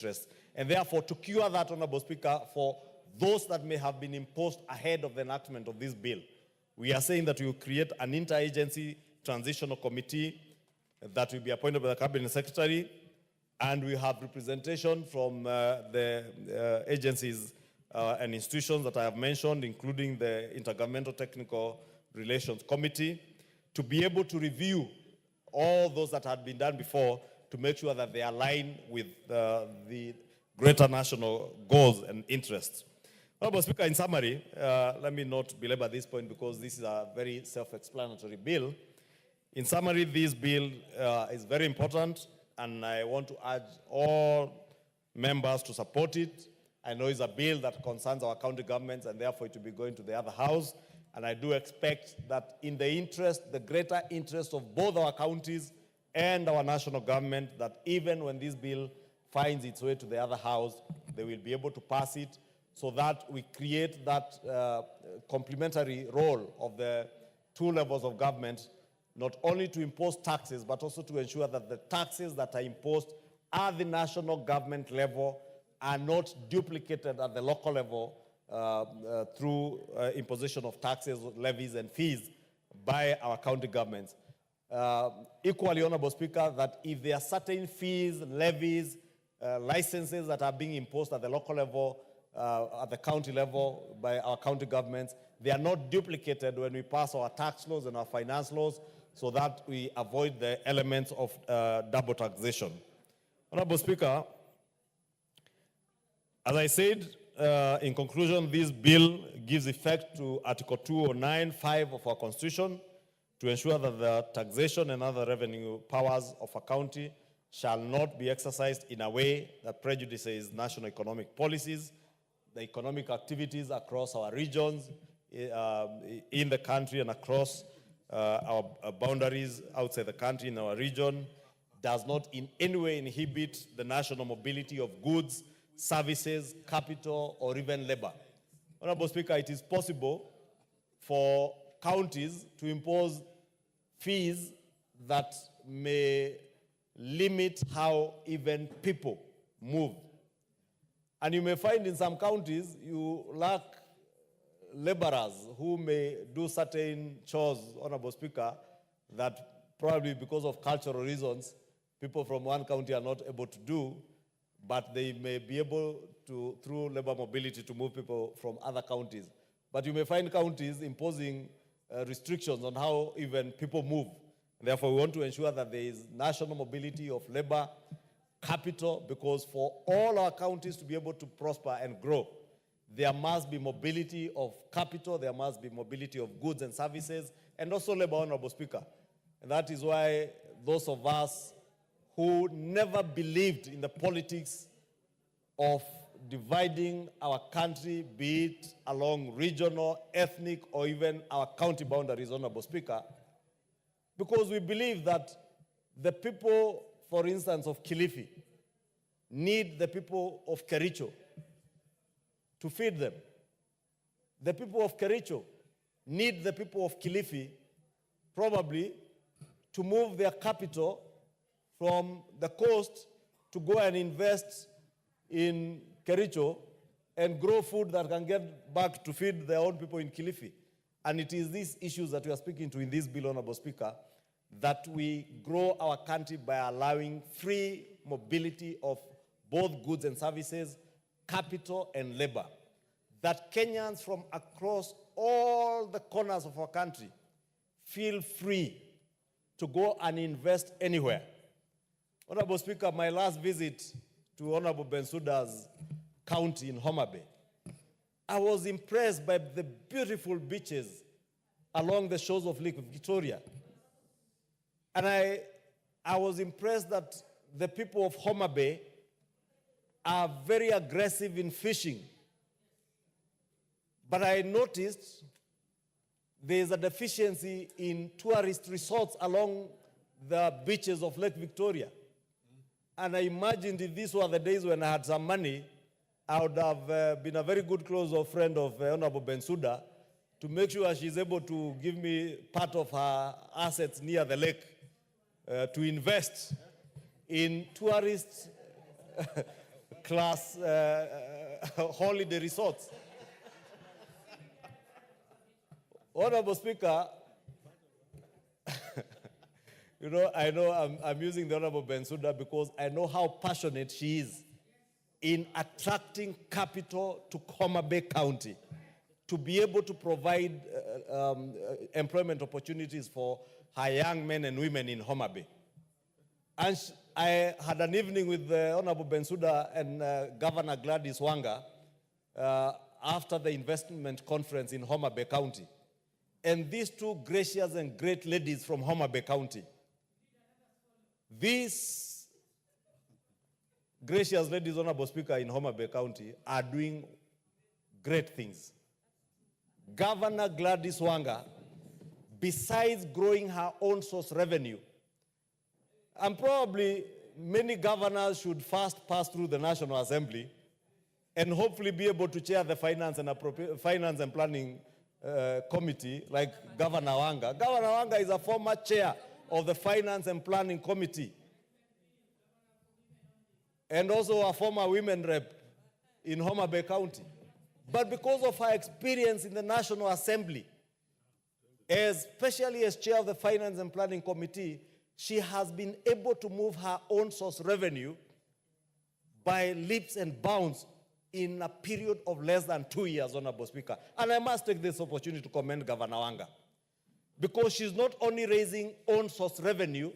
interest. And therefore, to cure that, Honorable Speaker, for those that may have been imposed ahead of the enactment of this bill, we are saying that we will create an interagency transitional committee that will be appointed by the Cabinet Secretary, and we have representation from the agencies and institutions that I have mentioned, including the Intergovernmental Technical Relations Committee, to be able to review all those that had been done before to make sure that they align with the greater national goals and interests. Honorable Speaker, in summary, let me not belabor this point because this is a very self-explanatory bill. In summary, this bill is very important, and I want to urge all members to support it. I know it's a bill that concerns our county governments, and therefore it will be going to the other house. And I do expect that in the interest, the greater interest of both our counties and our national government, that even when this bill finds its way to the other house, they will be able to pass it so that we create that complementary role of the two levels of government, not only to impose taxes, but also to ensure that the taxes that are imposed at the national government level are not duplicated at the local level through imposition of taxes, levies, and fees by our county governments. Equally, Honorable Speaker, that if there are certain fees, levies, licenses that are being imposed at the local level, at the county level by our county governments, they are not duplicated when we pass our tax laws and our finance laws, so that we avoid the elements of double taxation. Honorable Speaker, as I said, in conclusion, this bill gives effect to Article 209(5) of our Constitution to ensure that the taxation and other revenue powers of a county shall not be exercised in a way that prejudices national economic policies, the economic activities across our regions, in the country and across our boundaries outside the country in our region, does not in any way inhibit the national mobility of goods, services, capital, or even labor. Honorable Speaker, it is possible for counties to impose fees that may limit how even people move. And you may find in some counties you lack laborers who may do certain chores, Honorable Speaker, that probably because of cultural reasons, people from one county are not able to do, but they may be able to, through labor mobility, to move people from other counties. But you may find counties imposing restrictions on how even people move. Therefore, we want to ensure that there is national mobility of labor, capital, because for all our counties to be able to prosper and grow, there must be mobility of capital, there must be mobility of goods and services, and also labor, Honorable Speaker. And that is why those of us who never believed in the politics of dividing our country, be it along regional, ethnic, or even our county boundaries, Honorable Speaker, because we believe that the people, for instance, of Kilifi need the people of Kericho to feed them. The people of Kericho need the people of Kilifi probably to move their capital from the coast to go and invest in Kericho and grow food that can get back to feed their own people in Kilifi. And it is these issues that we are speaking to in this bill, Honorable Speaker, that we grow our country by allowing free mobility of both goods and services, capital and labor, that Kenyans from across all the corners of our country feel free to go and invest anywhere. Honorable Speaker, my last visit to Honorable Bensouda's county in Homa Bay, I was impressed by the beautiful beaches along the shores of Lake Victoria. And I was impressed that the people of Homa Bay are very aggressive in fishing. But I noticed there's a deficiency in tourist resorts along the beaches of Lake Victoria. And I imagined if these were the days when I had some money, I would have been a very good close friend of Honorable Bensouda to make sure she's able to give me part of her assets near the lake to invest in tourist class holiday resorts. Honorable Speaker, I know I'm using the Honorable Bensouda because I know how passionate she is in attracting capital to Homa Bay County to be able to provide employment opportunities for her young men and women in Homa Bay. And I had an evening with the Honorable Bensouda and Governor Gladys Wanga after the investment conference in Homa Bay County. And these two gracious and great ladies from Homa Bay County, these gracious ladies, Honorable Speaker, in Homa Bay County are doing great things. Governor Gladys Wanga, besides growing her own source revenue, and probably many governors should first pass through the National Assembly and hopefully be able to chair the Finance and Planning Committee like Governor Wanga. Governor Wanga is a former chair of the Finance and Planning Committee and also a former women rep in Homa Bay County. But because of her experience in the National Assembly, especially as chair of the Finance and Planning Committee, she has been able to move her own source revenue by leaps and bounds in a period of less than 2 years, Honorable Speaker. And I must take this opportunity to commend Governor Wanga, because she's not only raising own source revenue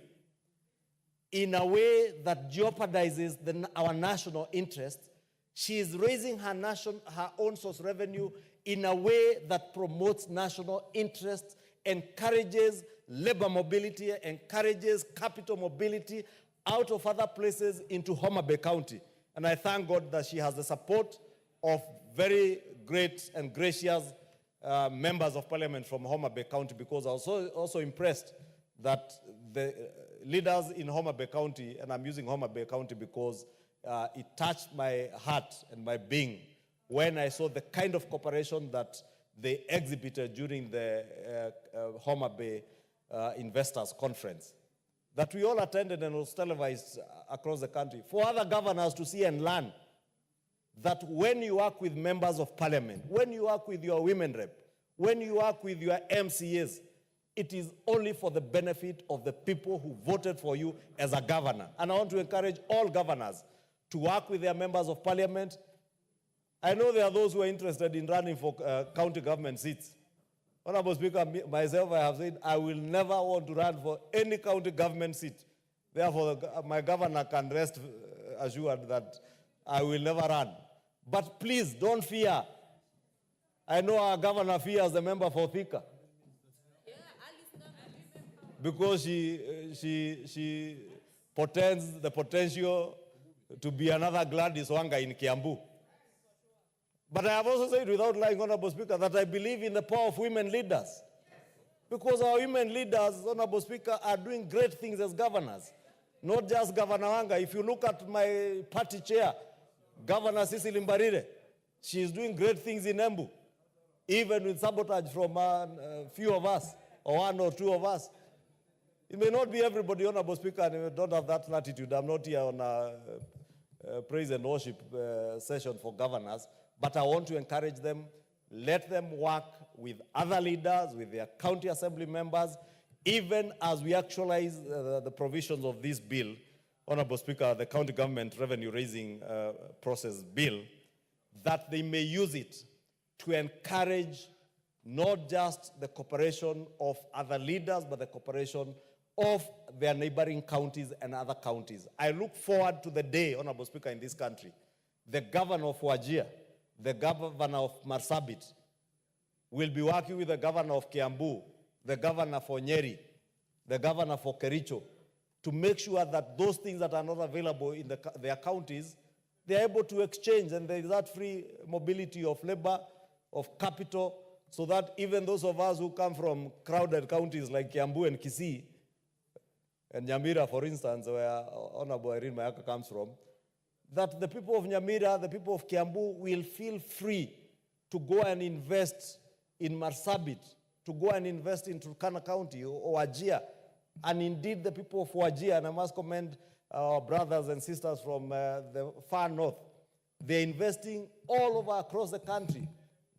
in a way that jeopardizes our national interests, she is raising her own source revenue in a way that promotes national interests, encourages labor mobility, encourages capital mobility out of other places into Homa Bay County. And I thank God that she has the support of very great and gracious members of parliament from Homa Bay County, because I was also impressed that the leaders in Homa Bay County, and I'm using Homa Bay County because it touched my heart and my being when I saw the kind of cooperation that they exhibited during the Homa Bay Investors Conference that we all attended and was televised across the country, for other governors to see and learn that when you work with members of parliament, when you work with your women rep, when you work with your MCAs, it is only for the benefit of the people who voted for you as a governor. And I want to encourage all governors to work with their members of parliament. I know there are those who are interested in running for county government seats. Honorable Speaker, myself, I have said I will never want to run for any county government seat. Therefore, my governor can rest assured that I will never run. But please, don't fear. I know our governor fears the member for Thika, because she portends the potential to be another Gladys Wanga in Kiambu. But I have also said, without lying, Honorable Speaker, that I believe in the power of women leaders. Because our women leaders, Honorable Speaker, are doing great things as governors. Not just Governor Wanga. If you look at my party chair, Governor Cecily Mbarire, she is doing great things in Embu, even with sabotage from a few of us, or one or two of us. It may not be everybody, Honorable Speaker, and we don't have that latitude. I'm not here on a praise and worship session for governors. But I want to encourage them, let them work with other leaders, with their county assembly members, even as we actualize the provisions of this bill, Honorable Speaker, the County Government Revenue Raising Process Bill, that they may use it to encourage not just the cooperation of other leaders, but the cooperation of their neighboring counties and other counties. I look forward to the day, Honorable Speaker, in this country, the governor of Wajir, the governor of Marsabit will be working with the governor of Kiambu, the governor for Nyeri, the governor for Kericho, to make sure that those things that are not available in their counties, they are able to exchange, and there is that free mobility of labor, of capital, so that even those of us who come from crowded counties like Kiambu and Kisii, and Nyamira, for instance, where Honorable Irene Mayaka comes from, that the people of Nyamira, the people of Kiambu will feel free to go and invest in Marsabit, to go and invest in Turkana County or Wajir. And indeed, the people of Wajir, and I must commend our brothers and sisters from the far north, They're investing all over across the country.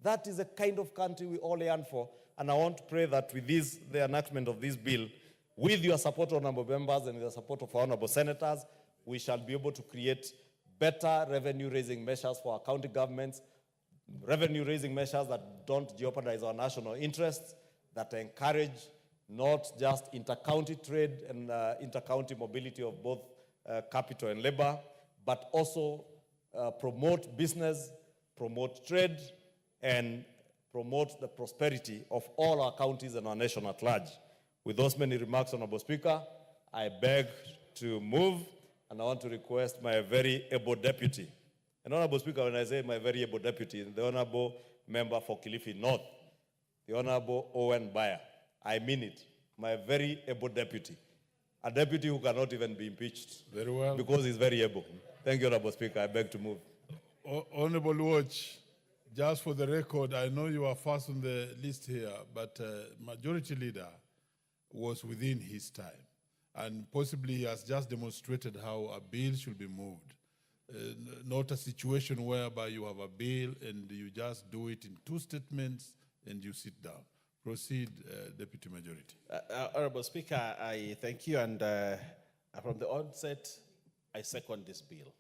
That is the kind of country we all yearn for. And I want to pray that with this, the enactment of this bill, with your support, honorable members, and with the support of honorable senators, we shall be able to create better revenue-raising measures for our county governments, revenue-raising measures that don't jeopardize our national interests, that encourage not just inter-county trade and inter-county mobility of both capital and labor, but also promote business, promote trade, and promote the prosperity of all our counties and our nation at large. With those many remarks, Honorable Speaker, I beg to move, and I want to request my very able deputy. And Honorable Speaker, when I say my very able deputy, the Honorable Member for Kilifi North, the Honorable Owen Bayer, I mean it, my very able deputy. A deputy who cannot even be impeached. Very well. Because he's very able. Thank you, Honorable Speaker. I beg to move. Honorable Watch, just for the record, I know you are first on the list here, but Majority Leader was within his time. And possibly he has just demonstrated how a bill should be moved. Not a situation whereby you have a bill and you just do it in 2 statements and you sit down. Proceed, Deputy Majority. Honorable Speaker, I thank you, and from the onset, I second this bill.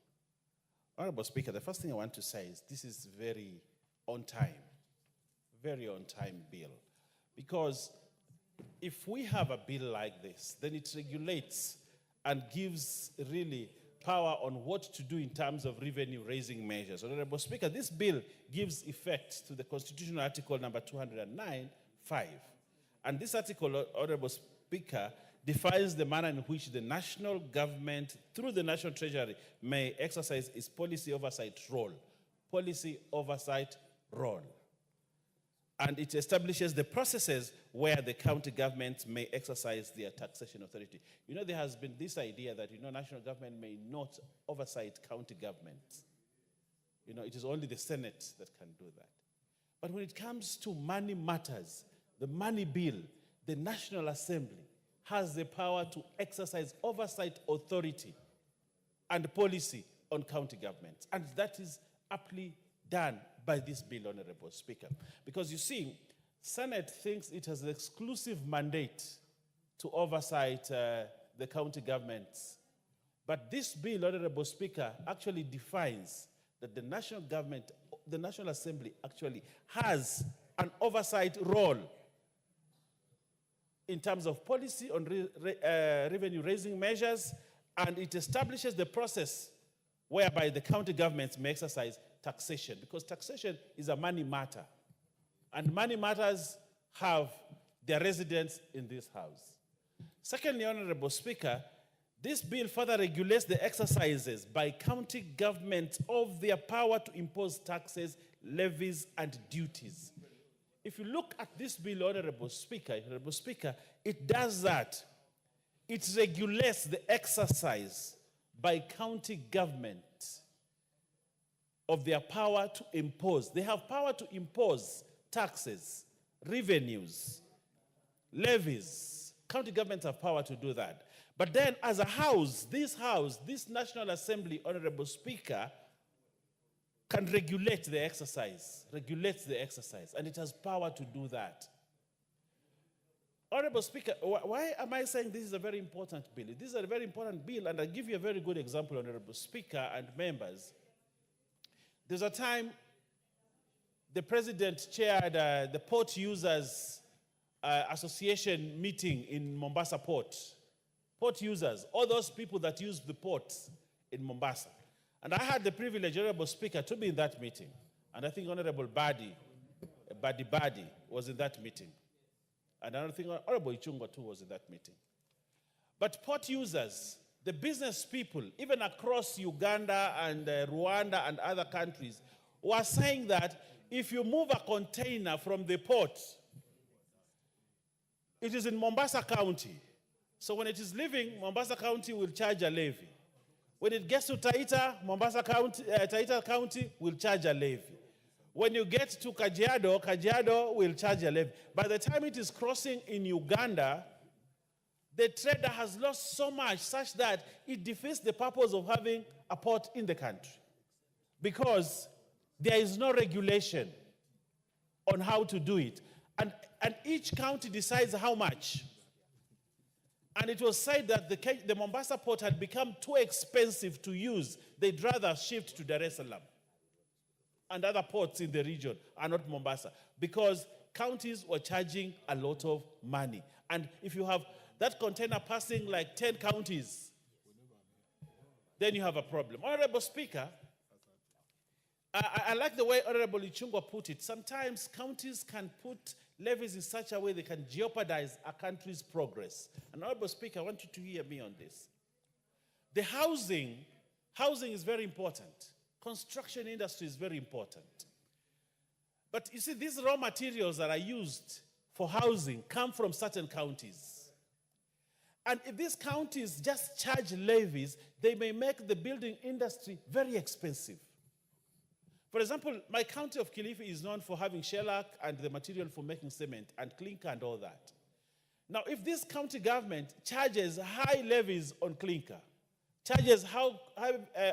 Honorable Speaker, the first thing I want to say is this is very on time bill, because if we have a bill like this, then it regulates and gives really power on what to do in terms of revenue-raising measures. Honorable Speaker, this bill gives effect to the constitutional article number 209(5). And this article, Honorable Speaker, defines the manner in which the national government, through the National Treasury, may exercise its policy oversight role. Policy oversight role. And it establishes the processes where the county governments may exercise their taxation authority. You know, there has been this idea that, national government may not oversight county governments. It is only the Senate that can do that. But when it comes to money matters, the money bill, the National Assembly has the power to exercise oversight authority and policy on county governments. And that is aptly done by this bill, Honorable Speaker. Because you see, Senate thinks it has the exclusive mandate to oversight the county governments. But this bill, Honorable Speaker, actually defines that the national government, the National Assembly actually has an oversight role in terms of policy on revenue-raising measures, and it establishes the process whereby the county governments may exercise taxation, because taxation is a money matter, and money matters have their residence in this house. Secondly, Honorable Speaker, this bill further regulates the exercises by county governments of their power to impose taxes, levies, and duties. If you look at this bill, Honorable Speaker, it does that. It regulates the exercise by county government of their power to impose. They have power to impose taxes, revenues, levies. County governments have power to do that. But then as a house, this National Assembly, Honorable Speaker, can regulate the exercise, and it has power to do that. Honorable Speaker, why am I saying this is a very important bill? This is a very important bill, and I'll give you a very good example, Honorable Speaker and members. There's a time the President chaired the Port Users Association meeting in Mombasa Port. Port users, all those people that use the ports in Mombasa. And I had the privilege, Honorable Speaker, to be in that meeting. And I think Honorable Badi was in that meeting. And I think Honorable Ichungwa too was in that meeting. But port users, the business people, even across Uganda and Rwanda and other countries, were saying that if you move a container from the port, it is in Mombasa County. So when it is leaving, Mombasa County will charge a levy. When it gets to Taita, Taita County will charge a levy. When you get to Kajiado, Kajiado will charge a levy. By the time it is crossing in Uganda, the trader has lost so much such that it defeats the purpose of having a port in the country. because there is no regulation on how to do it. And each county decides how much. And it was said that the Mombasa port had become too expensive to use. They'd rather shift to Dar es Salaam and other ports in the region, and not Mombasa, because counties were charging a lot of money. And if you have that container passing like 10 counties, then you have a problem. Honorable Speaker, I like the way Honorable Ichungwa put it. Sometimes counties can put levies in such a way they can jeopardize a country's progress. And Honorable Speaker, I want you to hear me on this. The housing is very important. Construction industry is very important. But you see, these raw materials that are used for housing come from certain counties. And if these counties just charge levies, they may make the building industry very expensive. For example, my county of Kilifi is known for having shellac and the material for making cement and clinker and all that. Now, if this county government charges high levies on clinker, charges high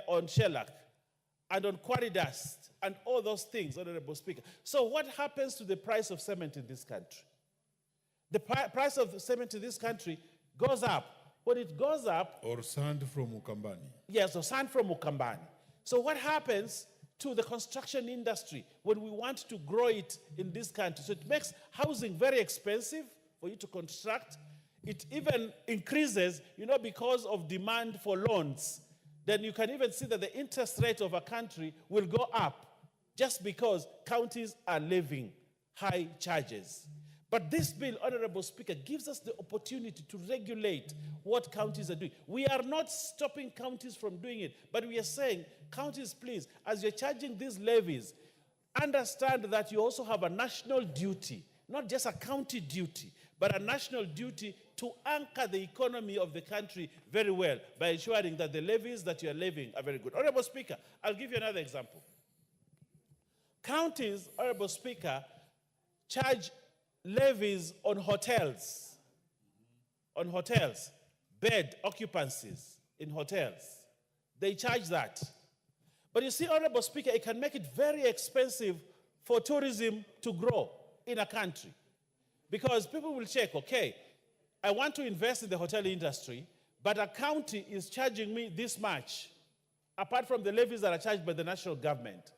on shellac and on quarry dust and all those things, Honorable Speaker, so what happens to the price of cement in this country? The price of the cement in this country goes up. When it goes up... Or sand from Ukambani. Yes, or sand from Ukambani. So what happens to the construction industry when we want to grow it in this country? So it makes housing very expensive for you to construct. It even increases, because of demand for loans. Then you can even see that the interest rate of a country will go up just because counties are levying high charges. But this bill, Honorable Speaker, gives us the opportunity to regulate what counties are doing. We are not stopping counties from doing it, but we are saying, counties, please, as you're charging these levies, understand that you also have a national duty, not just a county duty, but a national duty to anchor the economy of the country very well by ensuring that the levies that you are levying are very good. Honorable Speaker, I'll give you another example. Counties, Honorable Speaker, charge levies on hotels, bed occupancies in hotels. They charge that. But you see, Honorable Speaker, it can make it very expensive for tourism to grow in a country. Because people will check, okay, I want to invest in the hotel industry, but a county is charging me this much, apart from the levies that are charged by the national government.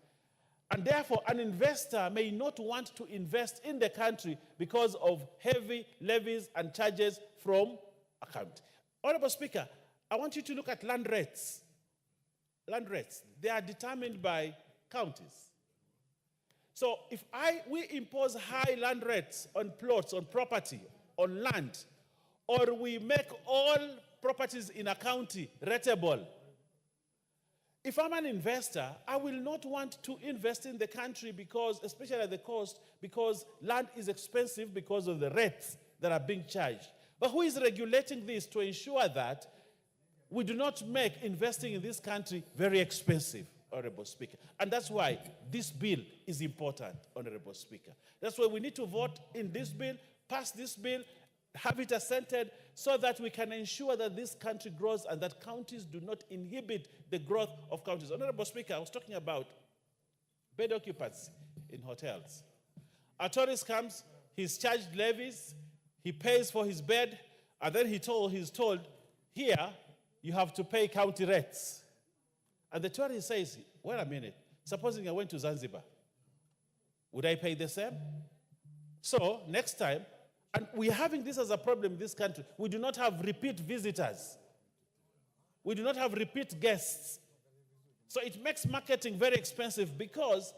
And therefore, an investor may not want to invest in the country because of heavy levies and charges from a county. Honorable Speaker, I want you to look at land rates. Land rates, they are determined by counties. So if we impose high land rates on plots, on property, on land, or we make all properties in a county rateable, if I'm an investor, I will not want to invest in the country because, especially at the cost, because land is expensive because of the rates that are being charged. But who is regulating this to ensure that we do not make investing in this country very expensive, Honorable Speaker? And that's why this bill is important, Honorable Speaker. That's why we need to vote in this bill, pass this bill, have it assented, so that we can ensure that this country grows and that counties do not inhibit the growth of counties. Honorable Speaker, I was talking about bed occupancy in hotels. A tourist comes, he's charged levies, he pays for his bed, and then he's told, here, you have to pay county rates. And the tourist says, wait a minute, supposing I went to Zanzibar, would I pay the same? So, next time, and we're having this as a problem in this country. We do not have repeat visitors. We do not have repeat guests. So it makes marketing very expensive because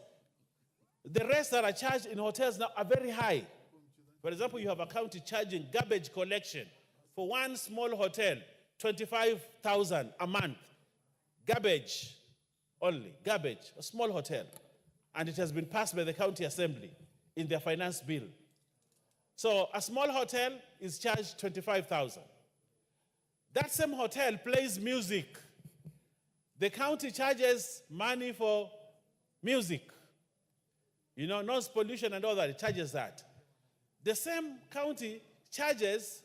the rates that are charged in hotels now are very high. For example, you have a county charging garbage collection for one small hotel, 25,000 a month. Garbage only, garbage, a small hotel. And it has been passed by the county assembly in their finance bill. So a small hotel is charged 25,000. That same hotel plays music. The county charges money for music. Noise pollution and all that, it charges that. The same county charges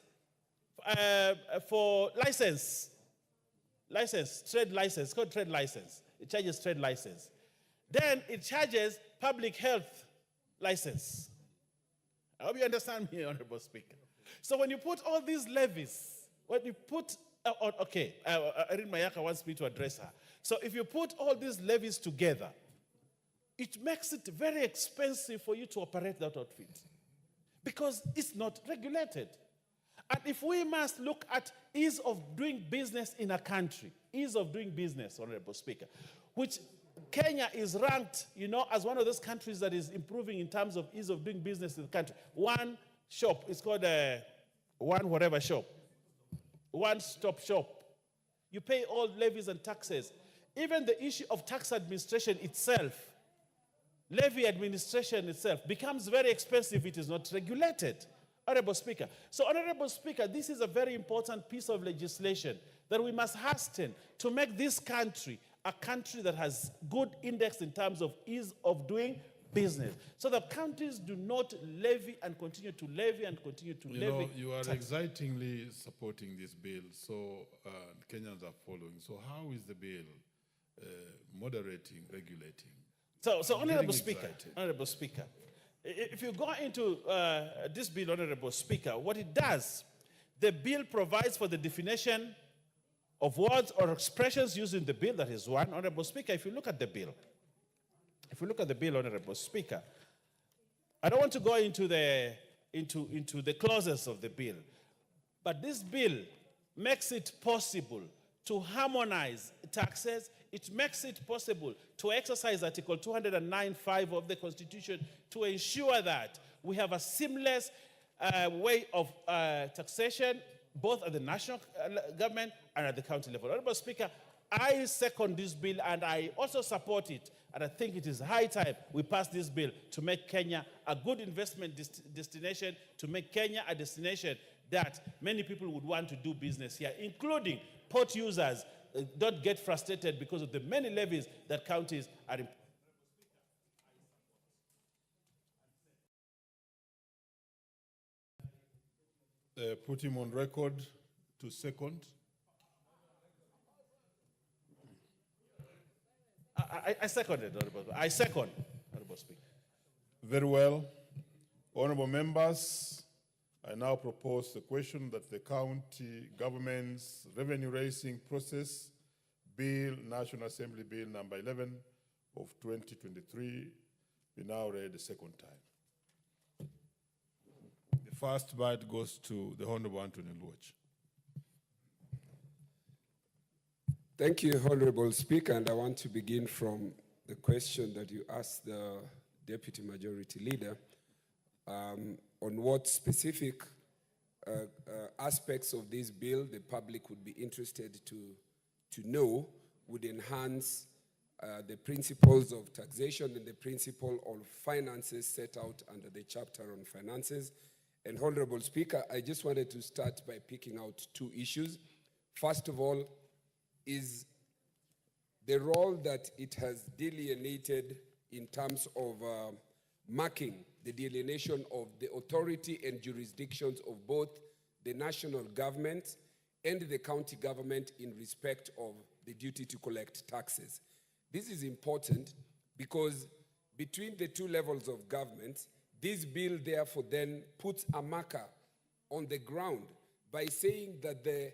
for license, trade license, called trade license. It charges trade license. Then it charges public health license. I hope you understand me, Honorable Speaker. So when you put all these levies, when you put, Erin Mayaka wants me to address her. So if you put all these levies together, it makes it very expensive for you to operate that outfit because it's not regulated. And if we must look at ease of doing business in a country, ease of doing business, Honorable Speaker, which Kenya is ranked, as one of those countries that is improving in terms of ease of doing business in the country. One shop, it's called one-stop shop. You pay all levies and taxes. Even the issue of tax administration itself, levy administration itself, becomes very expensive if it is not regulated. Honorable Speaker. So, Honorable Speaker, this is a very important piece of legislation that we must hasten to make this country a country that has good index in terms of ease of doing business. So that countries do not levy and continue to levy and continue to levy. You are excitingly supporting this bill, so Kenyans are following. So how is the bill moderating, regulating? So Honorable Excited. Speaker, if you go into this bill, Honorable Speaker, what it does, the bill provides for the definition of words or expressions used in the bill. That is one. Honorable Speaker, if you look at the bill, Honorable Speaker, I don't want to go into the clauses of the bill, but this bill makes it possible to harmonize taxes. It makes it possible to exercise Article 209(5) of the Constitution to ensure that we have a seamless way of taxation, both at the national government and at the county level. Honorable Speaker, I second this bill and I also support it. And I think it is high time we pass this bill to make Kenya a good investment destination, to make Kenya a destination that many people would want to do business here, including port users. Don't get frustrated because of the many levies that counties are imposing. Put him on record to second. I second it, Honorable. I second, Honorable Speaker. Very well. Honorable members, I now propose the question that the county government's revenue raising process bill, National Assembly Bill number 11 of 2023, be now read a second time. The first bite goes to the Honorable Anthony Luoch. Thank you, Honorable Speaker, and I want to begin from the question that you asked the Deputy Majority Leader on what specific aspects of this bill the public would be interested to know would enhance the principles of taxation and the principle of finances set out under the chapter on finances. And Honorable Speaker, I just wanted to start by picking out two issues. First of all, is the role that it has delineated in terms of marking the delineation of the authority and jurisdictions of both the national government and the county government in respect of the duty to collect taxes. This is important because between the two levels of government, this bill therefore then puts a marker on the ground by saying that the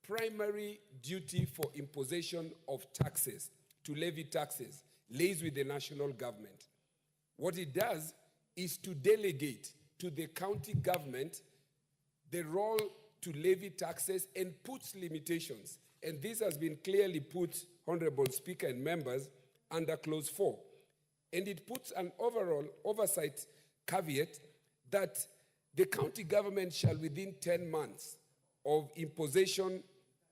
primary duty for imposition of taxes, to levy taxes, lays with the national government. What it does is to delegate to the county government the role to levy taxes and puts limitations. And this has been clearly put, Honorable Speaker and members, under Clause 4. And it puts an overall oversight caveat that the county government shall, within 10 months of imposition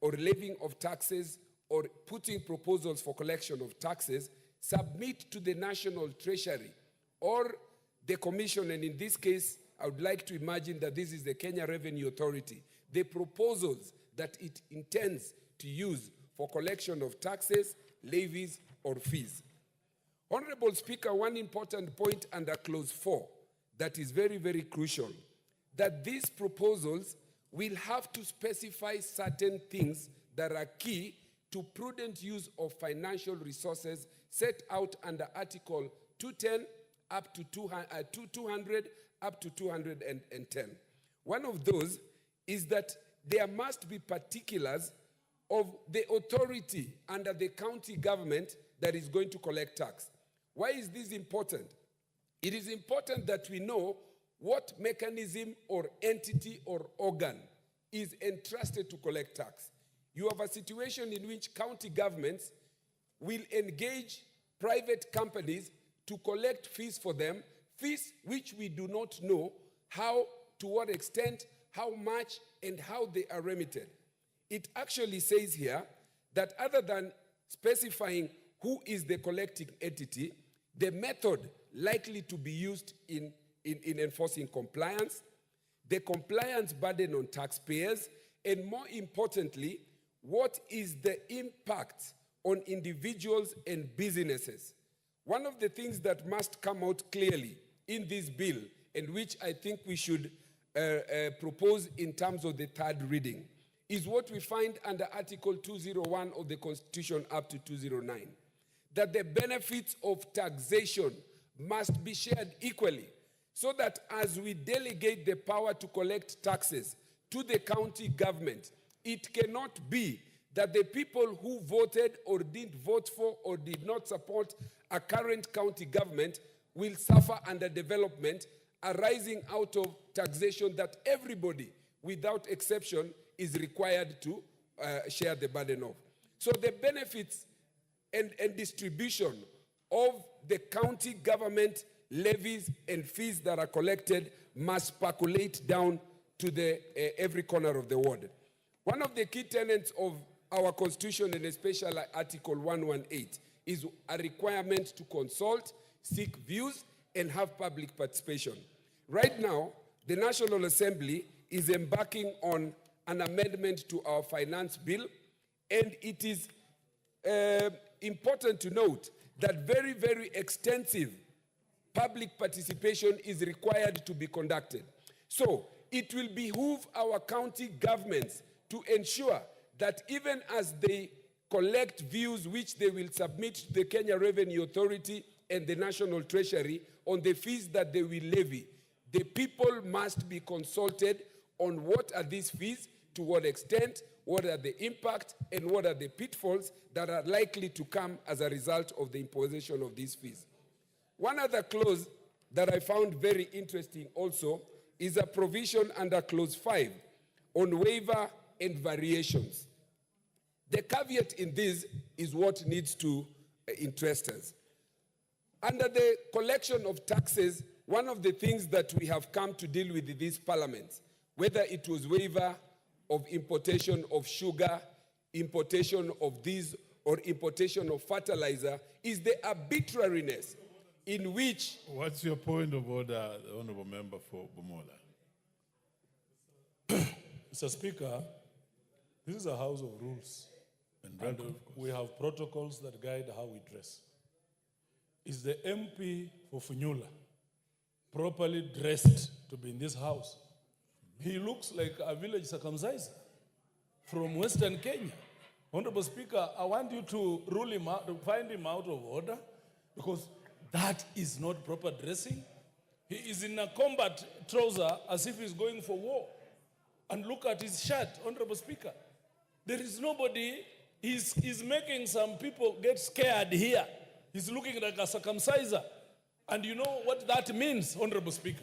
or levying of taxes or putting proposals for collection of taxes, submit to the National Treasury or the Commission, and in this case, I would like to imagine that this is the Kenya Revenue Authority, the proposals that it intends to use for collection of taxes, levies, or fees. Honorable Speaker, one important point under Clause 4 that is very, very crucial, that these proposals will have to specify certain things that are key to prudent use of financial resources set out under Article 210 up to 200 up to 210. One of those is that there must be particulars of the authority under the county government that is going to collect tax. Why is this important? It is important that we know what mechanism or entity or organ is entrusted to collect tax. You have a situation in which county governments will engage private companies to collect fees for them, fees which we do not know how, to what extent, how much, and how they are remitted. It actually says here that other than specifying who is the collecting entity, the method likely to be used in enforcing compliance, the compliance burden on taxpayers, and more importantly, what is the impact on individuals and businesses. One of the things that must come out clearly in this bill, and which I think we should propose in terms of the third reading, is what we find under Article 201 of the Constitution up to 209, that the benefits of taxation must be shared equally, so that as we delegate the power to collect taxes to the county government, it cannot be that the people who voted or didn't vote for or did not support a current county government will suffer under development arising out of taxation that everybody, without exception, is required to share the burden of. So the benefits and distribution of the county government levies and fees that are collected must percolate down to the every corner of the ward. One of the key tenets of our Constitution, and especially Article 118, is a requirement to consult, seek views, and have public participation. Right now, the National Assembly is embarking on an amendment to our finance bill, and it is important to note that very, very extensive public participation is required to be conducted. So it will behoove our county governments to ensure that even as they collect views which they will submit to the Kenya Revenue Authority and the National Treasury on the fees that they will levy, the people must be consulted on what are these fees, to what extent, what are the impact, and what are the pitfalls that are likely to come as a result of the imposition of these fees. One other clause that I found very interesting also is a provision under Clause 5 on waiver and variations. The caveat in this is what needs to interest us. Under the collection of taxes, one of the things that we have come to deal with in this parliament, whether it was waiver of importation of sugar, importation of this, or importation of fertilizer, is the arbitrariness in which... What's your point of order, the Honorable Member for Bomola? Mr. Speaker, this is a house of rules, and we have protocols that guide how we dress. Is the MP for Funyula properly dressed to be in this house? He looks like a village circumciser from Western Kenya. Honorable Speaker, I want you to rule him out, to find him out of order, because that is not proper dressing. He is in a combat trouser as if he's going for war. And look at his shirt, Honorable Speaker. There is nobody, he's making some people get scared here. He's looking like a circumciser. And you know what that means, Honorable Speaker?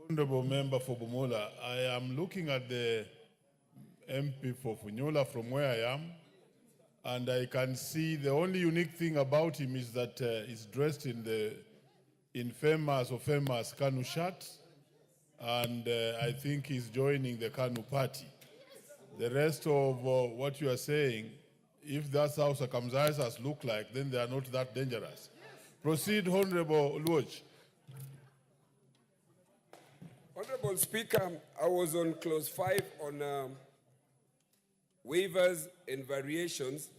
Honorable Member for Bomola, I am looking at the MP for Funyula from where I am, and I can see the only unique thing about him is that he's dressed in famous KANU shirt, and I think he's joining the KANU party. The rest of what you are saying, if that's how circumcisers look like, then they are not that dangerous. Proceed, Honorable Luoch. Honorable Speaker, I was on Clause 5 on waivers and variations,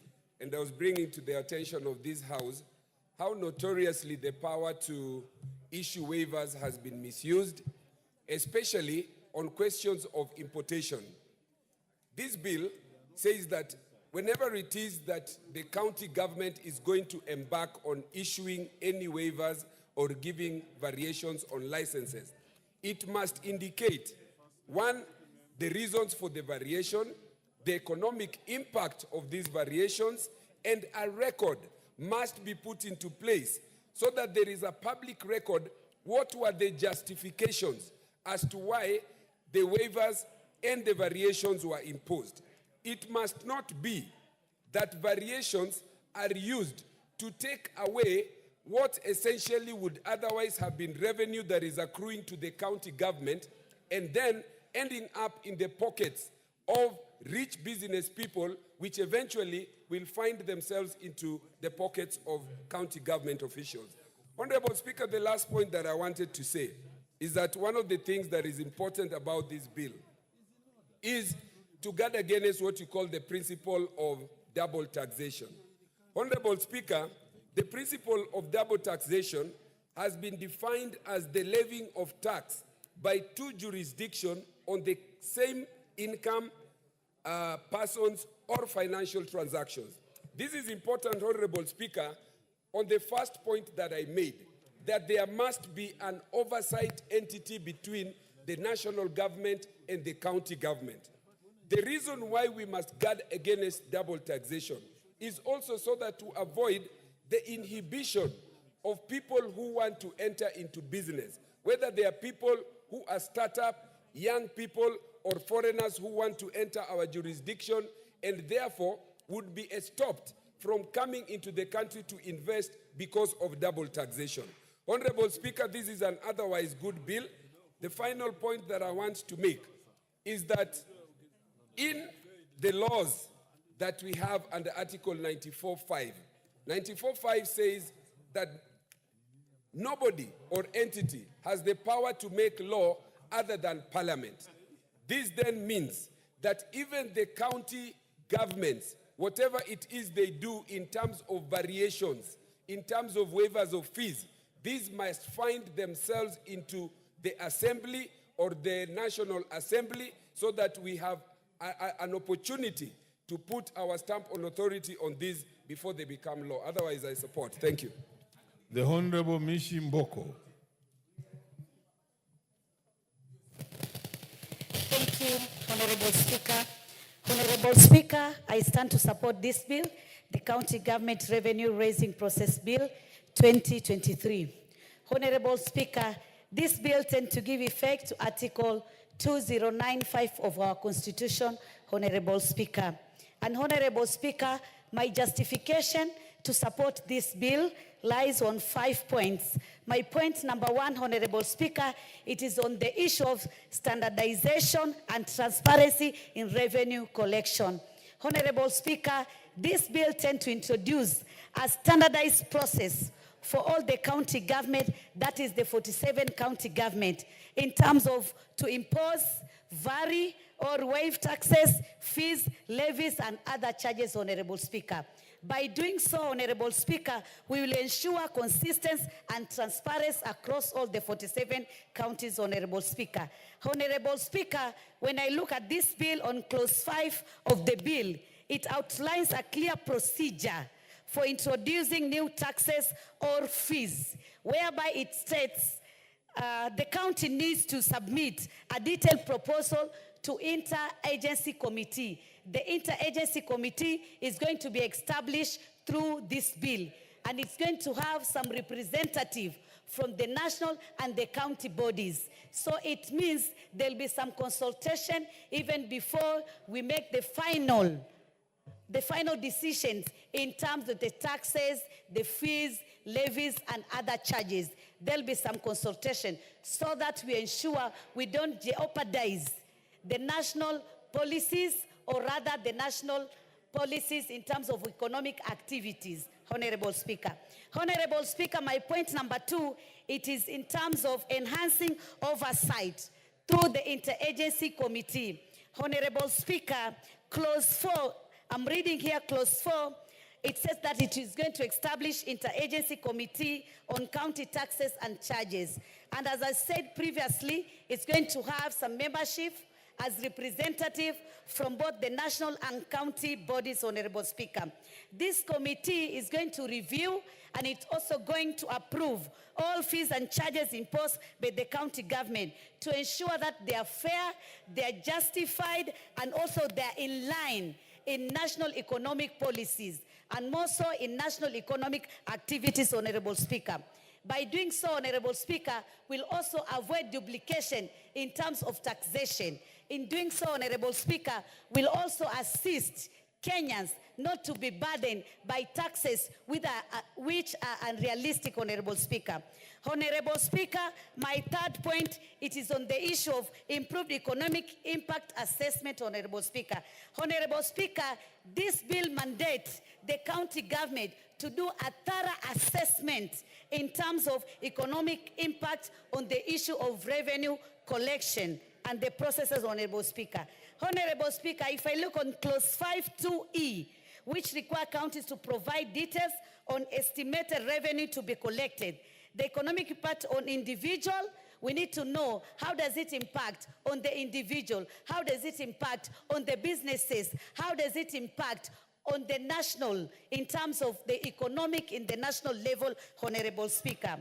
and I was bringing to the attention of this House how notoriously the power to issue waivers has been misused, especially on questions of importation. This bill says that whenever it is that the county government is going to embark on issuing any waivers or giving variations on licenses, it must indicate, one, the reasons for the variation, the economic impact of these variations, and a record must be put into place so that there is a public record what were the justifications as to why the waivers and the variations were imposed. It must not be that variations are used to take away what essentially would otherwise have been revenue that is accruing to the county government and then ending up in the pockets of rich business people, which eventually will find themselves into the pockets of county government officials. Honorable Speaker, the last point that I wanted to say is that one of the things that is important about this bill is to guard against what you call the principle of double taxation. Honorable Speaker, the principle of double taxation has been defined as the levying of tax by two jurisdictions on the same income, persons, or financial transactions. This is important, Honorable Speaker, on the first point that I made, that there must be an oversight entity between the national government and the county government. The reason why we must guard against double taxation is also so that to avoid the inhibition of people who want to enter into business, whether they are people who are startup, young people, or foreigners who want to enter our jurisdiction and therefore would be stopped from coming into the country to invest because of double taxation. Honorable Speaker, this is an otherwise good bill. The final point that I want to make is that in the laws that we have under Article 94.5, 94.5 says that nobody or entity has the power to make law other than Parliament. This then means that even the county governments, whatever it is they do in terms of variations, in terms of waivers of fees, these must find themselves into the assembly or the National Assembly so that we have an opportunity to put our stamp on authority on these before they become law. Otherwise, I support. Thank you. The Honorable Mishi Mboko. Thank you, Honorable Speaker. Honorable Speaker, I stand to support this bill, the County Government Revenue Raising Process Bill 2023. Honorable Speaker, this bill tends to give effect to Article 2095 of our Constitution, Honorable Speaker. And Honorable Speaker, my justification to support this bill lies on 5 points. My point number 1, Honorable Speaker, it is on the issue of standardization and transparency in revenue collection. Honorable Speaker, this bill tends to introduce a standardized process for all the county government, that is the 47 county government, in terms of to impose, vary, or waive taxes, fees, levies, and other charges, Honorable Speaker. By doing so, Honorable Speaker, we will ensure consistency and transparency across all the 47 counties, Honorable Speaker. Honorable Speaker, when I look at this bill on clause 5 of the bill, it outlines a clear procedure for introducing new taxes or fees, whereby it states the county needs to submit a detailed proposal to interagency committee. The interagency committee is going to be established through this bill, and it's going to have some representative from the national and the county bodies. So it means there'll be some consultation even before we make the final decisions in terms of the taxes, the fees, levies, and other charges. There'll be some consultation so that we ensure we don't jeopardize the national policies, or rather the national policies in terms of economic activities, Honorable Speaker. Honorable Speaker, my point number 2, it is in terms of enhancing oversight through the interagency committee. Honorable Speaker, clause 4, I'm reading here clause 4, it says that it is going to establish interagency committee on county taxes and charges. And as I said previously, it's going to have some membership as representative from both the national and county bodies, Honorable Speaker. This committee is going to review and it's also going to approve all fees and charges imposed by the county government to ensure that they are fair, they are justified, and also they are in line in national economic policies and more so in national economic activities, Honorable Speaker. By doing so, Honorable Speaker, we'll also avoid duplication in terms of taxation. In doing so, Honorable Speaker, we'll also assist Kenyans not to be burdened by taxes which are unrealistic, Honorable Speaker. Honorable Speaker, my third point, it is on the issue of improved economic impact assessment, Honorable Speaker. Honorable Speaker, this bill mandates the county government to do a thorough assessment in terms of economic impact on the issue of revenue collection and the processes, Honorable Speaker. Honorable Speaker, if I look on clause 5.2e, which require counties to provide details on estimated revenue to be collected, the economic impact on individual, we need to know how does it impact on the individual, how does it impact on the businesses, how does it impact on the national, in terms of the economic in the national level, Honorable Speaker.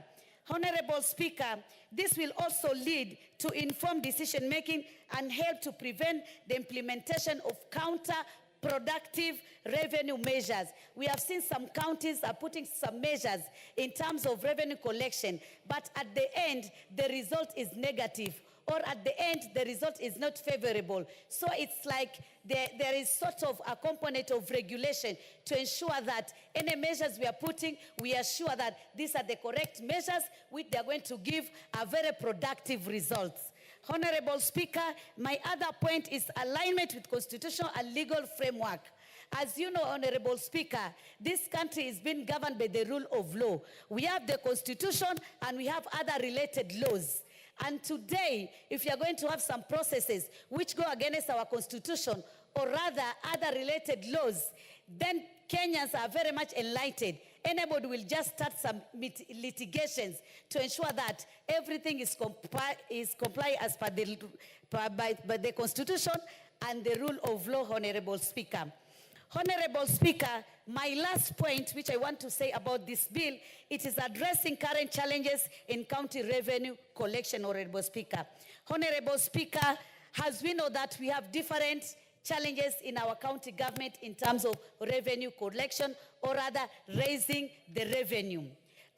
Honorable Speaker, this will also lead to informed decision-making and help to prevent the implementation of counterproductive revenue measures. We have seen some counties are putting some measures in terms of revenue collection, but at the end, the result is negative, or at the end, the result is not favorable. So it's like there is sort of a component of regulation to ensure that any measures we are putting, we are sure that these are the correct measures which they are going to give a very productive results. Honorable Speaker, my other point is alignment with constitutional and legal framework. As you know, Honorable Speaker, this country is being governed by the rule of law. We have the Constitution and we have other related laws. And today, if you're going to have some processes which go against our Constitution or rather other related laws, then Kenyans are very much enlightened. Anybody will just start some litigations to ensure that everything is complied as per by the Constitution and the rule of law, Honorable Speaker. Honorable Speaker, my last point, which I want to say about this bill, it is addressing current challenges in county revenue collection, Honorable Speaker. Honorable Speaker, as we know that we have different challenges in our county government in terms of revenue collection, or rather raising the revenue.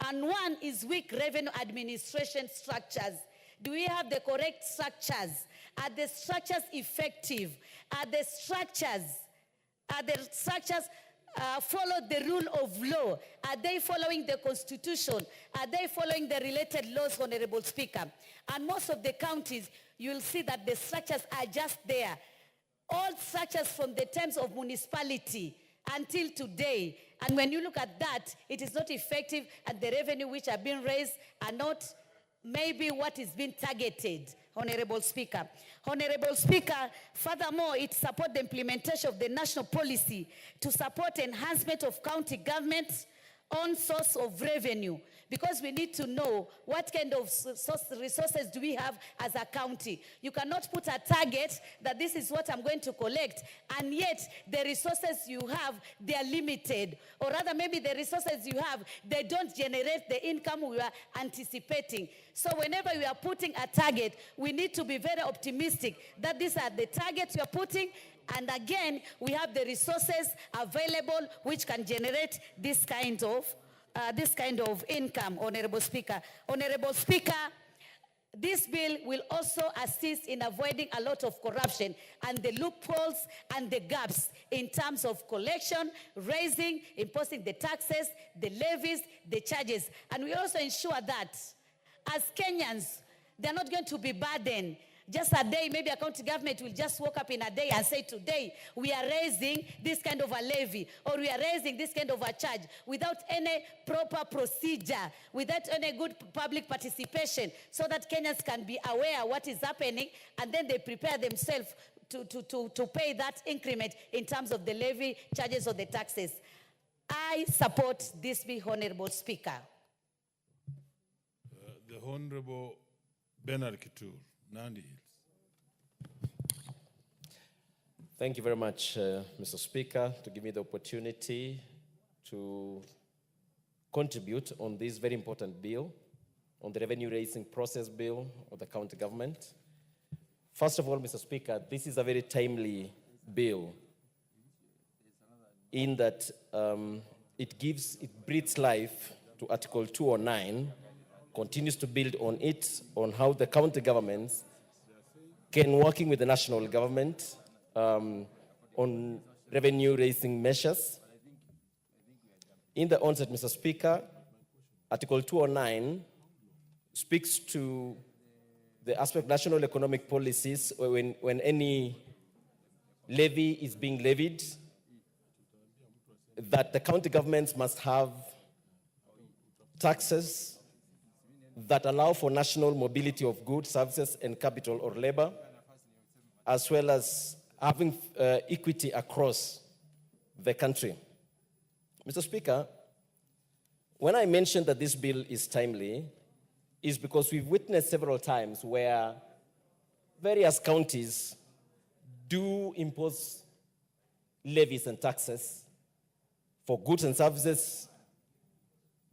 And one is weak revenue administration structures. Do we have the correct structures? Are the structures effective? Are the structures follow the rule of law? Are they following the Constitution? Are they following the related laws, Honorable Speaker? And most of the counties, you'll see that the structures are just there. All structures from the terms of municipality until today. And when you look at that, it is not effective, and the revenue which are being raised are not maybe what is being targeted, Honorable Speaker. Honorable Speaker, furthermore, it supports the implementation of the national policy to support enhancement of county government's own source of revenue, because we need to know what kind of resources do we have as a county. You cannot put a target that this is what I'm going to collect, and yet the resources you have, they are limited. Or rather, maybe the resources you have, they don't generate the income we are anticipating. So whenever we are putting a target, we need to be very optimistic that these are the targets we are putting, and again, we have the resources available which can generate this kind of income, Honorable Speaker. Honorable Speaker, this bill will also assist in avoiding a lot of corruption and the loopholes and the gaps in terms of collection, raising, imposing the taxes, the levies, the charges. And we also ensure that as Kenyans, they're not going to be burdened. Just a day, maybe a county government will just woke up in a day and say, today we are raising this kind of a levy, or we are raising this kind of a charge, without any proper procedure, without any good public participation, so that Kenyans can be aware what is happening, and then they prepare themselves to pay that increment in terms of the levy, charges, or the taxes. I support this bill, Honorable Speaker. The Honorable Bernard Kitur, Nandi Hills. Thank you very much, Mr. Speaker, to give me the opportunity to contribute on this very important bill, on the revenue raising process bill of the county government. First of all, Mr. Speaker, this is a very timely bill in that it breathes life to Article 209, continues to build on it, on how the county governments can, working with the national government, on revenue-raising measures. In the onset, Mr. Speaker, Article 209 speaks to the aspect of national economic policies when any levy is being levied, that the county governments must have taxes that allow for national mobility of goods, services, and capital or labor, as well as having equity across the country. Mr. Speaker, when I mentioned that this bill is timely, is because we've witnessed several times where various counties do impose levies and taxes for goods and services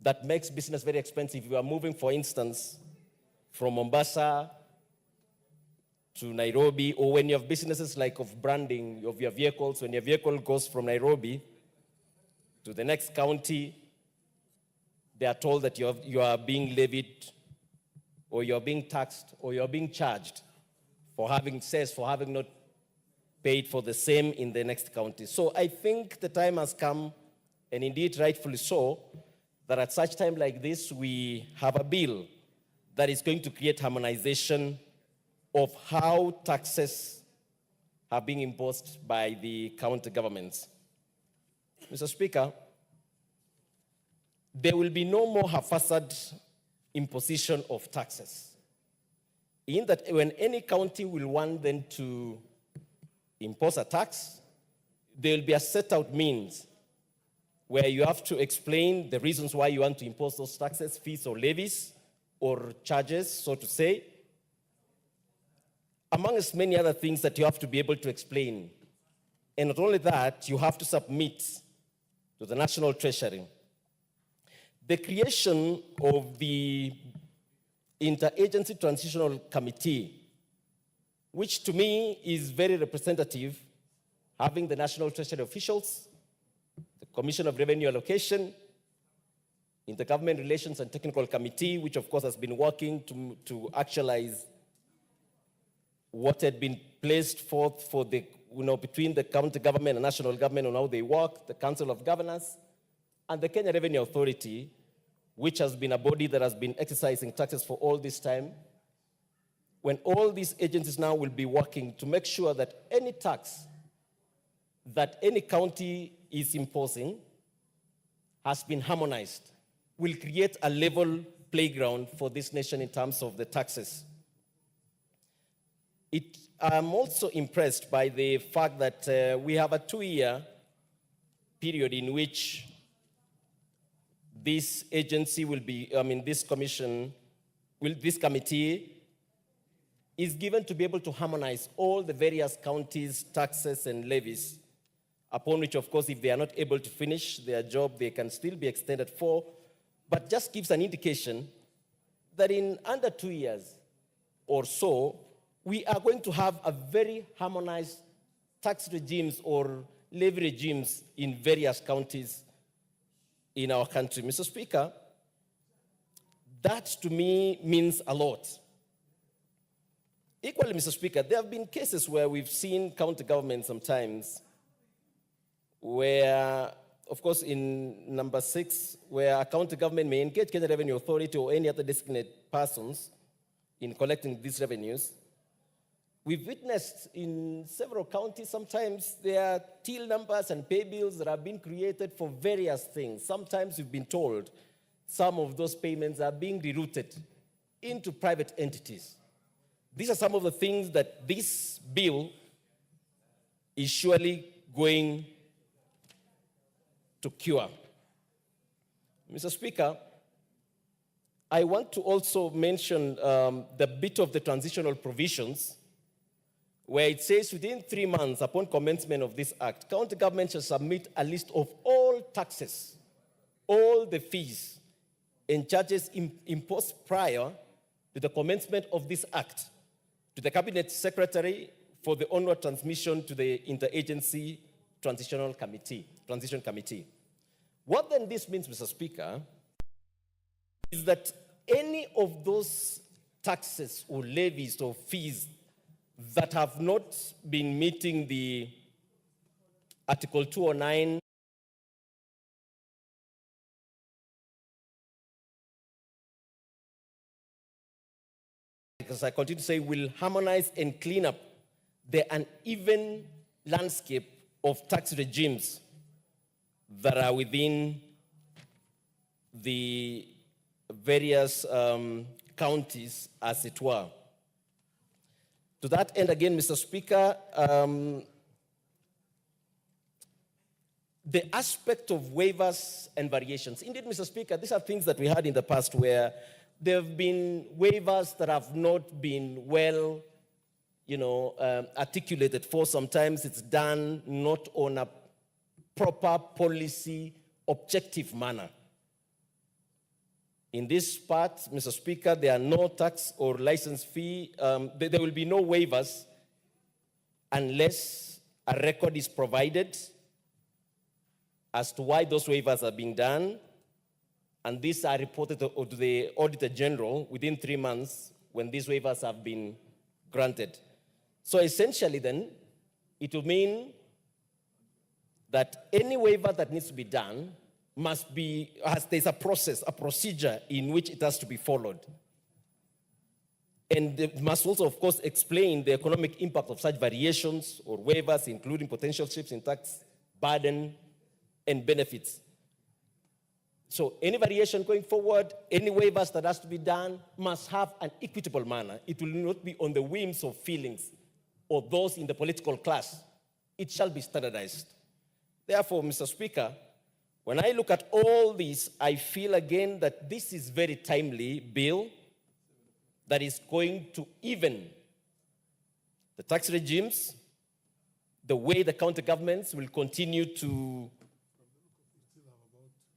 that makes business very expensive. You are moving, for instance, from Mombasa to Nairobi, or when you have businesses like of branding of your vehicles, when your vehicle goes from Nairobi to the next county, they are told that you are being levied, or you are being taxed, or you are being charged for having not paid for the same in the next county. So I think the time has come, and indeed rightfully so, that at such time like this, we have a bill that is going to create harmonization of how taxes are being imposed by the county governments. Mr. Speaker, there will be no more haphazard imposition of taxes. In that, when any county will want them to impose a tax, there will be a set out means where you have to explain the reasons why you want to impose those taxes, fees or levies, or charges, so to say, amongst many other things that you have to be able to explain. And not only that, you have to submit to the National Treasury. The creation of the Interagency Transitional Committee, which to me is very representative, having the National Treasury officials, the Commission of Revenue Allocation, Intergovernment Relations and Technical Committee, which of course has been working to actualize what had been placed forth for the, between the county government and national government on how they work, the Council of Governors, and the Kenya Revenue Authority, which has been a body that has been exercising taxes for all this time. When all these agencies now will be working to make sure that any tax that any county is imposing has been harmonized, will create a level playground for this nation in terms of the taxes. I'm also impressed by the fact that we have a 2-year period in which this agency will be, this committee is given to be able to harmonize all the various counties' taxes and levies, upon which, of course, if they are not able to finish their job, they can still be extended for, but just gives an indication that in under 2 years or so, we are going to have a very harmonized tax regimes or levy regimes in various counties in our country. Mr. Speaker, that to me means a lot. Equally, Mr. Speaker, there have been cases where we've seen county governments sometimes where, of course, in number 6, where a county government may engage Kenya Revenue Authority or any other designated persons in collecting these revenues. We've witnessed in several counties, sometimes there are till numbers and pay bills that have been created for various things. Sometimes we've been told some of those payments are being rerouted into private entities. These are some of the things that this bill is surely going to cure. Mr. Speaker, I want to also mention the bit of the transitional provisions where it says within 3 months upon commencement of this act, county government shall submit a list of all taxes, all the fees and charges imposed prior to the commencement of this act to the Cabinet Secretary for the onward transmission to the Interagency Transition Committee. What then this means, Mr. Speaker, is that any of those taxes or levies or fees that have not been meeting the Article 209 because I continue to say, will harmonize and clean up the uneven landscape of tax regimes that are within the various counties, as it were. To that end, again, Mr. Speaker, the aspect of waivers and variations. Indeed, Mr. Speaker, these are things that we had in the past where there have been waivers that have not been well, articulated for. Sometimes it's done not on a proper policy, objective manner. In this part, Mr. Speaker, there are no tax or license fee. There will be no waivers unless a record is provided as to why those waivers are being done. And these are reported to the Auditor General within 3 months when these waivers have been granted. So essentially then, it will mean that any waiver that needs to be done there's a process, a procedure in which it has to be followed. And it must also, of course, explain the economic impact of such variations or waivers, including potential shifts in tax burden and benefits. So any variation going forward, any waivers that has to be done must have an equitable manner. It will not be on the whims of feelings or those in the political class. It shall be standardized. Therefore, Mr. Speaker, when I look at all this, I feel again that this is very timely bill that is going to even the tax regimes, the way the county governments will continue to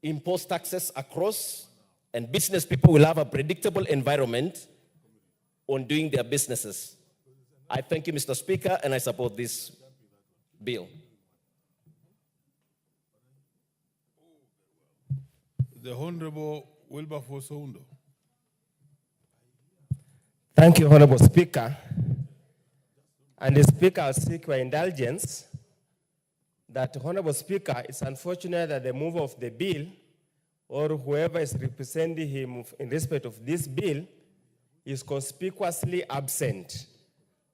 impose taxes across, and business people will have a predictable environment on doing their businesses. I thank you, Mr. Speaker, and I support this bill. The Honorable Wilberforce Oundo. Thank you, Honorable Speaker. And the Speaker, I'll seek your indulgence that, Honorable Speaker, it's unfortunate that the mover of the bill or whoever is representing him in respect of this bill is conspicuously absent.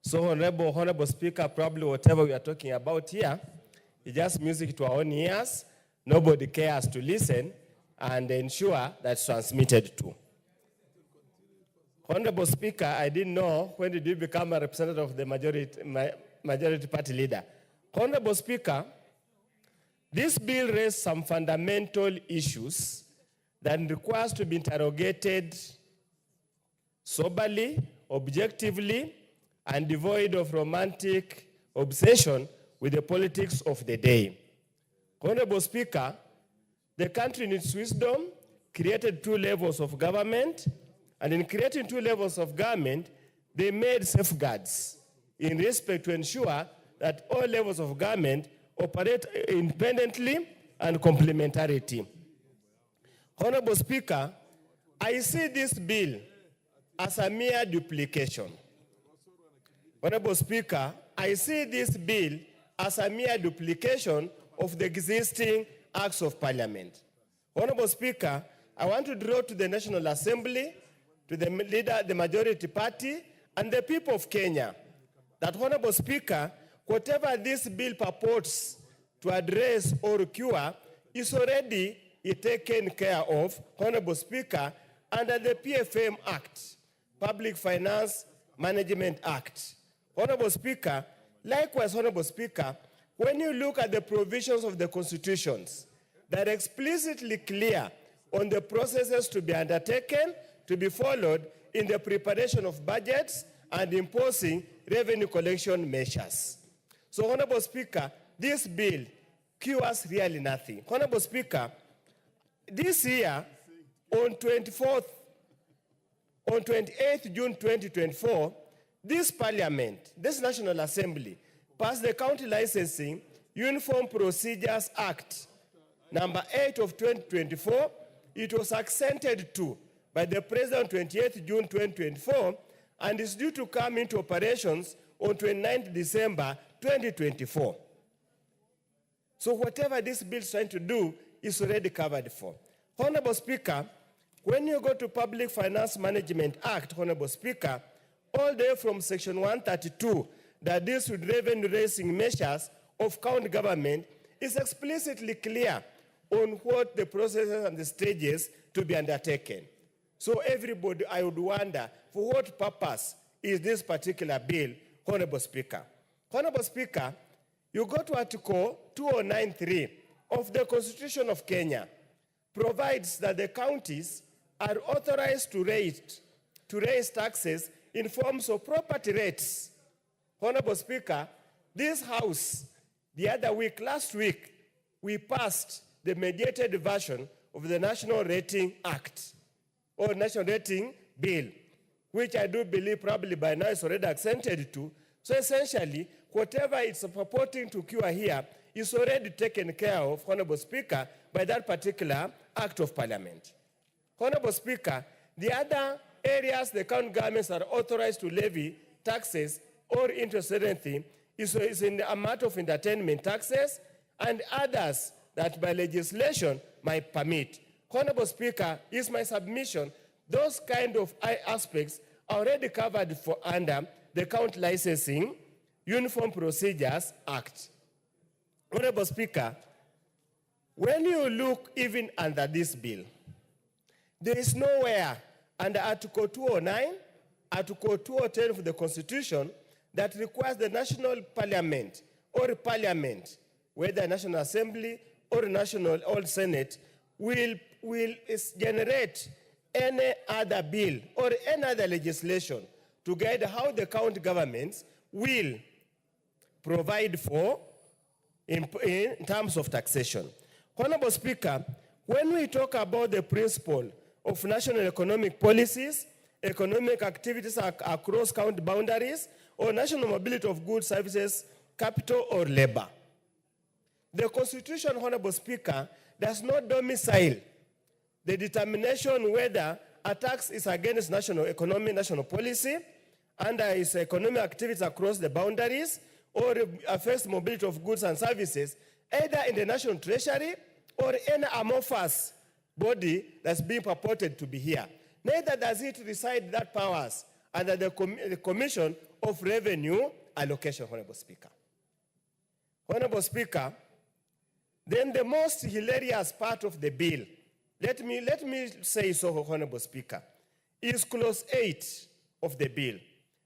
So, Honorable Speaker, probably whatever we are talking about here is just music to our own ears. Nobody cares to listen and ensure that's transmitted to. Honorable Speaker, I didn't know when did you become a representative of the majority party leader. Honorable Speaker, this bill raised some fundamental issues that requires to be interrogated soberly, objectively, and devoid of romantic obsession with the politics of the day. Honorable Speaker, the country in its wisdom created 2 levels of government, and in creating 2 levels of government, they made safeguards in respect to ensure that all levels of government operate independently and complementarity. Honorable Speaker, I see this bill as a mere duplication. Honorable Speaker, I see this bill as a mere duplication of the existing acts of parliament. Honorable Speaker, I want to draw to the National Assembly, to the leader, the majority party, and the people of Kenya, that, Honorable Speaker, whatever this bill purports to address or cure is already taken care of, Honorable Speaker, under the PFM Act, Public Finance Management Act. Honorable Speaker, likewise, Honorable Speaker, when you look at the provisions of the constitutions that are explicitly clear on the processes to be undertaken, to be followed in the preparation of budgets and imposing revenue collection measures. So, Honorable Speaker, this bill cures really nothing. Honorable Speaker, this year, on 28th June 2024, this Parliament, this National Assembly, passed the County Licensing Uniform Procedures Act, number 8 of 2024. It was accented to by the President on 28th June 2024 and is due to come into operations on 29th December 2024. So whatever this bill is trying to do is already covered for. Honorable Speaker, when you go to Public Finance Management Act, Honorable Speaker, all the way from Section 132 that deals with revenue raising measures of county government is explicitly clear on what the processes and the stages to be undertaken. So everybody, I would wonder, for what purpose is this particular bill, Honorable Speaker? Honorable Speaker, you go to Article 2093 of the Constitution of Kenya, provides that the counties are authorized to raise taxes in forms of property rates. Honorable Speaker, this House, last week, we passed the mediated version of the National Rating Act, or National Rating Bill, which I do believe probably by now is already accented to. So essentially, whatever it's purporting to cure here is already taken care of, Honorable Speaker, by that particular Act of Parliament. Honorable Speaker, the other areas the county governments are authorized to levy taxes or interest or anything is in the amount of entertainment taxes and others that by legislation might permit. Honorable Speaker, is my submission, those kind of aspects are already covered for under the County Licensing Uniform Procedures Act. Honorable Speaker, when you look even under this bill, there is nowhere under Article 209, Article 210 of the Constitution that requires the National Parliament or Parliament, whether National Assembly or National or Senate, will generate any other bill or any other legislation to guide how the county governments will provide for in terms of taxation. Honorable Speaker, when we talk about the principle of national economic policies, economic activities across county boundaries, or national mobility of goods, services, capital, or labor, the Constitution, Honorable Speaker, does not domicile the determination whether a tax is against national economy, national policy, under its economic activities across the boundaries, or affects mobility of goods and services, either in the national treasury or any amorphous body that's being purported to be here. Neither does it reside that powers under the Commission of Revenue Allocation, Honorable Speaker. Honorable Speaker, then the most hilarious part of the bill, let me say so, Honorable Speaker, is clause 8 of the bill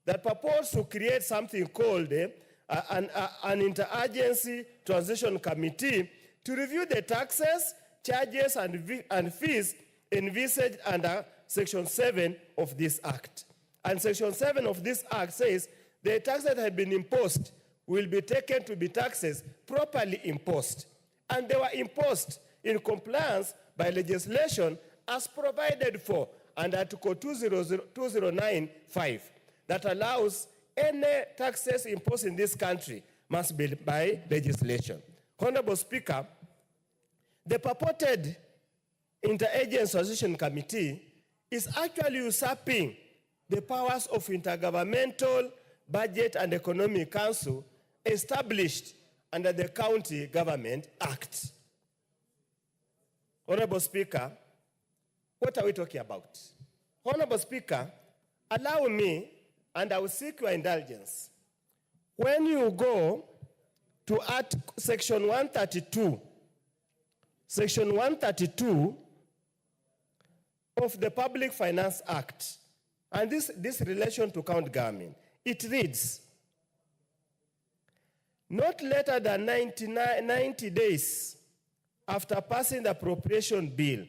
that purports to create something called an interagency transition committee to review the taxes, charges, and fees envisaged under Section 7 of this Act. And Section 7 of this Act says the taxes that have been imposed will be taken to be taxes properly imposed. And they were imposed in compliance by legislation as provided for under Article 2095 that allows any taxes imposed in this country must be by legislation. Honorable Speaker, the purported Interagency Transition Committee is actually usurping the powers of Intergovernmental Budget and Economic Council established under the County Government Act. Honorable Speaker, what are we talking about? Honorable Speaker, allow me, and I will seek your indulgence. When you go to Section 132, Section 132 of the Public Finance Act, and this relation to county government, it reads, not later than 90 days after passing the appropriation bill,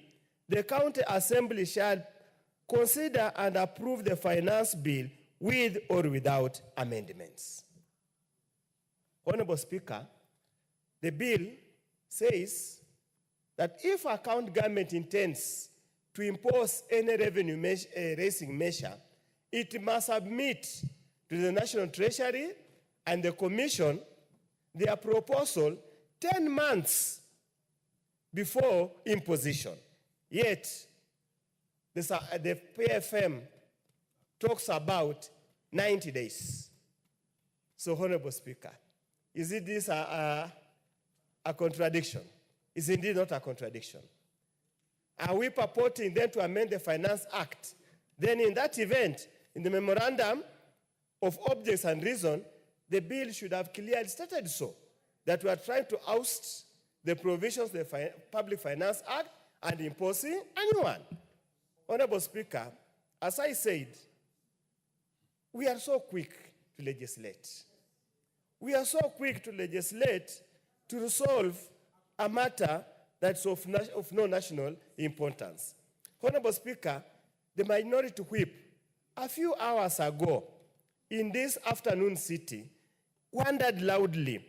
the county assembly shall consider and approve the finance bill with or without amendments. Honorable Speaker, the bill says that if a county government intends to impose any revenue raising measure, it must submit to the National Treasury and the Commission their proposal 10 months before imposition. Yet, the PFM talks about 90 days. So, Honorable Speaker, is it this a contradiction? Is indeed not a contradiction. Are we purporting then to amend the Finance Act? Then in that event, in the memorandum of objects and reason, the bill should have clearly stated so, that we are trying to oust the provisions of the Public Finance Act and imposing a new one. Honorable Speaker, as I said, we are so quick to legislate. We are so quick to legislate to resolve a matter that's of no national importance. Honorable Speaker, the Minority Whip, a few hours ago, in this afternoon city, wondered loudly,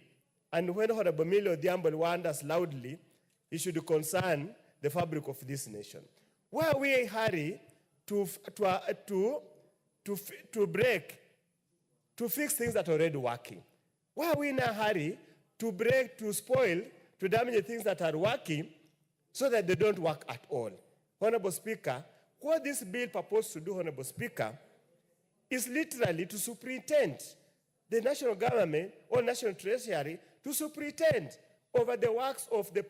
and when Honorable Millie Odhiambo wonders loudly, it should concern the fabric of this nation. Why are we in a hurry to fix things that are already working? Why are we in a hurry to break, to spoil, to damage the things that are working so that they don't work at all? Honorable Speaker, what this bill purposes to do, Honorable Speaker, is literally to superintend the national government or national treasury to superintend over the works of the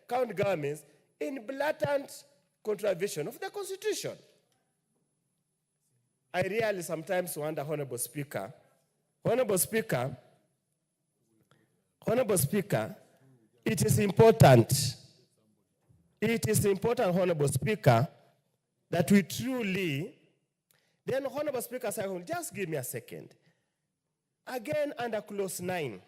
county governments in blatant contravention of the Constitution. I really sometimes wonder, Honorable Speaker, it is important, Honorable Speaker, that we truly, then Honorable Speaker, just give me a second. Again, under clause 9,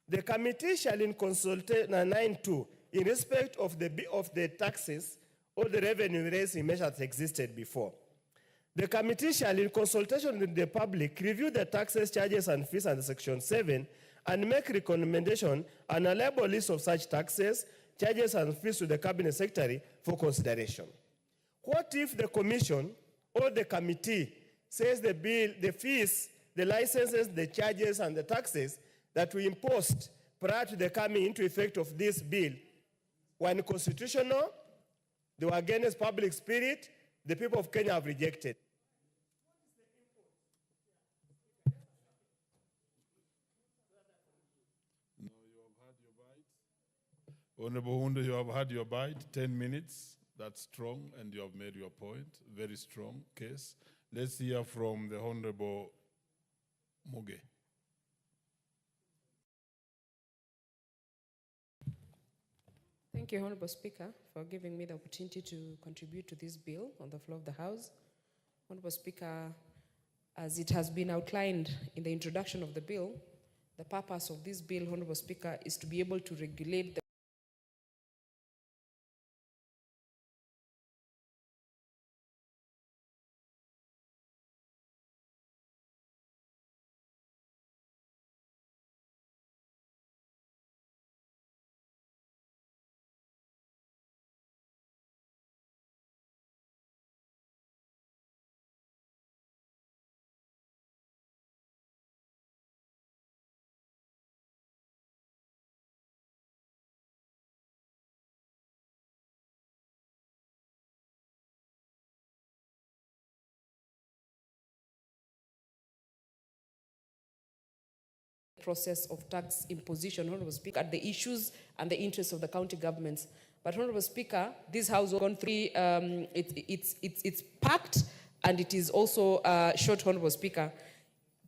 the committee shall in consultation 9.2, in respect of the taxes or the revenue raising measures that existed before. The committee shall, in consultation with the public, review the taxes, charges, and fees under Section 7 and make recommendation on a label list of such taxes, charges, and fees to the Cabinet Secretary for consideration. What if the Commission or the committee says the bill, the fees, the licenses, the charges, and the taxes that we imposed prior to the coming into effect of this bill were unconstitutional, they were against public spirit, the people of Kenya have rejected? No, you have had your bite. Honorable Hunde, you have had your bite, 10 minutes. That's strong, and you have made your point. Very strong case. Let's hear from the Honorable Muge. Thank you, Honorable Speaker, for giving me the opportunity to contribute to this bill on the floor of the House. Honorable Speaker, as it has been outlined in the introduction of the bill, the purpose of this bill, Honorable Speaker, is to be able to regulate the process of tax imposition, Honorable Speaker, at the issues and the interests of the county governments. But Honorable Speaker, this House has gone through, it's packed and it is also short, Honorable Speaker.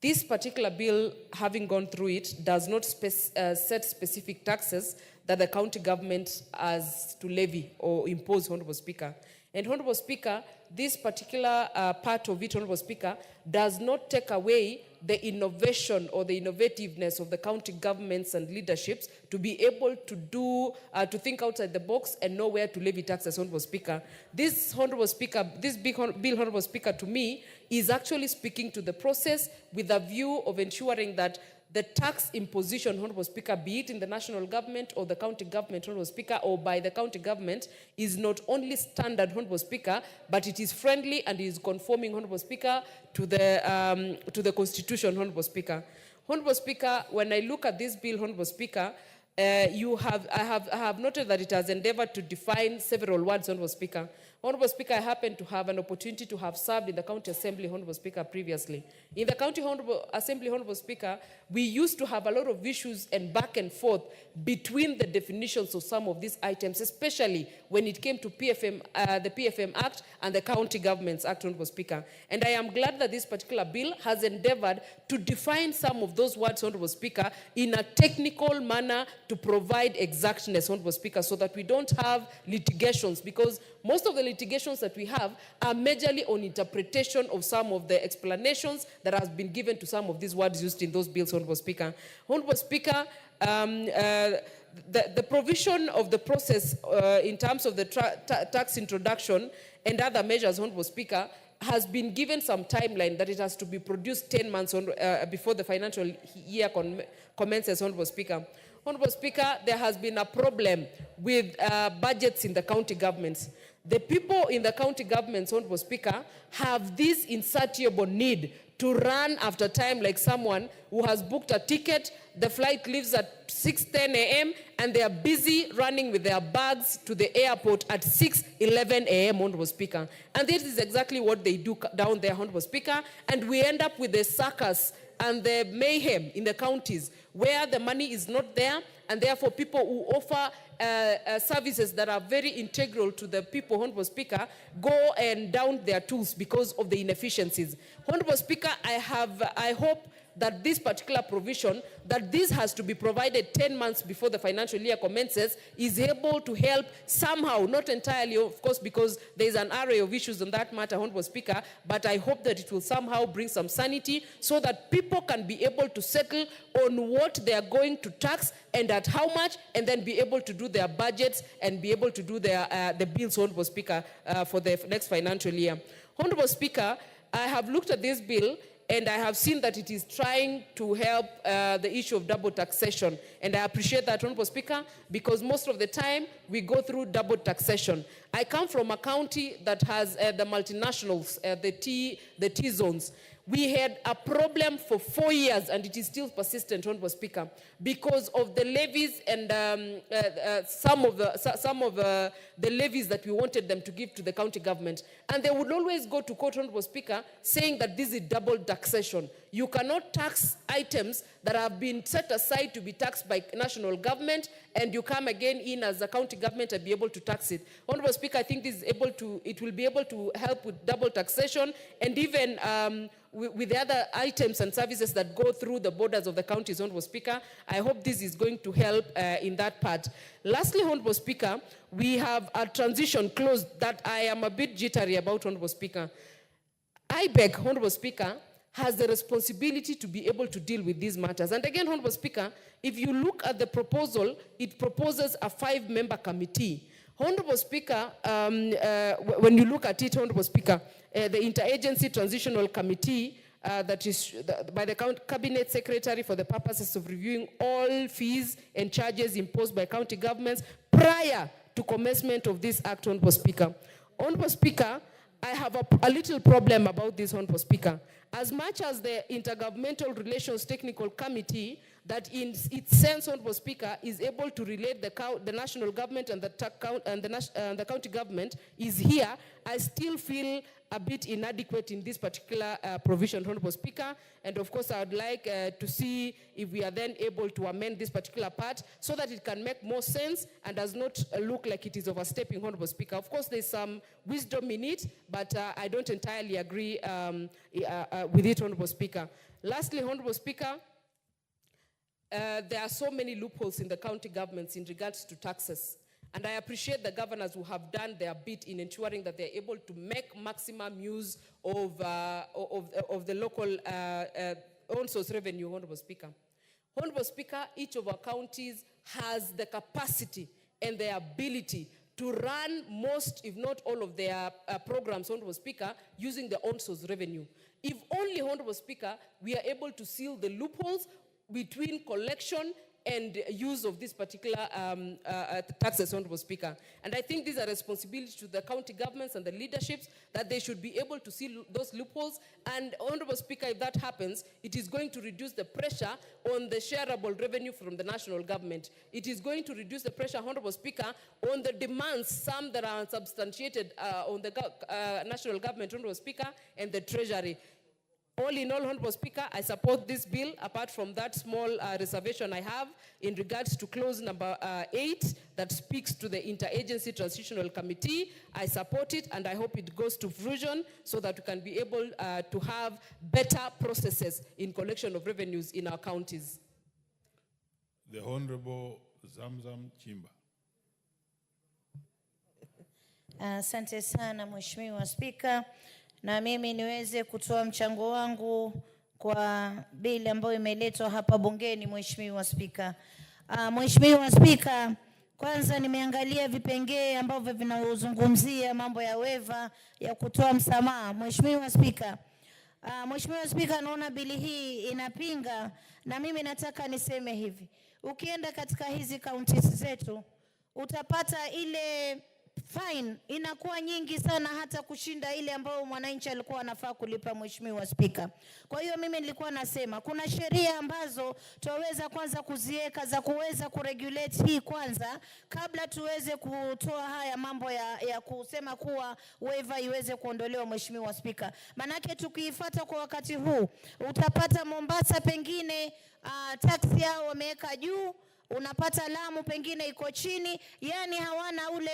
This particular bill, having gone through it, does not set specific taxes that the county government has to levy or impose, Honorable Speaker. And Honorable Speaker, this particular part of it, Honorable Speaker, does not take away the innovation or the innovativeness of the county governments and leaderships to be able to do, to think outside the box and know where to levy taxes, Honorable Speaker. This bill, Honorable Speaker, to me, is actually speaking to the process with a view of ensuring that the tax imposition, Honorable Speaker, be it in the national government or the county government, Honorable Speaker, or by the county government, is not only standard, Honorable Speaker, but it is friendly and is conforming, Honorable Speaker, to the Constitution, Honorable Speaker. Honorable Speaker, when I look at this bill, Honorable Speaker, I have noted that it has endeavored to define several words, Honorable Speaker. Honorable Speaker, I happen to have an opportunity to have served in the County Assembly, Honorable Speaker, previously. In the County Assembly, Honorable Speaker, we used to have a lot of issues and back and forth between the definitions of some of these items, especially when it came to PFM, the PFM Act and the County Governments Act, Honorable Speaker. And I am glad that this particular bill has endeavored to define some of those words, Honorable Speaker, in a technical manner to provide exactness, Honorable Speaker, so that we don't have litigations, because most of the litigations that we have are majorly on interpretation of some of the explanations that has been given to some of these words used in those bills, Honorable Speaker. Honorable Speaker, the provision of the process in terms of the tax introduction and other measures, Honorable Speaker, has been given some timeline that it has to be produced 10 months before the financial year commences, Honorable Speaker. Honorable Speaker, there has been a problem with budgets in the county governments. The people in the county governments, Honorable Speaker, have this insatiable need to run after time, like someone who has booked a ticket, the flight leaves at 6:10 a.m., and they are busy running with their bags to the airport at 6:11 a.m., Honorable Speaker. And this is exactly what they do down there, Honorable Speaker, and we end up with the circus and the mayhem in the counties where the money is not there, and therefore people who offer services that are very integral to the people, Honorable Speaker, go and down their tools because of the inefficiencies. Honorable Speaker, I hope that this particular provision, that this has to be provided 10 months before the financial year commences, is able to help somehow, not entirely, of course, because there is an array of issues on that matter, Honorable Speaker, but I hope that it will somehow bring some sanity so that people can be able to settle on what they are going to tax and at how much, and then be able to do their budgets and be able to do their the bills, Honorable Speaker, for the next financial year. Honorable Speaker, I have looked at this bill, and I have seen that it is trying to help the issue of double taxation. And I appreciate that, Honorable Speaker, because most of the time we go through double taxation. I come from a county that has the multinationals, the T zones. We had a problem for 4 years, and it is still persistent, Honorable Speaker, because of the levies and some of the levies that we wanted them to give to the county government. And they would always go to court, Honorable Speaker, saying that this is double taxation. You cannot tax items that have been set aside to be taxed by national government, and you come again in as a county government and be able to tax it. Honorable Speaker, I think it will be able to help with double taxation, and even with the other items and services that go through the borders of the counties, Honorable Speaker. I hope this is going to help in that part. Lastly, Honorable Speaker, we have a transition clause that I am a bit jittery about, Honorable Speaker. IBEC, Honorable Speaker, has the responsibility to be able to deal with these matters. And again, Honorable Speaker, if you look at the proposal, it proposes a 5-member committee. Honorable Speaker, when you look at it, Honorable Speaker, the Interagency Transitional Committee that is by the Cabinet Secretary for the purposes of reviewing all fees and charges imposed by county governments prior to commencement of this act, Honorable Speaker. Honorable Speaker, I have a little problem about this, Honorable Speaker. As much as the Intergovernmental Relations Technical Committee, that in its sense, Honorable Speaker, is able to relate the national government and the county government is here, I still feel a bit inadequate in this particular provision, Honorable Speaker. And of course, I would like to see if we are then able to amend this particular part so that it can make more sense and does not look like it is overstepping, Honorable Speaker. Of course, there's some wisdom in it, but I don't entirely agree with it, Honorable Speaker. Lastly, Honorable Speaker, there are so many loopholes in the county governments in regards to taxes. And I appreciate the governors who have done their bit in ensuring that they're able to make maximum use of the local own source revenue, Honorable Speaker. Honorable Speaker, each of our counties has the capacity and the ability to run most, if not all of their programs, Honorable Speaker, using the own source revenue. If only, Honorable Speaker, we are able to seal the loopholes between collection and use of this particular taxes, Honorable Speaker. And I think these are responsibilities to the county governments and the leaderships that they should be able to see those loopholes. And Honorable Speaker, if that happens, it is going to reduce the pressure on the shareable revenue from the national government. It is going to reduce the pressure, Honorable Speaker, on the demands, some that are unsubstantiated on the national government, Honorable Speaker, and the Treasury. All in all, Honorable Speaker, I support this bill, apart from that small reservation I have in regards to clause number 8 that speaks to the Interagency Transitional Committee. I support it, and I hope it goes to fruition so that we can be able to have better processes in collection of revenues in our counties. The Honorable Zamzam Chimba. Asante sana Mheshimiwa Spika, na mimi niweze kutoa mchango wangu kwa bili ambayo imeletwa hapa bungeni. Mheshimiwa Spika, Mheshimiwa Spika, kwanza nimeangalia vipengee ambavyo vinazungumzia mambo ya waiver ya kutoa msamaha. Mheshimiwa Spika, Mheshimiwa Spika, naona bili hii inapinga, na mimi nataka niseme hivi: ukienda katika hizi counties zetu utapata ile fine inakuwa nyingi sana, hata kushinda ile ambayo mwananchi alikuwa anafaa kulipa. Mheshimiwa Spika, kwa hiyo mimi nilikuwa nasema kuna sheria ambazo tuweza kwanza kuziweka za kuweza kuregulate hii kwanza, kabla tuweze kutoa haya mambo ya kusema kuwa waiver iweze kuondolewa. Mheshimiwa Spika, manake tukiifuata kwa wakati huu utapata Mombasa pengine tax yao wameweka juu, unapata Lamu pengine iko chini, yani hawana ule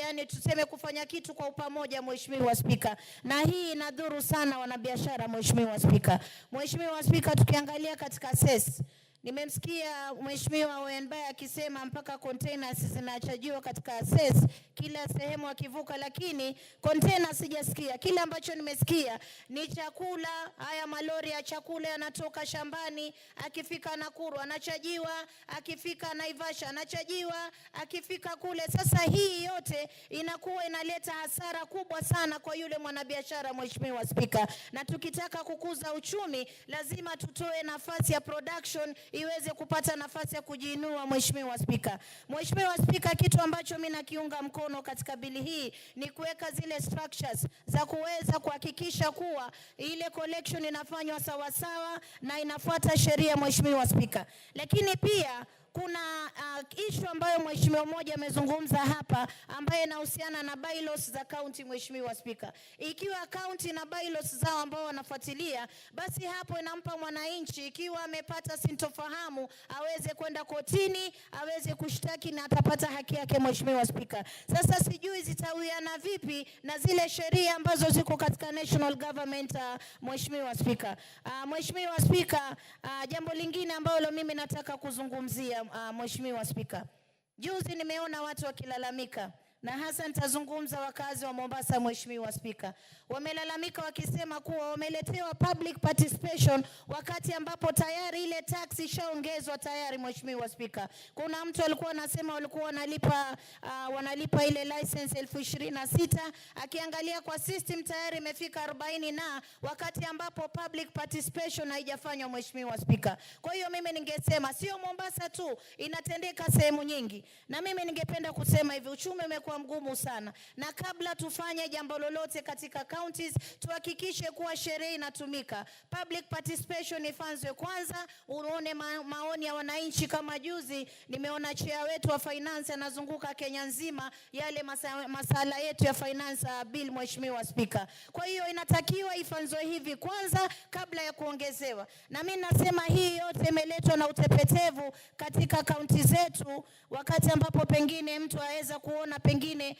yani tuseme kufanya kitu kwa upamoja. Mheshimiwa Spika, na hii inadhuru sana wanabiashara. Mheshimiwa Spika, Mheshimiwa Spika, tukiangalia katika SES, nimemsikia Mheshimiwa Wenbai akisema mpaka containers zinachajiwa katika SES kila sehemu akivuka, lakini containers sijasikia. Kile ambacho nimesikia ni chakula, haya malori ya chakula yanatoka shambani, akifika Nakuru anachajiwa, akifika Naivasha anachajiwa, akifika kule. Sasa hii yote inakuwa inaleta hasara kubwa sana kwa yule mwanabiashara. Mheshimiwa Spika, na tukitaka kukuza uchumi lazima tutoe nafasi ya production iweze kupata nafasi ya kujiinua. Mheshimiwa Spika, Mheshimiwa Spika, kitu ambacho mimi nakiunga mkono katika bili hii ni kuweka zile structures za kuweza kuhakikisha kuwa ile collection inafanywa sawa sawa na inafuata sheria. Mheshimiwa Spika, lakini pia kuna issue ambayo mheshimiwa mmoja amezungumza hapa ambayo inahusiana na bylaws za county. Mheshimiwa Spika, ikiwa county na bylaws zao ambao wanafuatilia, basi hapo inampa mwananchi, ikiwa amepata sintofahamu, aweze kwenda kotini, aweze kushtaki na atapata haki yake. Mheshimiwa Spika, sasa sijui zitawiana vipi na zile sheria ambazo ziko katika national government. Mheshimiwa Spika, Mheshimiwa Spika, jambo lingine ambalo mimi nataka kuzungumzia Mheshimiwa Spika, juzi nimeona watu wakilalamika, na hasa nitazungumza wakazi wa Mombasa. Mheshimiwa Spika, wamelalamika wakisema kuwa wameletewa public participation wakati ambapo tayari ile tax ishaongezwa tayari. Mheshimiwa Spika, kuna mtu alikuwa anasema walikuwa wanalipa ile license 26,000, akiangalia kwa system tayari imefika 40, na wakati ambapo public participation haijafanywa. Mheshimiwa Spika, kwa hiyo mimi ningesema sio Mombasa tu, inatendeka sehemu nyingi, na mimi ningependa kusema hivi: uchumi umekuwa mgumu sana, na kabla tufanye jambo lolote katika counties tuhakikishe kuwa sheria inatumika. Public participation ifanzwe kwanza, uone maoni ya wananchi. Kama juzi nimeona chair wetu wa finance anazunguka Kenya nzima yale masala yetu ya finance bill. Mheshimiwa Spika, kwa hiyo inatakiwa ifanzwe hivi kwanza kabla ya kuongezewa, na mimi nasema hii yote imeletwa na utepetevu katika county zetu, wakati ambapo pengine mtu aweza kuona pengine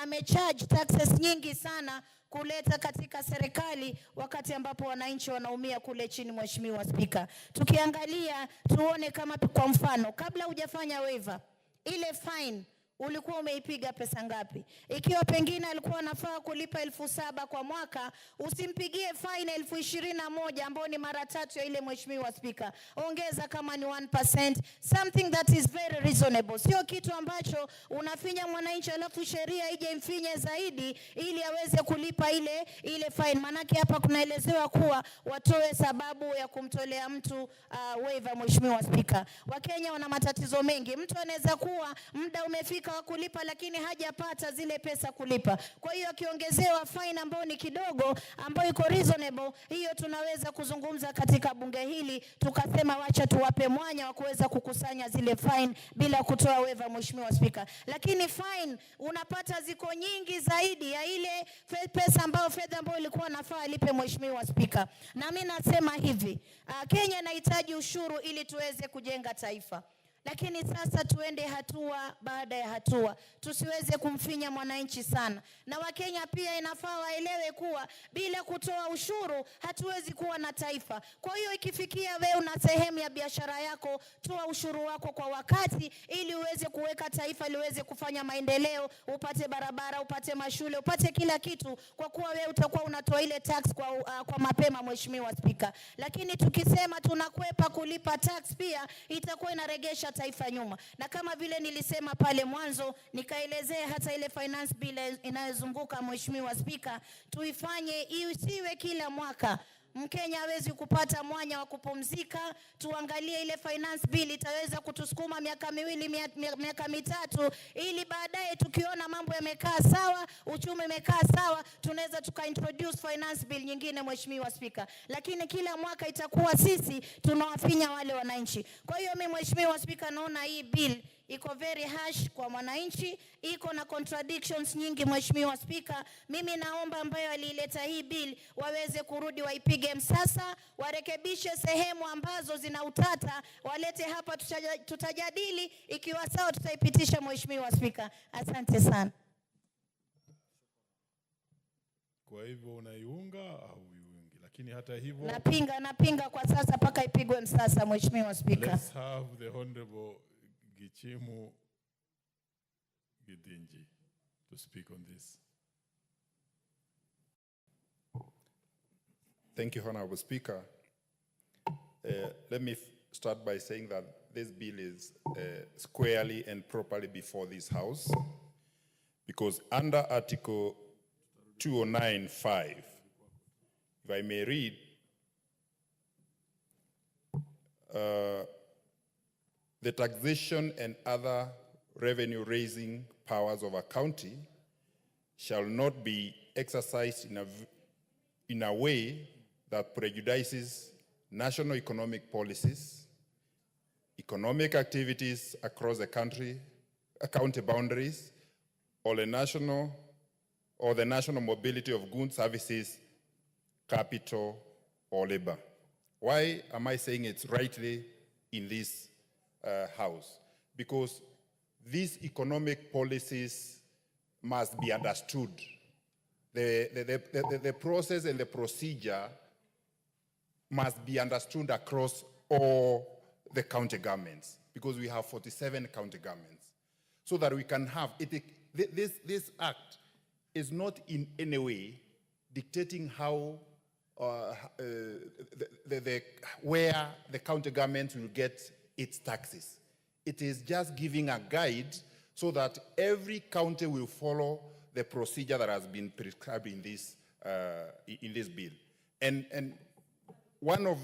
amecharge taxes nyingi sana kuleta katika serikali, wakati ambapo wananchi wanaumia kule chini. Mheshimiwa Spika, tukiangalia tuone kama kwa mfano, kabla hujafanya waiver, ile fine ulikuwa umeipiga pesa ngapi? Ikiwa pengine alikuwa anafaa kulipa 7,000 kwa mwaka, usimpigie fine 21,000 ambao ni mara 3 ya ile Mheshimiwa Spika. Ongeza kama ni 1%, something that is very reasonable. Sio kitu ambacho unafinya mwananchi alafu sheria ije imfinye zaidi ili aweze kulipa ile fine. Manake hapa kunaelezewa kuwa watoe sababu ya kumtolea mtu waiver. Mheshimiwa Spika, Wakenya wana matatizo mengi. Mtu anaweza kuwa muda umefika wa kulipa lakini hajapata zile pesa kulipa. Kwa hiyo akiongezewa fine ambayo ni kidogo, ambayo iko reasonable, hiyo tunaweza kuzungumza katika bunge hili tukasema wacha tuwape mwanya wa kuweza kukusanya zile fine bila kutoa waiver. Mheshimiwa Spika, lakini fine unapata ziko nyingi zaidi ya ile pesa ambayo fedha ambayo ilikuwa nafaa alipe. Mheshimiwa Spika, na mimi nasema hivi, Kenya inahitaji ushuru ili tuweze kujenga taifa. Lakini sasa tuende hatua baada ya hatua, tusiweze kumfinya mwananchi sana. Na Wakenya pia inafaa waelewe kuwa bila kutoa ushuru hatuwezi kuwa na taifa. Kwa hiyo ikifikia wewe una sehemu ya biashara yako, toa ushuru wako kwa wakati ili uweze kuweka taifa liweze kufanya maendeleo, upate barabara, upate mashule, upate kila kitu, kwa kuwa wewe utakuwa unatoa ile tax kwa mapema. Mheshimiwa Spika, lakini tukisema tunakwepa kulipa tax pia itakuwa inaregesha taifa nyuma. Na kama vile nilisema pale mwanzo, nikaelezea hata ile finance bill inayozunguka. Mheshimiwa Spika, tuifanye isiwe kila mwaka Mkenya hawezi kupata mwanya wa kupumzika. Tuangalie ile finance bill itaweza kutusukuma miaka 2, miaka 3, ili baadaye tukiona mambo yamekaa sawa, uchumi umekaa sawa, tunaweza tukaintroduce finance bill nyingine. Mheshimiwa Spika, lakini kila mwaka itakuwa sisi tunawafinya wale wananchi. Kwa hiyo mimi Mheshimiwa Spika, naona hii bill iko very harsh kwa mwananchi, iko na contradictions nyingi. Mheshimiwa Spika, mimi naomba ambayo alileta hii bill waweze kurudi waipige msasa, warekebishe sehemu ambazo zina utata, walete hapa tutajadili, ikiwa sawa tutaipitisha. Mheshimiwa Spika, asante sana. Kwa hivyo unaiunga au uiungi? Lakini hata hivyo napinga kwa sasa paka ipigwe msasa. Mheshimiwa Spika, let's have the Honorable Gichimu Githinji to speak on this. Thank you, Honorable Speaker. Let me start by saying that this bill is squarely and properly before this House, because under Article 209(5), if I may read, the taxation and other revenue-raising powers of a county shall not be exercised in a way that prejudices national economic policies, economic activities across the county boundaries, or the national mobility of goods, services, capital, or labor. Why am I saying it's rightly in this House? Because these economic policies must be understood. The process and the procedure must be understood across all the county governments, because we have 47 county governments, so that we can have it. This act is not in any way dictating how where the county government will get its taxes. It is just giving a guide so that every county will follow the procedure that has been prescribed in this bill. And one of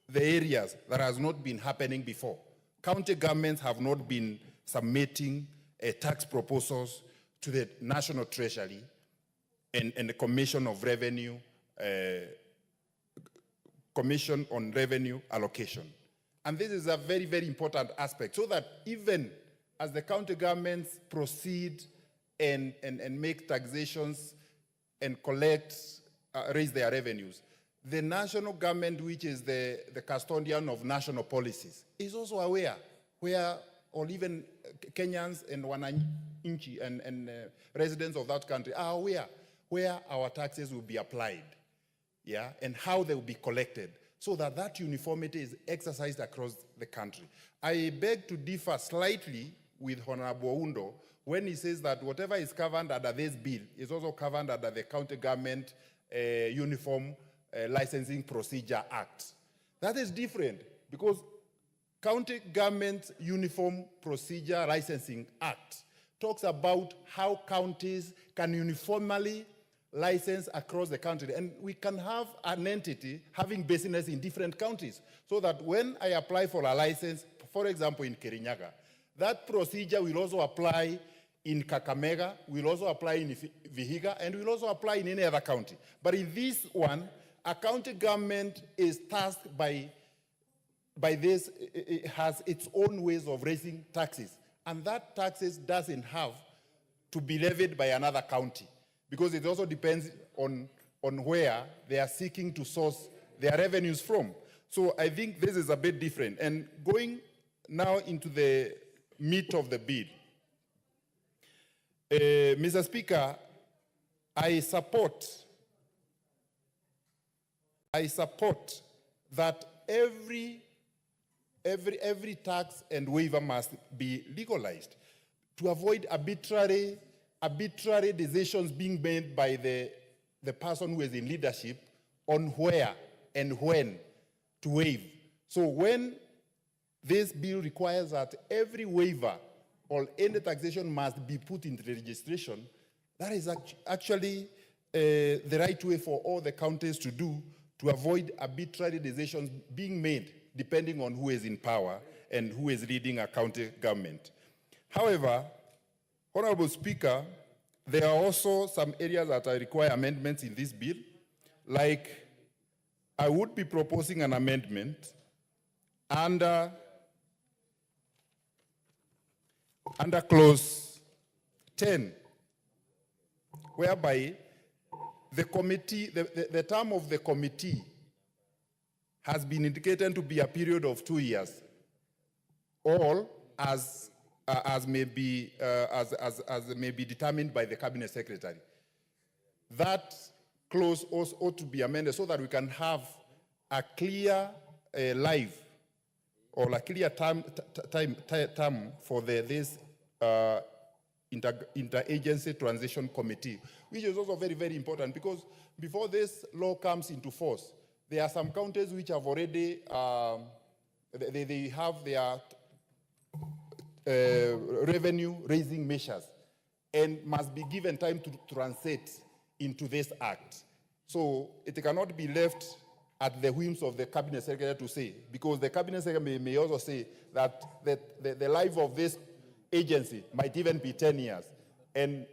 the areas that has not been happening before, county governments have not been submitting tax proposals to the National Treasury and the Commission on Revenue Allocation. And this is a very, very important aspect, so that even as the county governments proceed and make taxations and collect, raise their revenues, the national government, which is the custodian of national policies, is also aware or even Kenyans and wananchi and residents of that country are aware where our taxes will be applied, yeah, and how they will be collected, so that that uniformity is exercised across the country. I beg to differ slightly with Honorable Oundo when he says that whatever is covered under this bill is also covered under the County Government Uniform Licensing Procedure Act. That is different because County Government Uniform Procedure Licensing Act talks about how counties can uniformly license across the country. And we can have an entity having business in different counties so that when I apply for a license, for example, in Kirinyaga, that procedure will also apply in Kakamega, will also apply in Vihiga, and will also apply in any other county. But in this one, a county government is tasked by this, it has its own ways of raising taxes. And that taxes doesn't have to be levied by another county because it also depends on where they are seeking to source their revenues from. So I think this is a bit different. And going now into the meat of the bill, Mr. Speaker, I support that every tax and waiver must be legalized to avoid arbitrary decisions being made by the person who is in leadership on where and when to waive. So when this bill requires that every waiver or any taxation must be put into the registration, that is actually the right way for all the counties to do to avoid arbitrary decisions being made depending on who is in power and who is leading a county government. However, Honorable Speaker, there are also some areas that require amendments in this bill. Like, I would be proposing an amendment under clause 10, whereby the committee, the term of the committee has been indicated to be a period of 2 years, all as may be determined by the cabinet secretary. That clause also ought to be amended so that we can have a clear live or a clear term for this interagency transition committee, which is also very, very important because before this law comes into force, there are some counties which have already, they have their revenue raising measures and must be given time to translate into this act. So it cannot be left at the whims of the cabinet secretary to say, because the cabinet secretary may also say that the life of this agency might even be 10 years and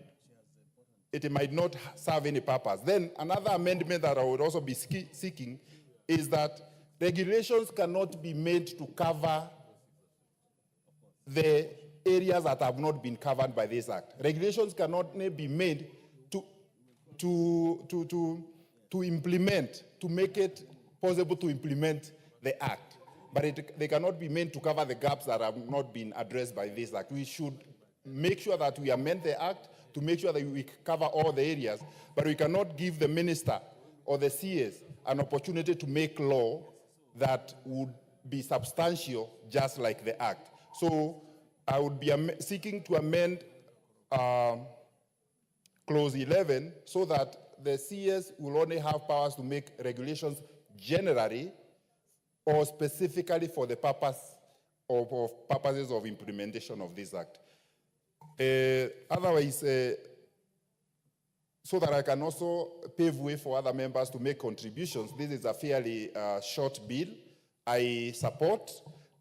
it might not serve any purpose. Then another amendment that I would also be seeking is that regulations cannot be made to cover the areas that have not been covered by this act. Regulations cannot be made to implement, to make it possible to implement the act. But they cannot be made to cover the gaps that have not been addressed by this act. We should make sure that we amend the act to make sure that we cover all the areas, but we cannot give the minister or the CS an opportunity to make law that would be substantial just like the act. So I would be seeking to amend clause 11 so that the CS will only have powers to make regulations generally or specifically for the purposes of implementation of this act. Otherwise, so that I can also pave way for other members to make contributions. This is a fairly short bill. I support,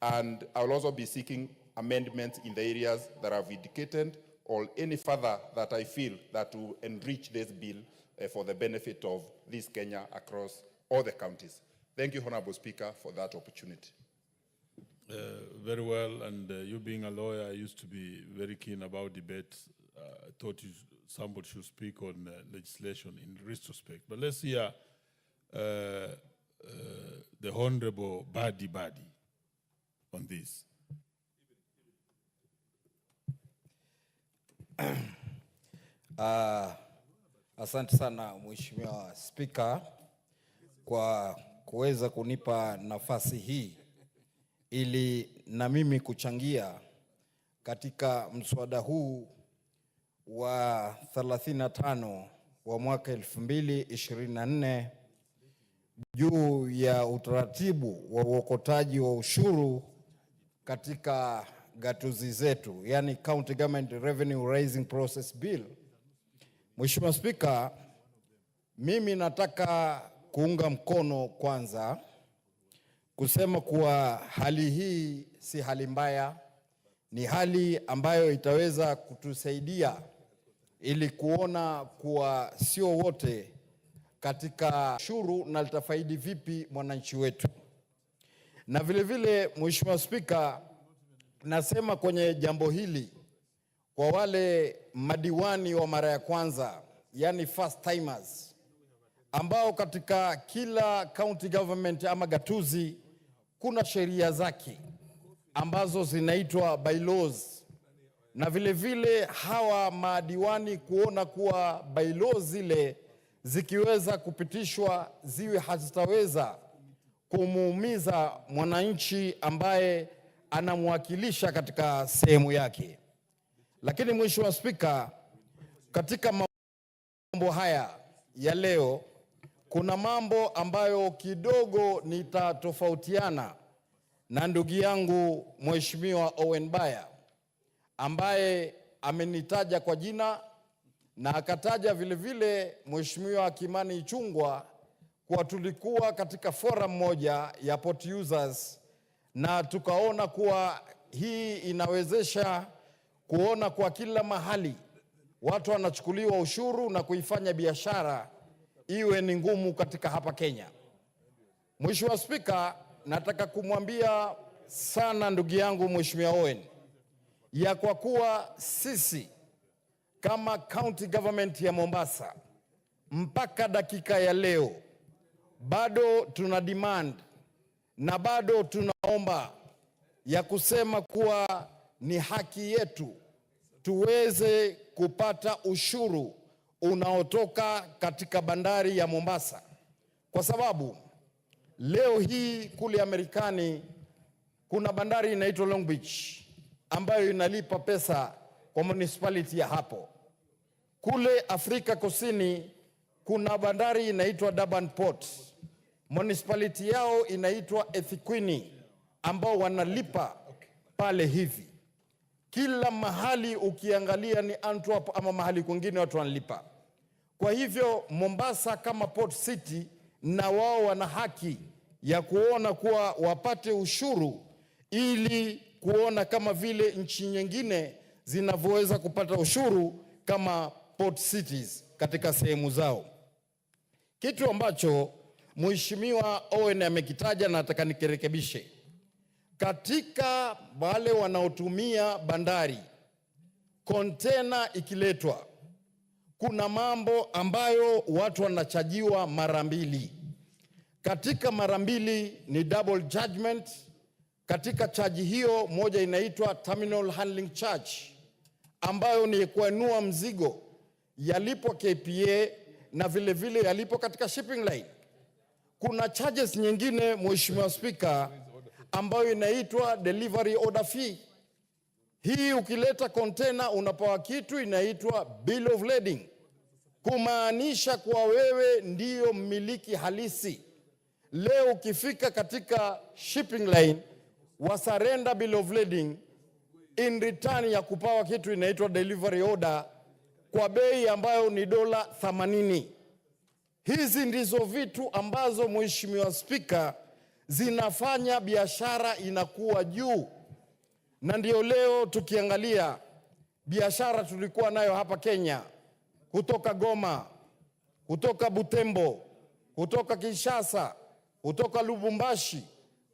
and I will also be seeking amendments in the areas that I've indicated, or any further that I feel that will enrich this bill for the benefit of this Kenya across all the counties. Thank you, Honorable Speaker, for that opportunity. Very well, and you being a lawyer, I used to be very keen about debates. I thought somebody should speak on legislation in retrospect. But let's hear the Honorable Badi on this. Asante sana Mheshimiwa Spika kwa kuweza kunipa nafasi hii ili na mimi kuchangia katika mswada huu wa 35 wa mwaka 2024 juu ya utaratibu wa uokotaji wa ushuru katika gatuzi zetu, yani County Government Revenue Raising Process Bill. Mheshimiwa Spika, mimi nataka kuunga mkono kwanza kusema kuwa hali hii si hali mbaya, ni hali ambayo itaweza kutusaidia ili kuona kuwa sio wote katika ushuru na litafaidi vipi mwananchi wetu. Na vile vile Mheshimiwa Spika, nasema kwenye jambo hili kwa wale madiwani wa mara ya kwanza, yani first timers, ambao katika kila county government ama gatuzi kuna sheria zake ambazo zinaitwa bylaws, na vile vile hawa madiwani kuona kuwa bylaws zile zikiweza kupitishwa ziwe hazitaweza kumuumiza mwananchi ambaye anamwakilisha katika sehemu yake. Lakini Mheshimiwa Spika, katika mambo haya ya leo kuna mambo ambayo kidogo nitatofautiana na ndugu yangu Mheshimiwa Owen Baya ambaye amenitaja kwa jina na akataja vile vile Mheshimiwa Kimani Ichung'wah kwa tulikuwa katika forum moja ya port users na tukaona kuwa hii inawezesha kuona kwa kila mahali watu wanachukuliwa ushuru na kuifanya biashara iwe ni ngumu katika hapa Kenya. Mheshimiwa Spika, nataka kumwambia sana ndugu yangu Mheshimiwa Owen ya kwa kuwa sisi kama county government ya Mombasa mpaka dakika ya leo bado tuna demand na bado tunaomba ya kusema kuwa ni haki yetu tuweze kupata ushuru unaotoka katika bandari ya Mombasa, kwa sababu leo hii kule Amerikani kuna bandari inaitwa Long Beach ambayo inalipa pesa kwa municipality ya hapo. Kule Afrika Kusini kuna bandari inaitwa Durban Port, municipality yao inaitwa eThekwini ambao wanalipa pale hivi. Kila mahali ukiangalia ni Antwerp ama mahali kwingine watu wanalipa. Kwa hivyo Mombasa kama port city na wao wana haki ya kuona kuwa wapate ushuru ili kuona kama vile nchi nyingine zinavyoweza kupata ushuru kama port cities katika sehemu zao. Kitu ambacho Mheshimiwa Owen amekitaja na nataka nikirekebishe. Katika wale wanaotumia bandari, kontena ikiletwa, kuna mambo ambayo watu wanachajiwa mara mbili. Katika mara mbili ni double judgment. Katika chaji hiyo moja inaitwa terminal handling charge ambayo ni kuinua mzigo, yalipo KPA na vile vile yalipo katika shipping line. Kuna charges nyingine Mheshimiwa Spika ambayo inaitwa delivery order fee. Hii ukileta container unapewa kitu inaitwa bill of lading, kumaanisha kwa wewe ndiyo mmiliki halisi. Leo ukifika katika shipping line wasarenda bill of lading in return ya kupawa kitu inaitwa delivery order kwa bei ambayo ni $80. Hizi ndizo vitu ambazo Mheshimiwa Spika zinafanya biashara inakuwa juu. Na ndio leo tukiangalia biashara tulikuwa nayo hapa Kenya, kutoka Goma, kutoka Butembo, kutoka Kinshasa, kutoka Lubumbashi,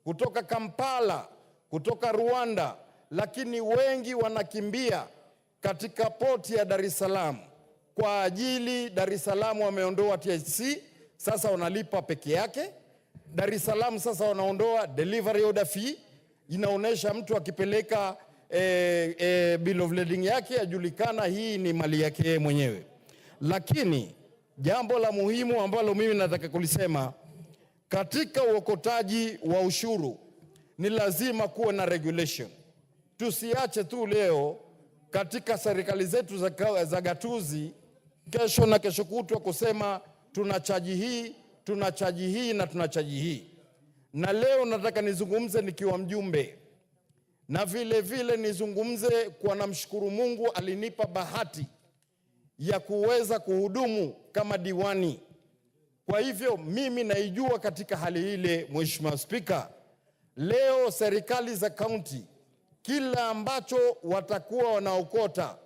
kutoka Kampala, kutoka Rwanda, lakini wengi wanakimbia katika poti ya Dar es Salaam kwa ajili Dar es Salaam wameondoa THC, sasa wanalipa peke yake. Dar es Salaam sasa wanaondoa delivery order fee, inaonesha mtu akipeleka bill of lading yake ajulikana hii ni mali yake mwenyewe. Lakini jambo la muhimu ambalo mimi nataka kulisema, katika uokotaji wa ushuru ni lazima kuwe na regulation. Tusiache tu leo katika serikali zetu za gatuzi kesho na kesho kutwa kusema tunachaji hii, tunachaji hii na tunachaji hii. Na leo nataka nizungumze nikiwa mjumbe, na vile vile nizungumze kwa namshukuru Mungu alinipa bahati ya kuweza kuhudumu kama diwani. Kwa hivyo mimi naijua katika hali ile. Mheshimiwa Spika, leo serikali za kaunti kila ambacho watakuwa wanaokota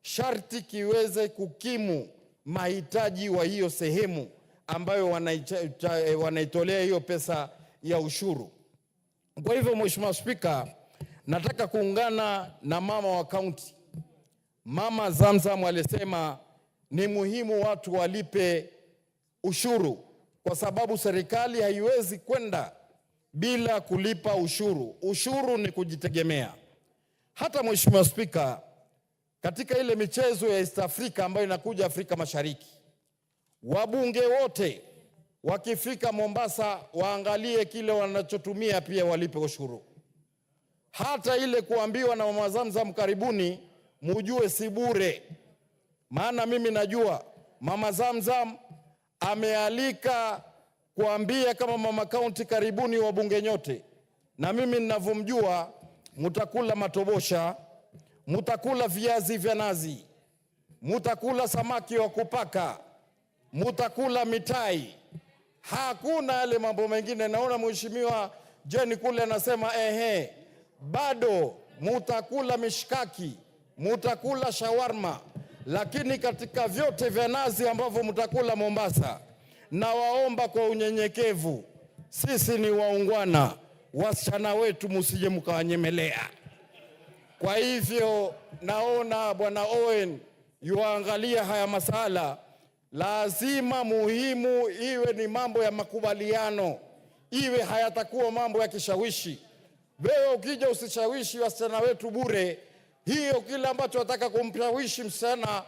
sharti kiweze kukimu mahitaji wa hiyo sehemu ambayo wanaitolea hiyo pesa ya ushuru. Kwa hivyo Mheshimiwa Spika, nataka kuungana na mama wa kaunti. Mama Zamzam alisema ni muhimu watu walipe ushuru kwa sababu serikali haiwezi kwenda bila kulipa ushuru. Ushuru ni kujitegemea. Hata Mheshimiwa Spika, katika ile michezo ya East Africa ambayo inakuja Afrika Mashariki, wabunge wote wakifika Mombasa waangalie kile wanachotumia pia walipe ushuru. Hata ile kuambiwa na Mama Zamzam karibuni, mujue si bure. Maana mimi najua Mama Zamzam amealika kuambia kama mama kaunti karibuni wabunge nyote. Na mimi ninavyomjua mutakula matobosha, mutakula viazi vya nazi, mutakula samaki wa kupaka, mutakula mitai. Hakuna yale mambo mengine. Naona Mheshimiwa Jeni kule anasema bado mutakula mishkaki, mutakula shawarma, lakini katika vyote vya nazi ambavyo mutakula Mombasa, na waomba kwa unyenyekevu, sisi ni waungwana, wasichana wetu musije mkawanyemelea. Kwa hivyo naona Bwana Owen yuangalia haya masala, lazima muhimu iwe ni mambo ya makubaliano, iwe hayatakuwa mambo ya kishawishi. Wewe ukija usishawishi wasichana wetu bure. Hiyo kila ambacho wataka kumshawishi msichana,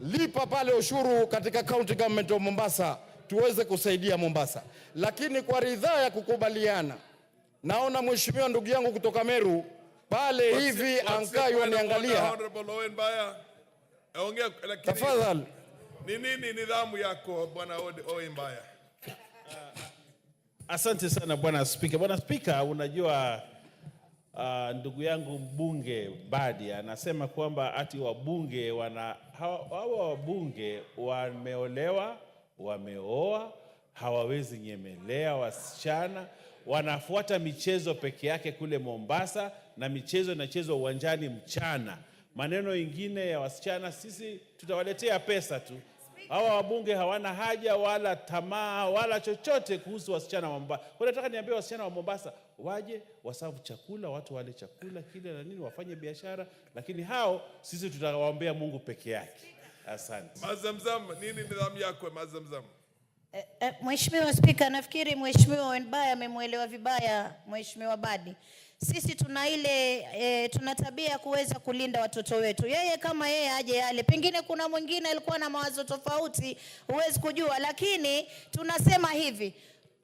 lipa pale ushuru katika county government of Mombasa, tuweze kusaidia Mombasa. Lakini kwa ridhaa ya kukubaliana, naona mheshimiwa ndugu yangu kutoka Meru pale hivi Ankai waniangalia. Tafadhali. Ni nini nidhamu yako Bwana Owen Baya? Asante sana Bwana Spika. Bwana Spika, unajua ndugu yangu mbunge Badi anasema kwamba ati wabunge hawa wabunge wameolewa, wameoa, hawawezi nyemelea wasichana, wanafuata michezo peke yake kule Mombasa, na michezo inachezwa uwanjani mchana. Maneno ingine ya wasichana sisi tutawaletea pesa tu. Hawa wabunge hawana haja wala tamaa wala chochote kuhusu wasichana wa Mombasa. Kwa nataka niambie wasichana wa Mombasa waje wasavu chakula, watu wale chakula kile na nini, wafanye biashara, lakini hao sisi tutawaombea Mungu peke yake. Asante. Mazamzam, nini nidhamu yako Mazamzam? Mheshimiwa Spika, nafikiri Mheshimiwa Wenbaya amemuelewa vibaya Mheshimiwa Badi. Sisi tuna ile tuna tabia kuweza kulinda watoto wetu. Yeye kama yeye aje yale, pengine kuna mwingine alikuwa na mawazo tofauti, huwezi kujua, lakini tunasema hivi,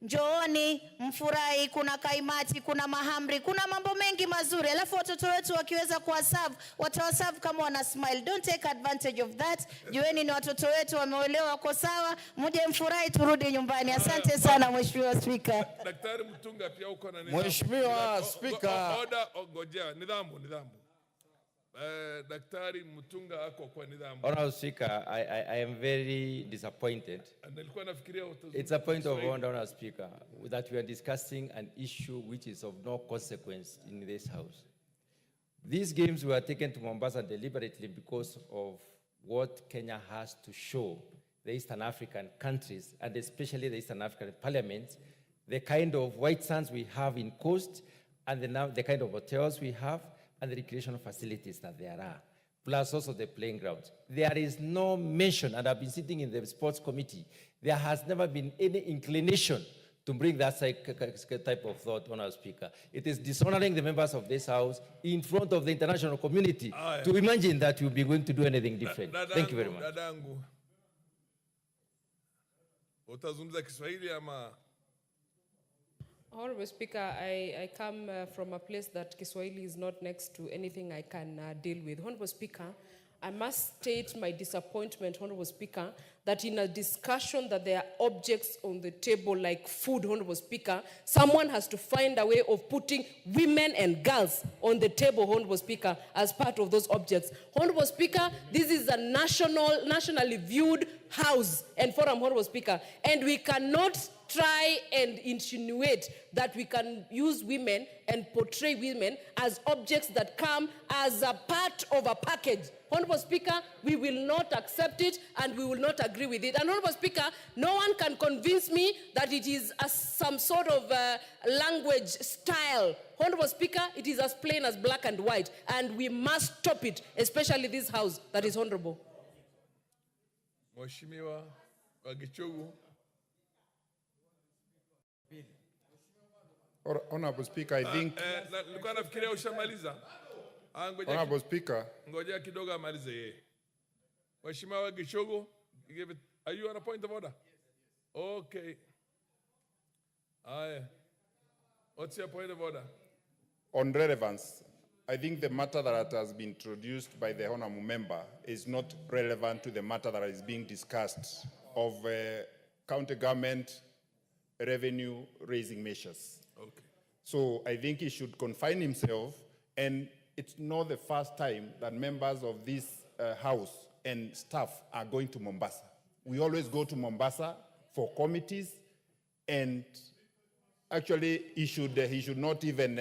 njooni mfurahi, kuna kaimati, kuna mahamri, kuna mambo mengi mazuri. Alafu watoto wetu wakiweza kuwaserve, watawaserve kama wana smile. Don't take advantage of that. Jueni ni watoto wetu wameolewa, wako sawa, mje mfurahi, turudi nyumbani. Asante sana Mheshimiwa Spika. Daktari Mutunga pia uko na nidhamu. Mheshimiwa Spika. Ngoja, nidhamu. Daktari Mutunga ako kwa nidhamu. Honorable Speaker, I am very disappointed. It's a point of order, Honorable Speaker, that we are discussing an issue which is of no consequence in this House. These games were taken to Mombasa deliberately because of what Kenya has to show the Eastern African countries, and especially the Eastern African parliaments, the kind of white sands we have in coast, and the kind of hotels we have, and the recreational facilities that there are, plus also the playing grounds. There is no mention, and I've been sitting in the sports committee, there has never been any inclination to bring that type of thought, Honorable Speaker. It is dishonoring the members of this House in front of the international community to imagine that you'll be going to do anything different. Thank you very much. Dadangu, utazungumza Kiswahili ama? Honorable Speaker, I come from a place that Kiswahili is not next to anything I can deal with. Honorable Speaker, I must state my disappointment, Honorable Speaker, that in a discussion that there are objects on the table like food, Honorable Speaker, someone has to find a way of putting women and girls on the table, Honorable Speaker, as part of those objects. Honorable Speaker, this is a nationally viewed house and forum, Honorable Speaker, and we cannot try and insinuate that we can use women and portray women as objects that come as a part of a package. Honorable Speaker, we will not accept it and we will not agree with it. And Honorable Speaker, no one can convince me that it is some sort of language style. Honorable Speaker, it is as plain as black and white, and we must stop it, especially this house that is honorable. Mheshimiwa Wagichogu. Honorable Speaker, I think... Nilikuwa nafikiria ushamaliza. Honorable Speaker. Ngoja kidogo amalize yeye. Mheshimiwa Wagichogu, are you on a point of order? Okay. Aye. What's your point of order? On relevance, I think the matter that has been introduced by the honorable member is not relevant to the matter that is being discussed of county government revenue raising measures. Okay. So I think he should confine himself, and it's not the first time that members of this house and staff are going to Mombasa. We always go to Mombasa for committees, and actually he should not even...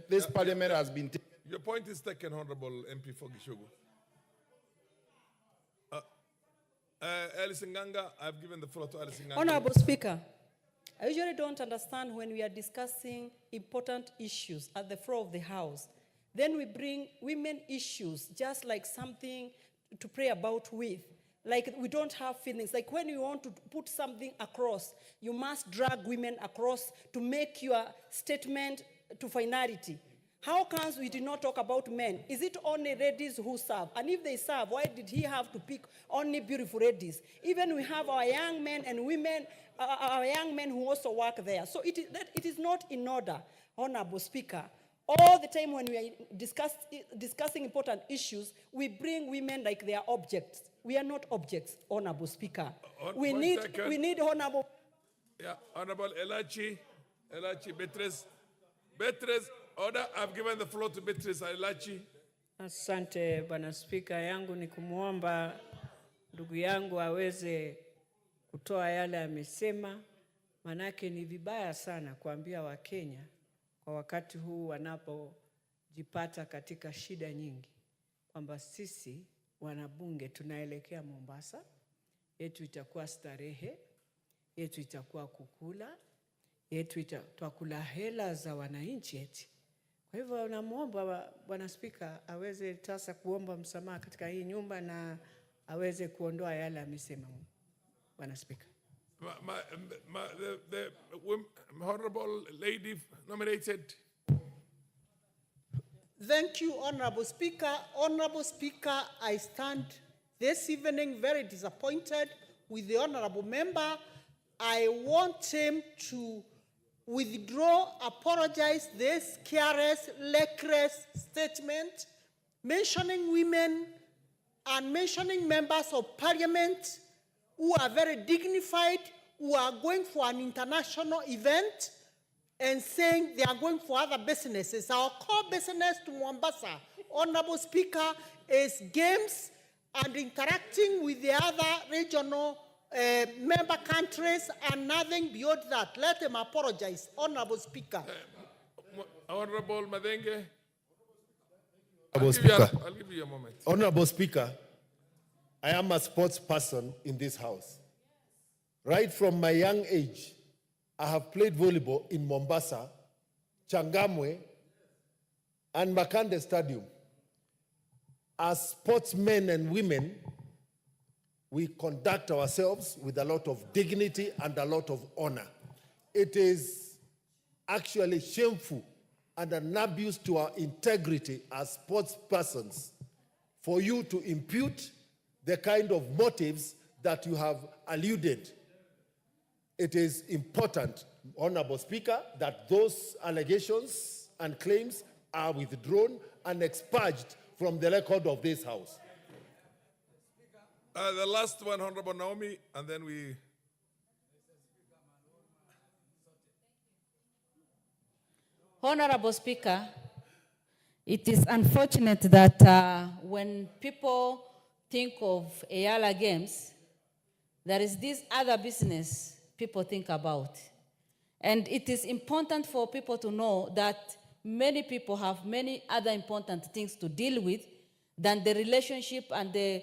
this parliament has been... Your point is taken, Honorable MP Fogishogu. Alison Ganga, I've given the floor to Alison Ganga. Honorable Speaker, I usually don't understand when we are discussing important issues at the floor of the House. Then we bring women issues just like something to pray about with. Like we don't have feelings. Like when you want to put something across, you must drag women across to make your statement to finality. How comes we did not talk about men? Is it only ladies who serve? And if they serve, why did he have to pick only beautiful ladies? Even we have our young men and women, our young men who also work there. So it is not in order, Honorable Speaker. All the time when we are discussing important issues, we bring women like they are objects. We are not objects, Honorable Speaker. We need Honorable... Yeah, Honorable Elachi Beatrice, order, I've given the floor to Beatrice Elachi. Asante, Bwana Spika. Yangu ni kumuomba ndugu yangu aweze kutoa yale amesema, manake ni vibaya sana kuambia Wakenya kwa wakati huu wanapojipata katika shida nyingi kwamba sisi wanabunge tunaelekea Mombasa, yetu itakuwa starehe, yetu itakuwa kukula, yetu itakula hela za wananchi eti. Kwa hivyo namuomba Bwana Spika aweze sasa kuomba msamaha katika hii nyumba na aweze kuondoa yale amesema. Bwana Spika. The honorable lady nominated. Thank you, Honorable Speaker. Honorable Speaker, I stand this evening very disappointed with the honorable member. I want him to withdraw, apologize this careless, reckless statement, mentioning women and mentioning members of parliament who are very dignified, who are going for an international event, and saying they are going for other businesses. Our core business to Mombasa, Honorable Speaker, is games and interacting with the other regional member countries and nothing beyond that. Let them apologize, Honorable Speaker. Honorable Madenge. Honorable Speaker. I'll give you a moment. Honorable Speaker, I am a sports person in this house. Right from my young age, I have played volleyball in Mombasa, Changamwe, and Makande Stadium. As sportsmen and women, we conduct ourselves with a lot of dignity and a lot of honor. It is actually shameful and an abuse to our integrity as sports persons for you to impute the kind of motives that you have alluded. it is important, Honorable Speaker, that those allegations and claims are withdrawn and expurged from the record of this House. The last one, Honorable Naomi, and then we... Honorable Speaker, it is unfortunate that when people think of Ayala Games, there is this other business people think about. And it is important for people to know that many people have many other important things to deal with than the relationship and the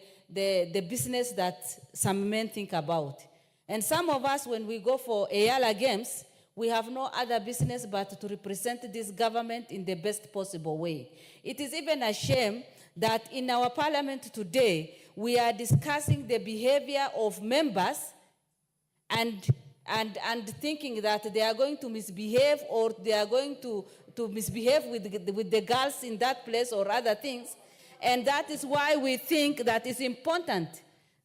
business that some men think about. And some of us, when we go for Ayala Games, we have no other business but to represent this government in the best possible way. It is even a shame that in our parliament today, we are discussing the behavior of members and thinking that they are going to misbehave or they are going to misbehave with the girls in that place or other things. And that is why we think that it's important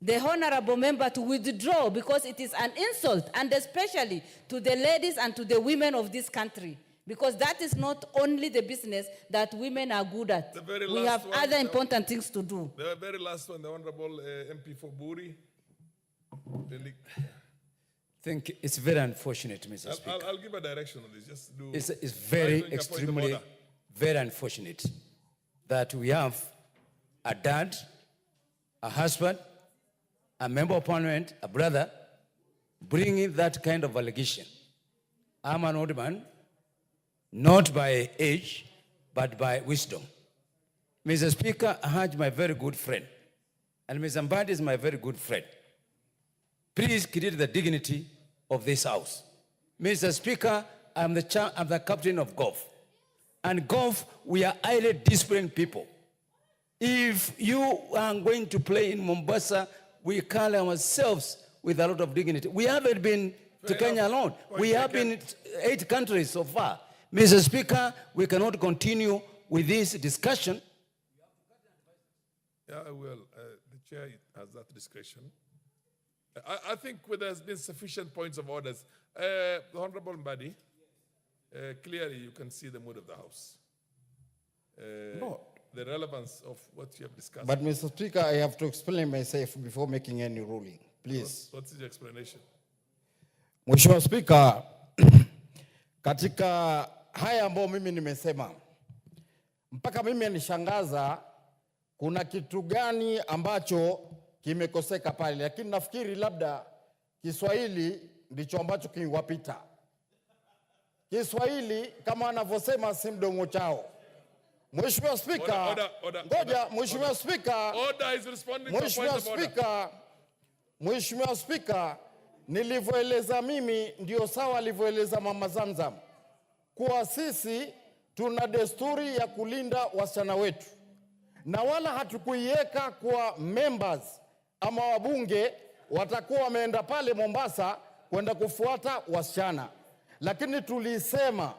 the honorable member to withdraw, because it is an insult, and especially to the ladies and to the women of this country, because that is not only the business that women are good at. We have other important things to do. The very last one, the Honorable MP for Buri. Think it's very unfortunate, Mr. Speaker. I'll give a direction on this. Just do. It's very, extremely, very unfortunate that we have a dad, a husband, a member of parliament, a brother, bringing that kind of allegation. I'm an old man, not by age, but by wisdom. Mr. Speaker, Haj, my very good friend, and Mr. Mbadi is my very good friend. Please create the dignity of this house. Mr. Speaker, I'm the captain of golf. And golf, we are highly disciplined people. If you are going to play in Mombasa, we call ourselves with a lot of dignity. We haven't been to Kenya alone. We have been 8 countries so far. Mr. Speaker, we cannot continue with this discussion. Yeah, I will. The chair has that discretion. I think there's been sufficient points of orders. The Honorable Mbadi, clearly you can see the mood of the House. No. The relevance of what you have discussed. But Mr. Speaker, I have to explain myself before making any ruling. Please. What's the explanation? Mheshimiwa Speaker, katika haya ambayo mimi nimesema, mpaka mimi nishangaza kuna kitu gani ambacho kimekoseka pale, lakini nafikiri labda Kiswahili ndicho ambacho kiwapita. Kiswahili kama anavyosema si mdomo chao. Mheshimiwa Speaker, ngoja Mheshimiwa Speaker. Order is responding to point of order. Mheshimiwa Speaker, nilivyoeleza mimi ndio sawa alivyoeleza Mama Zamzam. Kwa sisi tuna desturi ya kulinda wasichana wetu. Na wala hatukuiweka kwa members ama wabunge watakuwa wameenda pale Mombasa kwenda kufuata wasichana. Lakini tulisema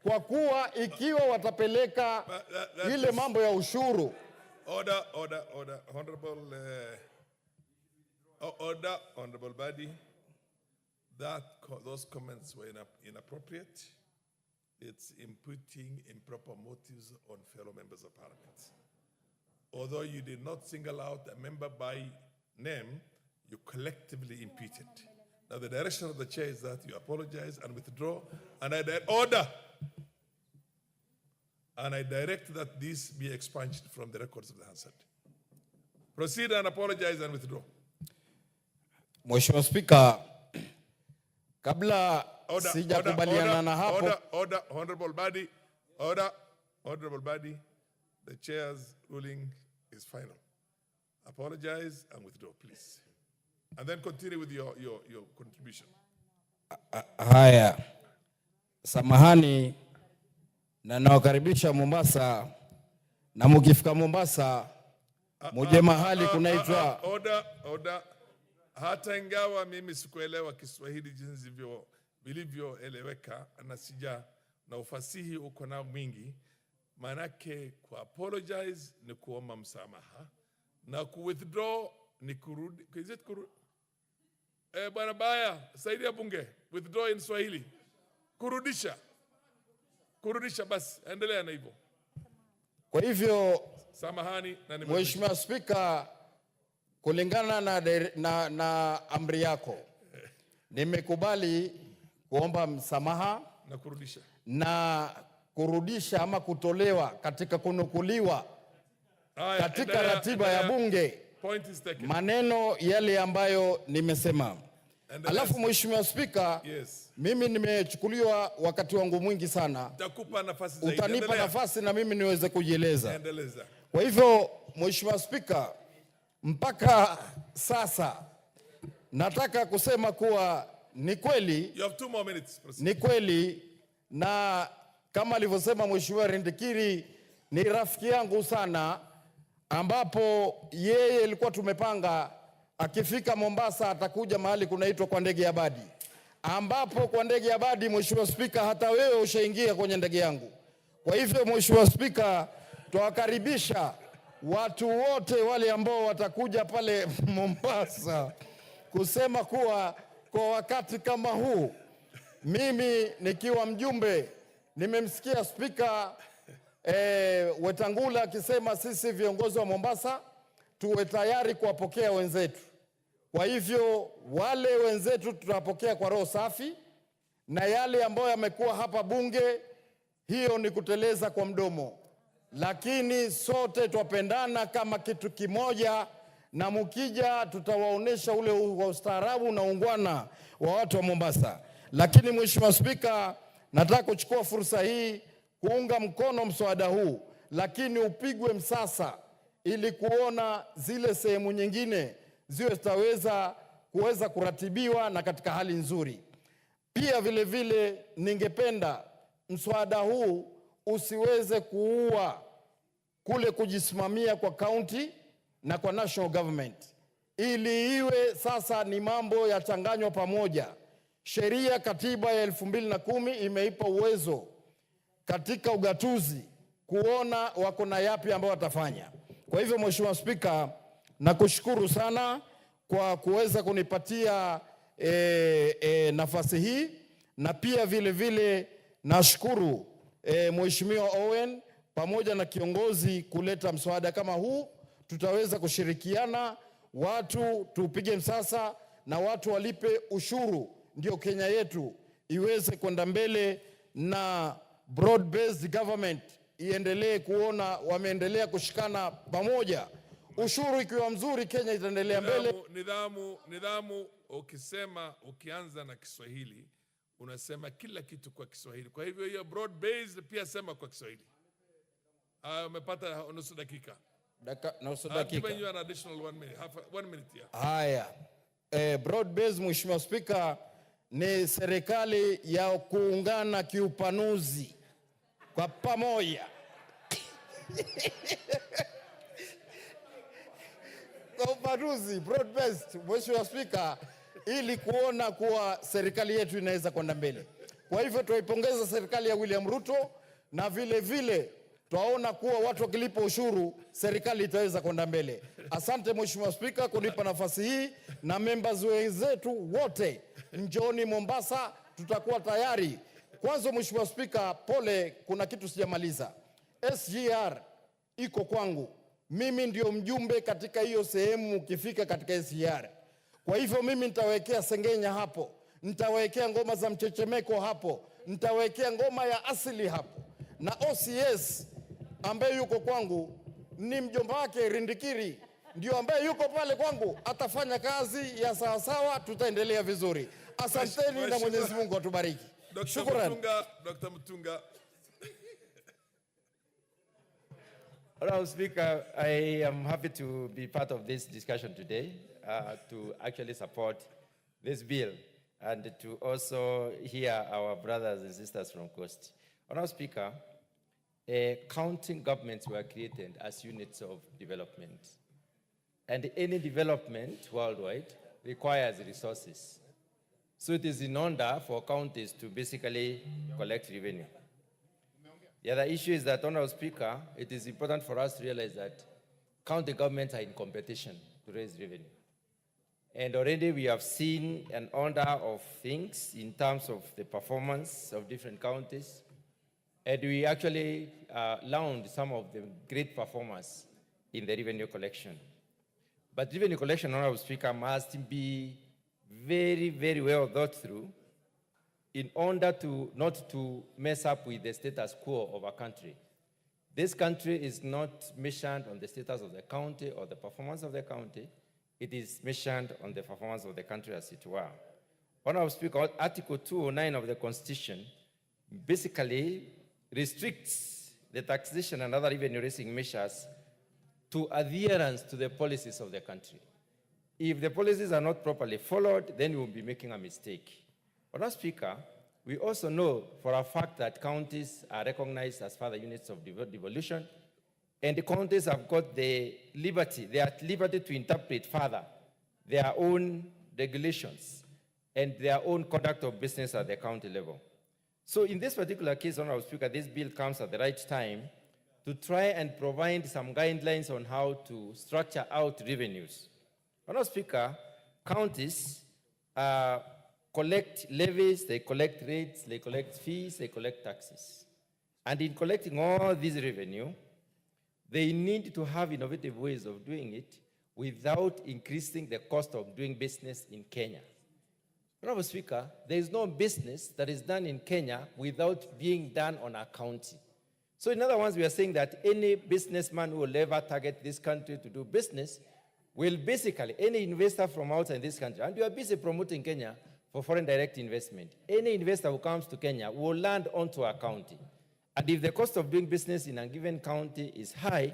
kwa kuwa ikiwa watapeleka ile mambo ya ushuru. Order. Honorable Badi. Those comments were inappropriate. It's imputing improper motives on fellow members of parliament. Although you did not single out a member by name, you collectively imputed. Now the direction of the chair is that you apologize and withdraw, and I direct that this be expunged from the records of the Hansard. Proceed and apologize and withdraw. Mheshimiwa Speaker, kabla sijakubaliana na hapo. Order, Honorable Badi, the chair's ruling is final. Apologize and withdraw, please. And then continue with your contribution. Haya, samahani na nawakaribisha Mombasa, na mkifika Mombasa muje mahali kunaitwa Order. Hata ingawa mimi sikuelewa Kiswahili jinsi vilivyoeleweka na ufasihi uko na mwingi, manake ku apologize ni kuomba msamaha na ku withdraw ni kurudi. Is it kurudi? Bwana Baya, saidia bunge. Withdraw in Swahili. Kurudisha. Kurudisha basi. Endelea na hivyo. Kwa hivyo, Samahani na Mheshimiwa Spika, kulingana na amri yako, nimekubali kuomba msamaha na kurudisha ama kutolewa katika kunukuliwa katika ratiba ya bunge maneno yale ambayo nimesema. Alafu Mheshimiwa Spika, mimi nimechukuliwa wakati wangu mwingi sana. Utanipa nafasi na mimi niweze kujieleza. Kwa hivyo Mheshimiwa Spika, mpaka sasa nataka kusema kuwa ni kweli, You have 2 more minutes. ni kweli, na kama alivyosema Mheshimiwa Rindikiri ni rafiki yangu sana, ambapo yeye ilikuwa tumepanga akifika Mombasa atakuja mahali kunaitwa kwa ndege ya Badi, ambapo kwa ndege ya Badi, Mheshimiwa Spika, hata wewe ushaingia kwenye ndege yangu. Kwa hivyo Mheshimiwa Spika, tuwakaribisha watu wote wale ambao watakuja pale Mombasa kusema kuwa kwa wakati kama huu, mimi nikiwa mjumbe, nimemsikia Spika Wetangula akisema sisi viongozi wa Mombasa tuwe tayari kuwapokea wenzetu. Kwa hivyo wale wenzetu tutapokea kwa roho safi, na yale ambayo yamekuwa hapa bunge, hiyo ni kuteleza kwa mdomo, lakini sote twapendana kama kitu kimoja, na mukija tutawaonesha ule ustaarabu na ungwana wa watu wa Mombasa. Lakini Mheshimiwa Spika, nataka kuchukua fursa hii kuunga mkono mswada huu, lakini upigwe msasa ili kuona zile sehemu nyingine ziwe zitaweza kuratibiwa na katika hali nzuri. Pia vile vile ningependa mswada huu usiweze kuua kule kujisimamia kwa county na kwa national government, ili iwe sasa ni mambo yachanganywa pamoja. Sheria katiba ya 2010 imeipa uwezo katika ugatuzi kuona wako na yapi ambao watafanya. Kwa hivyo Mheshimiwa Spika, nakushukuru sana kwa kuweza kunipatia nafasi hii, na pia vile vile nashukuru Mheshimiwa Owen pamoja na kiongozi kuleta mswada kama huu. Tutaweza kushirikiana, watu tupige msasa na watu walipe ushuru, ndio Kenya yetu iweze kwenda mbele, na broad based government iendelee kuona wameendelea kushikana pamoja. Ushuru ikiwa mzuri, Kenya itaendelea mbele. Nidhamu, ukisema ukianza na Kiswahili unasema kila kitu kwa Kiswahili. Kwa hivyo hiyo broad based pia sema kwa Kiswahili. Umepata nusu dakika. Nusu dakika. Given you an additional 1 minute, half 1 minute here. Haya. Broad based, Mheshimiwa Spika, ni serikali ya kuungana kiupanuzi kwa pamoja. Kwa upanuzi, broad based, Mheshimiwa Spika, ili kuona kuwa serikali yetu inaweza kwenda mbele. Kwa hivyo tuipongeza serikali ya William Ruto, na vile vile twaona kuwa watu wakilipa ushuru serikali itaweza kwenda mbele. Asante Mheshimiwa Spika kunipa nafasi hii, na members wenzetu wote njoni Mombasa, tutakuwa tayari. Kwanza Mheshimiwa Spika, pole, kuna kitu sijamaliza. SGR iko kwangu, mimi ndio mjumbe katika hiyo sehemu ukifika katika SGR. Kwa hivyo mimi nitawekea sengenya hapo, nitawekea ngoma za mchechemeko hapo, nitawekea ngoma ya asili hapo, na OCS ambaye yuko kwangu ni mjomba wake Rindikiri, ndio ambaye yuko pale kwangu, atafanya kazi ya sawasawa, tutaendelea vizuri. Asanteni na Mwenyezi Mungu atubariki. Shukrani. Dr. Mutunga. Honorable Speaker, I am happy to be part of this discussion today, to actually support this bill and to also hear our brothers and sisters from Coast. Honorable Speaker, county governments were created as units of development, and any development worldwide requires resources. So it is in order for counties to basically collect revenue. The other issue is that, Honorable Speaker, it is important for us to realize that county governments are in competition to raise revenue. And already we have seen an order of things in terms of the performance of different counties. And we actually learned some of the great performers in the revenue collection. But revenue collection, Honorable Speaker, must be very, very well thought through in order to not to mess up with the status quo of a country. This country is not measured on the status of the county or the performance of the county. It is measured on the performance of the country as it were. Honorable Speaker, Article 209 of the Constitution basically restricts the taxation and other revenue-raising measures to adherence to the policies of the country. If the policies are not properly followed, then we will be making a mistake. Honorable Speaker, we also know for a fact that counties are recognized as further units of devolution, and the counties have got the liberty, they are at liberty to interpret further their own regulations and their own conduct of business at the county level. So in this particular case, Honorable Speaker, this bill comes at the right time to try and provide some guidelines on how to structure out revenues. Honorable Speaker, counties collect levies, they collect rates, they collect fees, they collect taxes. And in collecting all this revenue, they need to have innovative ways of doing it without increasing the cost of doing business in Kenya. Honorable Speaker, there is no business that is done in Kenya without being done on a county. So in other words, we are saying that any businessman who will ever target this country to do business will basically, any investor from outside this country, and we are busy promoting Kenya for foreign direct investment, any investor who comes to Kenya will land onto our county. And if the cost of doing business in a given county is high,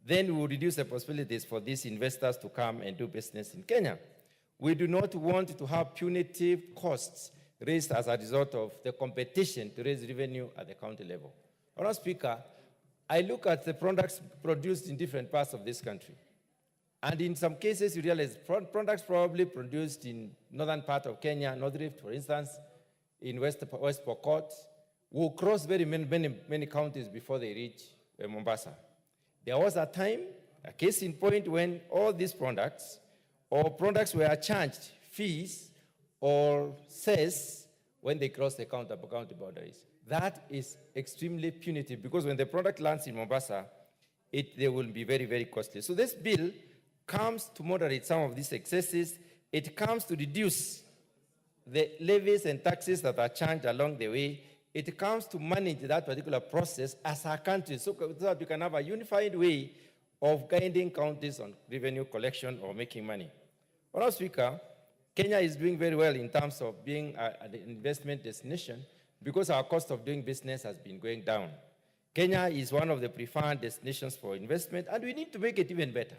then we will reduce the possibilities for these investors to come and do business in Kenya. We do not want to have punitive costs raised as a result of the competition to raise revenue at the county level. Honorable Speaker, I look at the products produced in different parts of this country. And in some cases, you realize products probably produced in northern part of Kenya, North Rift, for instance, in West Pokot, will cross very many counties before they reach Mombasa. There was a time, a case in point, when all these products or products were charged fees or cess when they cross the county boundaries. That is extremely punitive because when the product lands in Mombasa, they will be very, very costly. So this bill comes to moderate some of these excesses. It comes to reduce the levies and taxes that are charged along the way. It comes to manage that particular process as a country so that we can have a unified way of guiding counties on revenue collection or making money. Honorable Speaker, Kenya is doing very well in terms of being an investment destination because our cost of doing business has been going down. Kenya is one of the preferred destinations for investment, and we need to make it even better.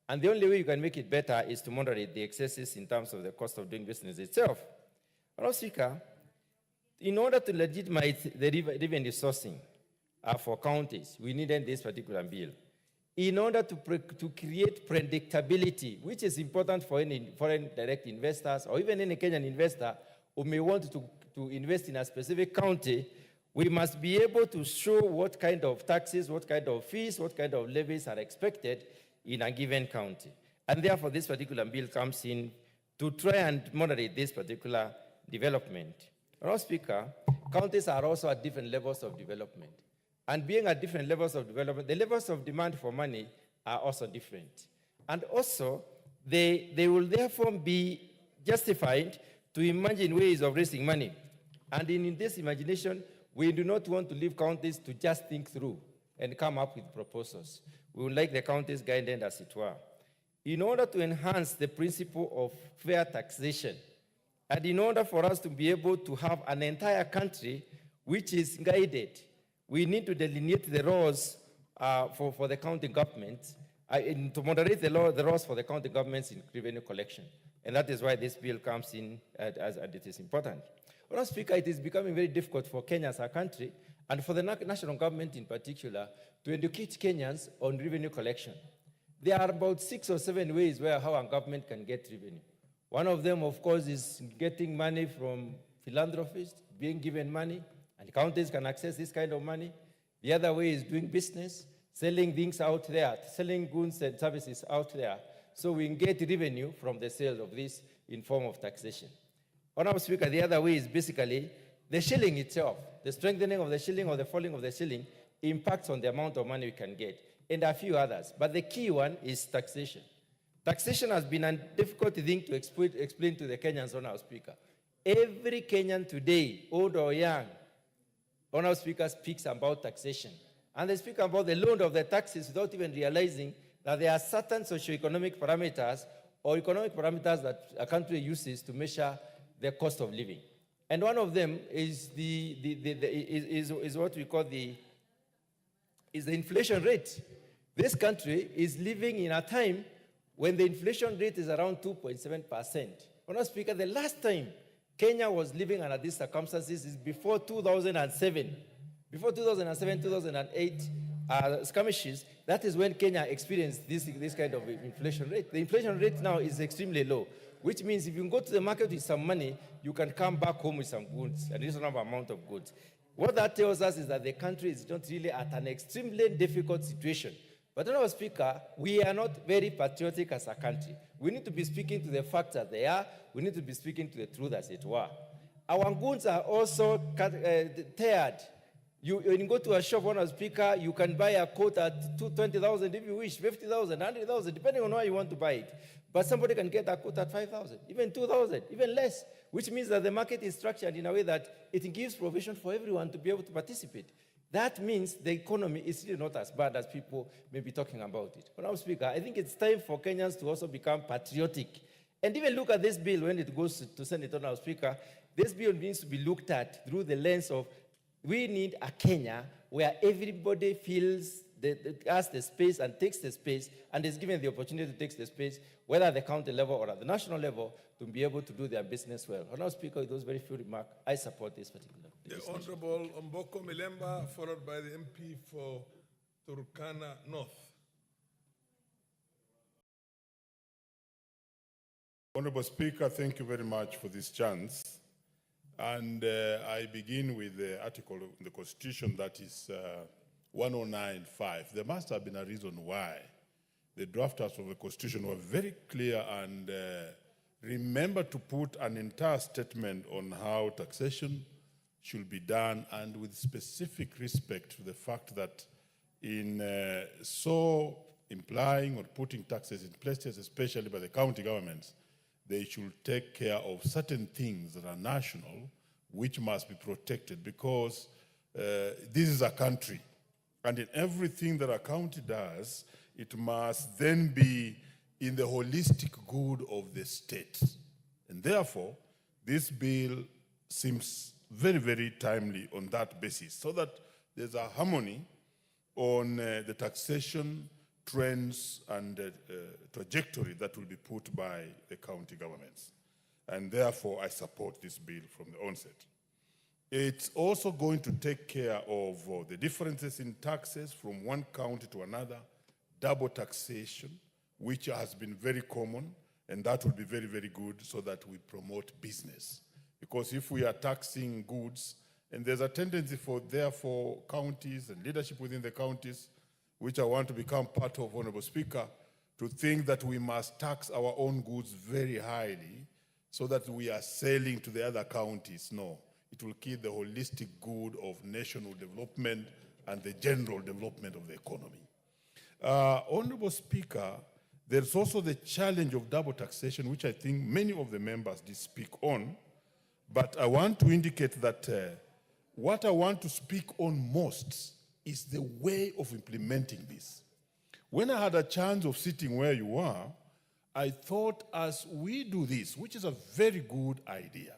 And the only way you can make it better is to moderate the excesses in terms of the cost of doing business itself. Honorable Speaker, in order to legitimize the revenue sourcing for counties, we needed this particular bill. In order to create predictability, which is important for any foreign direct investors or even any Kenyan investor who may want to invest in a specific county, we must be able to show what kind of taxes, what kind of fees, what kind of levies are expected in a given county. And therefore, this particular bill comes in to try and moderate this particular development. Honorable Speaker, counties are also at different levels of development. And being at different levels of development, the levels of demand for money are also different. And also, they will therefore be justified to imagine ways of raising money. And in this imagination, we do not want to leave counties to just think through and come up with proposals. We would like the counties guided, as it were. In order to enhance the principle of fair taxation, and in order for us to be able to have an entire country which is guided, we need to delineate the laws for the county governments, to moderate the laws for the county governments in revenue collection. And that is why this bill comes in as it is important. Honorable Speaker, it is becoming very difficult for Kenya as a country, and for the national government in particular, to educate Kenyans on revenue collection. There are about 6 or 7 ways how a government can get revenue. One of them, of course, is getting money from philanthropists, being given money, and counties can access this kind of money. The other way is doing business, selling things out there, selling goods and services out there. so we can get revenue from the sale of this in form of taxation. Honorable Speaker, the other way is basically the shilling itself. The strengthening of the shilling or the falling of the shilling impacts on the amount of money we can get, and a few others. But the key one is taxation. Taxation has been a difficult thing to explain to the Kenyans, Honorable Speaker. Every Kenyan today, old or young, Honorable Speaker, speaks about taxation. And they speak about the load of the taxes without even realizing that there are certain socioeconomic parameters or economic parameters that a country uses to measure the cost of living. And one of them is what we call the inflation rate. This country is living in a time when the inflation rate is around 2.7%. Honorable Speaker, the last time Kenya was living under these circumstances is before 2007. Before 2007, 2008 skirmishes, that is when Kenya experienced this kind of inflation rate. The inflation rate now is extremely low, which means if you go to the market with some money, you can come back home with some goods, a reasonable amount of goods. What that tells us is that the country is not really at an extremely difficult situation. But, Honorable Speaker, we are not very patriotic as a country. We need to be speaking to the facts as they are. We need to be speaking to the truth as it were. Our goods are also tired. When you go to a shop, Honorable Speaker, you can buy a coat at 20,000 if you wish, 50,000, 100,000, depending on where you want to buy it. But somebody can get a coat at 5,000, even 2,000, even less, which means that the market is structured in a way that it gives provision for everyone to be able to participate. That means the economy is really not as bad as people may be talking about it. Honorable Speaker, I think it's time for Kenyans to also become patriotic and even look at this bill when it goes to Senate. Honorable Speaker, this bill needs to be looked at through the lens of we need a Kenya where everybody feels has the space and takes the space and is given the opportunity to take the space, whether at the county level or at the national level, to be able to do their business well. Honorable Speaker, with those very few remarks, I support this particular. The Honorable Omboko Milemba, followed by the MP for Turkana North. Honorable Speaker, thank you very much for this chance. And I begin with the article in the Constitution that is 109.5. There must have been a reason why the drafters of the Constitution were very clear and remember to put an entire statement on how taxation should be done, and with specific respect to the fact that in so implying or putting taxes in places, especially by the county governments, they should take care of certain things that are national, which must be protected, because this is a country. And in everything that a county does, it must then be in the holistic good of the state. And therefore, this bill seems very, very timely on that basis, so that there's a harmony on the taxation trends and trajectory that will be put by the county governments. And therefore, I support this bill from the onset. It's also going to take care of the differences in taxes from one county to another, double taxation, which has been very common, and that will be very, very good so that we promote business. Because if we are taxing goods, and there's a tendency for, therefore, counties and leadership within the counties, which I want to become part of, Honorable Speaker, to think that we must tax our own goods very highly so that we are selling to the other counties. No, it will kill the holistic good of national development and the general development of the economy. Honorable Speaker, there's also the challenge of double taxation, which I think many of the members did speak on, but I want to indicate that what I want to speak on most is the way of implementing this. When I had a chance of sitting where you are, I thought as we do this, which is a very good idea,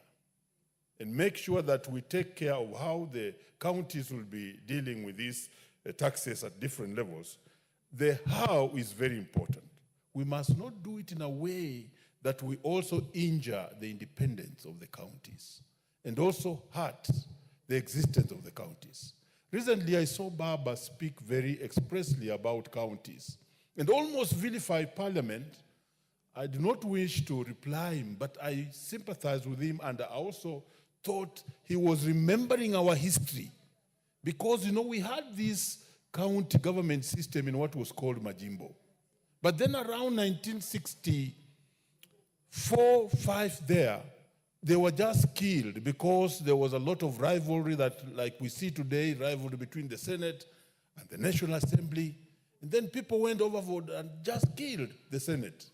and make sure that we take care of how the counties will be dealing with these taxes at different levels, the how is very important. We must not do it in a way that we also injure the independence of the counties and also hurt the existence of the counties. Recently, I saw Baba speak very expressly about counties and almost vilify Parliament. I do not wish to reply him, but I sympathize with him, and I also thought he was remembering our history. Because, you know, we had this county government system in what was called Majimbo. But then around 1964, 5 there, they were just killed because there was a lot of rivalry that, like we see today, rivalry between the Senate and the National Assembly. And then people went overboard and just killed the Senate.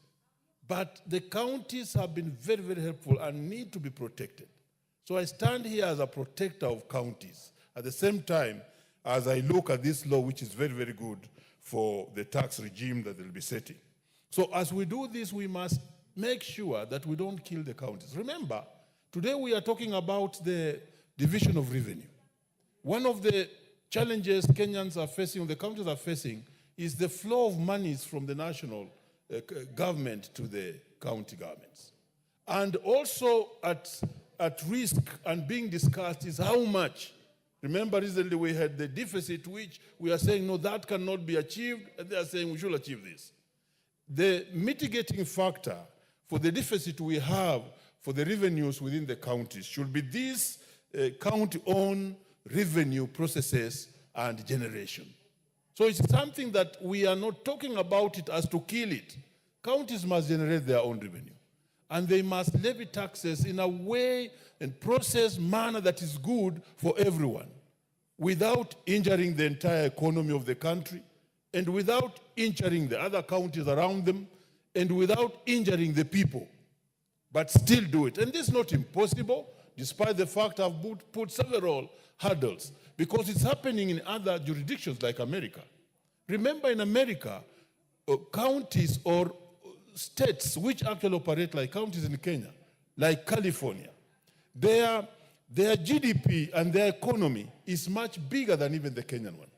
But the counties have been very, very helpful and need to be protected. So I stand here as a protector of counties at the same time as I look at this law, which is very, very good for the tax regime that they'll be setting. So as we do this, we must make sure that we don't kill the counties. Remember, today we are talking about the division of revenue. One of the challenges Kenyans are facing, the counties are facing, is the flow of monies from the national government to the county governments. And also at risk and being discussed is how much. Remember, recently we had the deficit, which we are saying, no, that cannot be achieved, and they are saying we should achieve this. The mitigating factor for the deficit we have for the revenues within the counties should be these county-owned revenue processes and generation. So it's something that we are not talking about it as to kill it. Counties must generate their own revenue. And they must levy taxes in a way and process manner that is good for everyone, without injuring the entire economy of the country, and without injuring the other counties around them, and without injuring the people, but still do it. And this is not impossible, despite the fact I've put several hurdles, because it's happening in other jurisdictions like America. Remember, in America, counties or states which actually operate like counties in Kenya, like California, their GDP and their economy is much bigger than even the Kenyan one.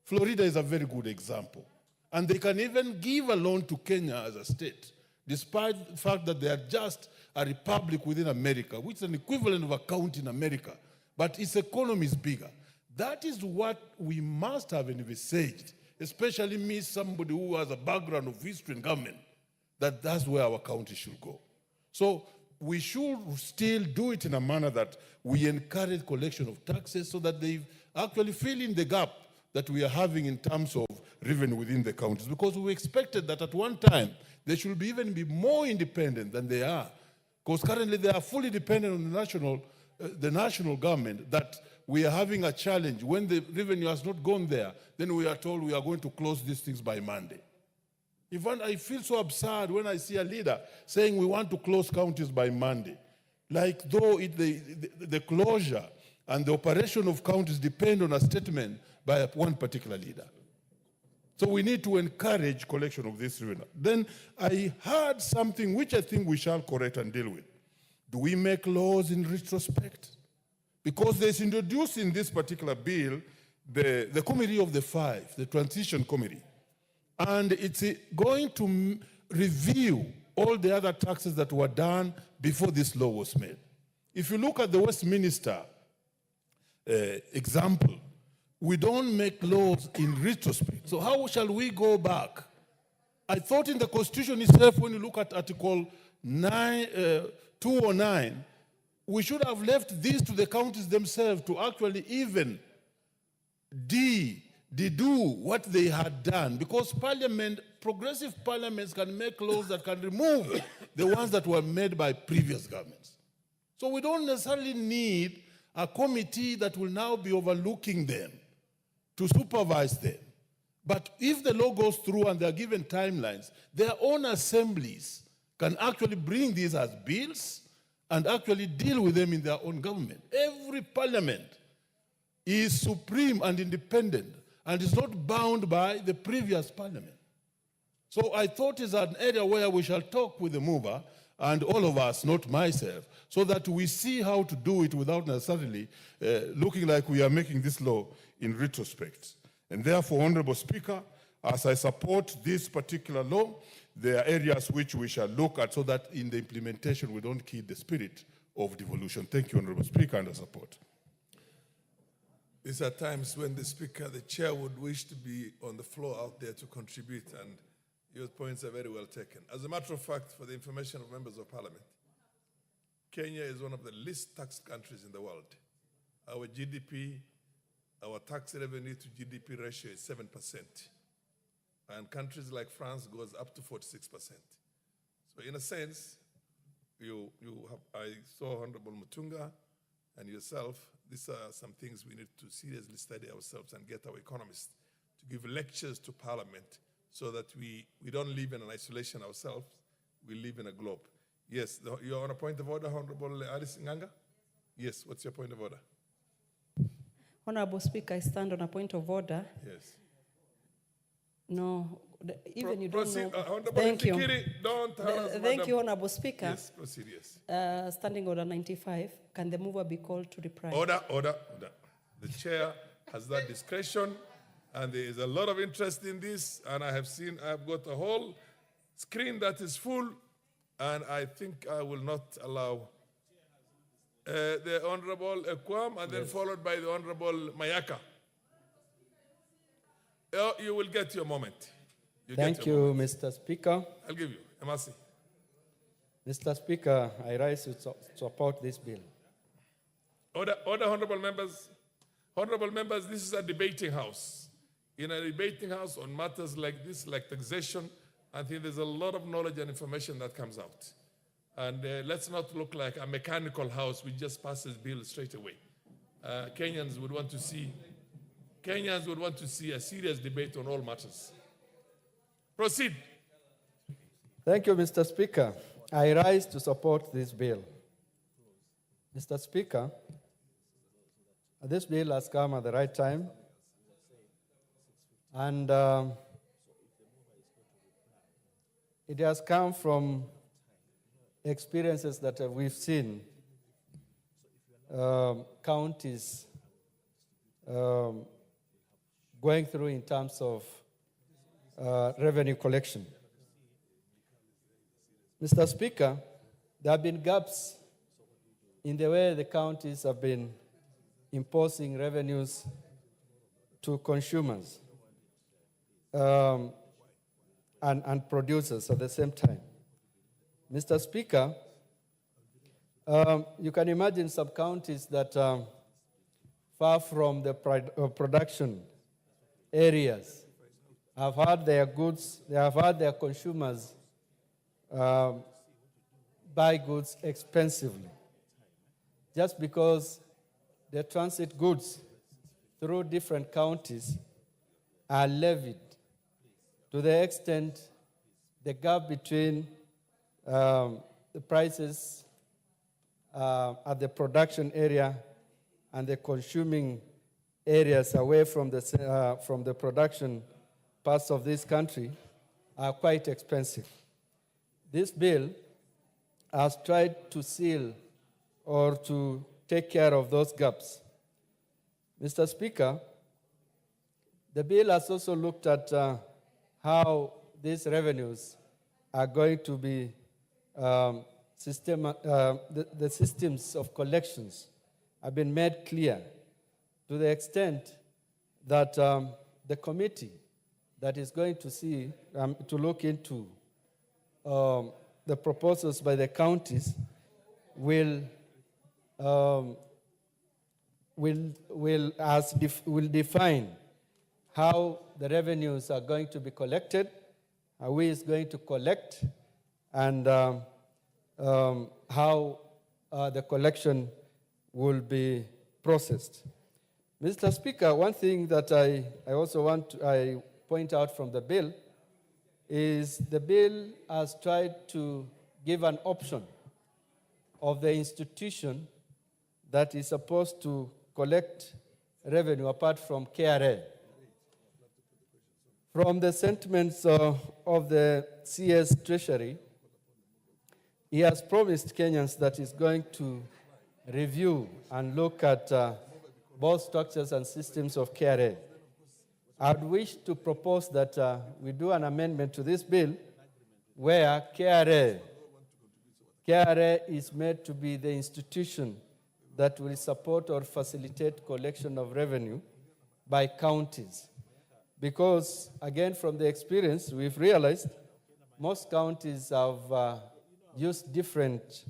Florida is a very good example. And they can even give a loan to Kenya as a state, despite the fact that they are just a republic within America, which is an equivalent of a county in America, but its economy is bigger. That is what we must have envisaged, especially me, somebody who has a background of history and government, that's where our county should go. So we should still do it in a manner that we encourage collection of taxes so that they actually fill in the gap that we are having in terms of revenue within the counties. Because we expected that at one time, they should even be more independent than they are. Because currently they are fully dependent on the national government, that we are having a challenge. When the revenue has not gone there, then we are told we are going to close these things by Monday. Even I feel so absurd when I see a leader saying we want to close counties by Monday, like though the closure and the operation of counties depend on a statement by one particular leader. So we need to encourage collection of this revenue. Then I heard something which I think we shall correct and deal with. Do we make laws in retrospect? Because there's introduced in this particular bill the committee of the five, the transition committee. And it's going to review all the other taxes that were done before this law was made. If you look at the Westminster example, we don't make laws in retrospect. So how shall we go back? I thought in the Constitution itself, when you look at Article 209, we should have left this to the counties themselves to actually even do what they had done, because progressive parliaments can make laws that can remove the ones that were made by previous governments. So we don't necessarily need a committee that will now be overlooking them to supervise them. But if the law goes through and they are given timelines, their own assemblies can actually bring these as bills and actually deal with them in their own government. Every parliament is supreme and independent and is not bound by the previous parliament. So I thought it's an area where we shall talk with the mover and all of us, not myself, so that we see how to do it without necessarily looking like we are making this law in retrospect. And therefore, Honorable Speaker, as I support this particular law, there are areas which we shall look at so that in the implementation we don't kill the spirit of devolution. Thank you, Honorable Speaker, and I support. These are times when the Speaker, the Chair, would wish to be on the floor out there to contribute, and your points are very well taken. As a matter of fact, for the information of members of Parliament, Kenya is one of the least taxed countries in the world. Our GDP, our tax revenue to GDP ratio is 7%. and countries like France goes up to 46%. So in a sense, I saw Honorable Mutunga and yourself. These are some things we need to seriously study ourselves and get our economists to give lectures to Parliament so that we don't live in an isolation ourselves, we live in a globe. Yes, you're on a point of order, Honorable Alice Nganga? Yes, what's your point of order? Honorable Speaker, I stand on a point of order. Yes. No, even you proceed, don't know. Honorable Thank you. Fikiri, don't harass Thank Madam. you, Honorable Speaker. Yes, proceed, yes. Standing order 95, can the mover be called to reply? Order. The chair has that discretion, and there is a lot of interest in this, and I've got a whole screen that is full, and I think I will not allow the Honorable Ekwam, and then followed by the Honorable Mayaka. You will get your moment. Thank you, Mr. Speaker. I'll give you. Emasi. Mr. Speaker, I rise to support this bill. Order, honorable members. Honorable members, this is a debating house. In a debating house on matters like this, like taxation, I think there's a lot of knowledge and information that comes out. And let's not look like a mechanical house which just passes bill straight away. Kenyans would want to see a serious debate on all matters. Proceed. Thank you, Mr. Speaker. I rise to support this bill. Mr. Speaker, this bill has come at the right time, and it has come from experiences that we've seen counties going through in terms of revenue collection. Mr. Speaker, there have been gaps in the way the counties have been imposing revenues to consumers and producers at the same time. Mr. Speaker, you can imagine some counties that far from the production areas have had their goods, they have had their consumers buy goods expensively. Just because the transit goods through different counties are levied to the extent the gap between the prices at the production area and the consuming areas away from the production parts of this country are quite expensive. This bill has tried to seal or to take care of those gaps. Mr. Speaker, the bill has also looked at how these revenues are going to be the systems of collections have been made clear to the extent that the committee that is going to see, to look into the proposals by the counties will define how the revenues are going to be collected, how is going to collect, and how the collection will be processed. Mr. Speaker, one thing that I also want to point out from the bill is the bill has tried to give an option of the institution that is supposed to collect revenue apart from KRA. From the sentiments of the CS Treasury, he has promised Kenyans that he's going to review and look at both structures and systems of KRA. I'd wish to propose that we do an amendment to this bill where KRA is made to be the institution that will support or facilitate collection of revenue by counties. Because, again, from the experience, we've realized most counties have used different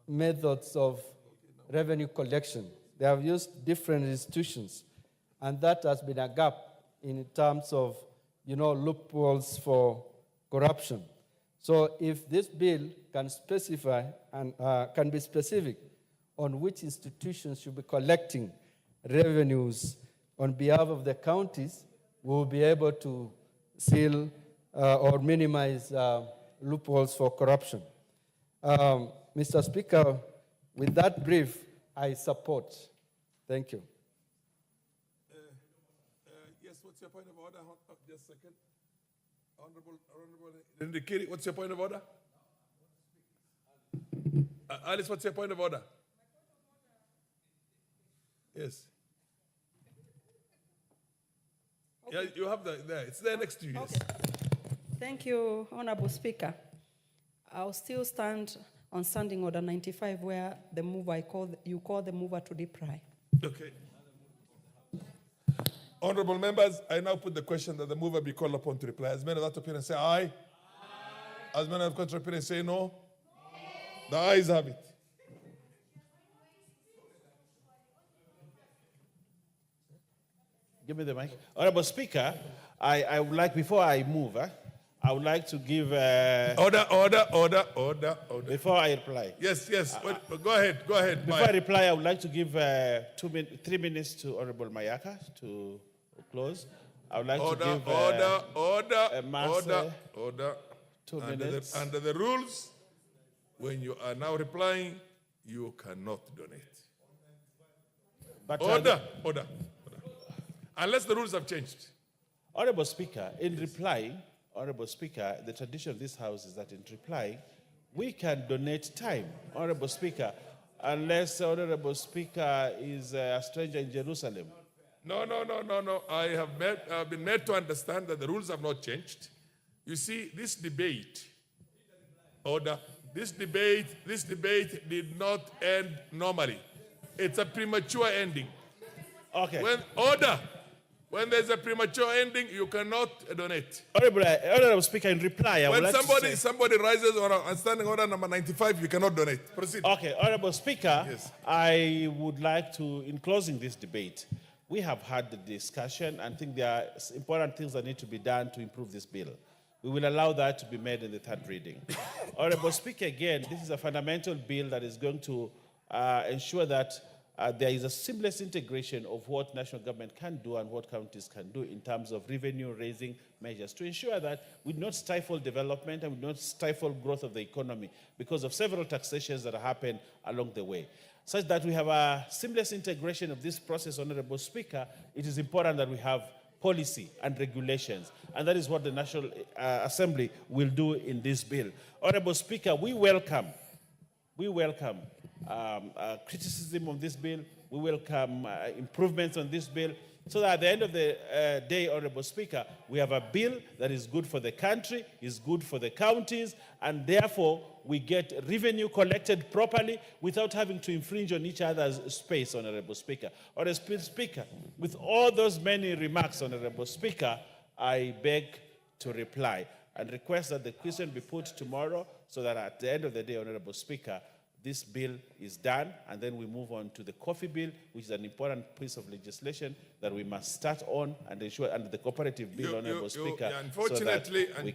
methods of revenue collection. They have used different institutions, and that has been a gap in terms of loopholes for corruption. So if this bill can specify and can be specific on which institutions should be collecting revenues on behalf of the counties, we will be able to seal or minimize loopholes for corruption. Mr. Speaker, with that brief, I support. Thank you. Yes, what's your point of order? Just a second. Honorable Ndikiri, what's your point of order? Alice, what's your point of order? Yes. Okay. Yeah, you have there. It's there next to you. Yes. Thank you, Honorable Speaker. I'll still stand on Standing Order 95, where the mover, you call the mover to reply. Okay. Honorable members, I now put the question that the mover be called upon to reply. As many of that opinion say aye. Aye. As many of contrary opinion say no. No. The ayes have it. Give me the mic. Honorable Speaker, I would like, before I move, I would like to give... Order. Before I reply. Yes. Go ahead. Before I reply, I would like to give 3 minutes to Honorable Mayaka to close. I would like to give... Order. 2 minutes. Under the rules, when you are now replying, you cannot donate. But Order. Unless the rules have changed. Honorable Speaker, in replying, Honorable Speaker, the tradition of this House is that in replying, we can donate time, Honorable Speaker, unless Honorable Speaker is a stranger in Jerusalem. No. I have been made to understand that the rules have not changed. You see, this debate, this debate did not end normally. It's a premature ending. Okay. When there's a premature ending, you cannot donate. Honorable Speaker, in reply, I would like to say... somebody rises on Standing Order number 95, you cannot donate. Proceed. Okay, Honorable Speaker, Yes. I would like to, in closing this debate, we have had the discussion and think there are important things that need to be done to improve this bill. We will allow that to be made in the third reading. Honorable Speaker, again, this is a fundamental bill that is going to ensure that there is a seamless integration of what national government can do and what counties can do in terms of revenue-raising measures to ensure that we do not stifle development and we do not stifle growth of the economy because of several taxations that happen along the way. Such that we have a seamless integration of this process, Honorable Speaker, it is important that we have policy and regulations, and that is what the National Assembly will do in this bill. Honorable Speaker, we welcome criticism of this bill. We welcome improvements on this bill so that at the end of the day, Honorable Speaker, we have a bill that is good for the country, is good for the counties, and therefore we get revenue collected properly without having to infringe on each other's space, Honorable Speaker. Honorable Speaker, with all those many remarks, Honorable Speaker, I beg to reply and request that the question be put tomorrow so that at the end of the day, Honorable Speaker, this bill is done, and then we move on to the coffee bill, which is an important piece of legislation that we must start on and ensure under the cooperative bill, Honorable Speaker. Unfortunately, we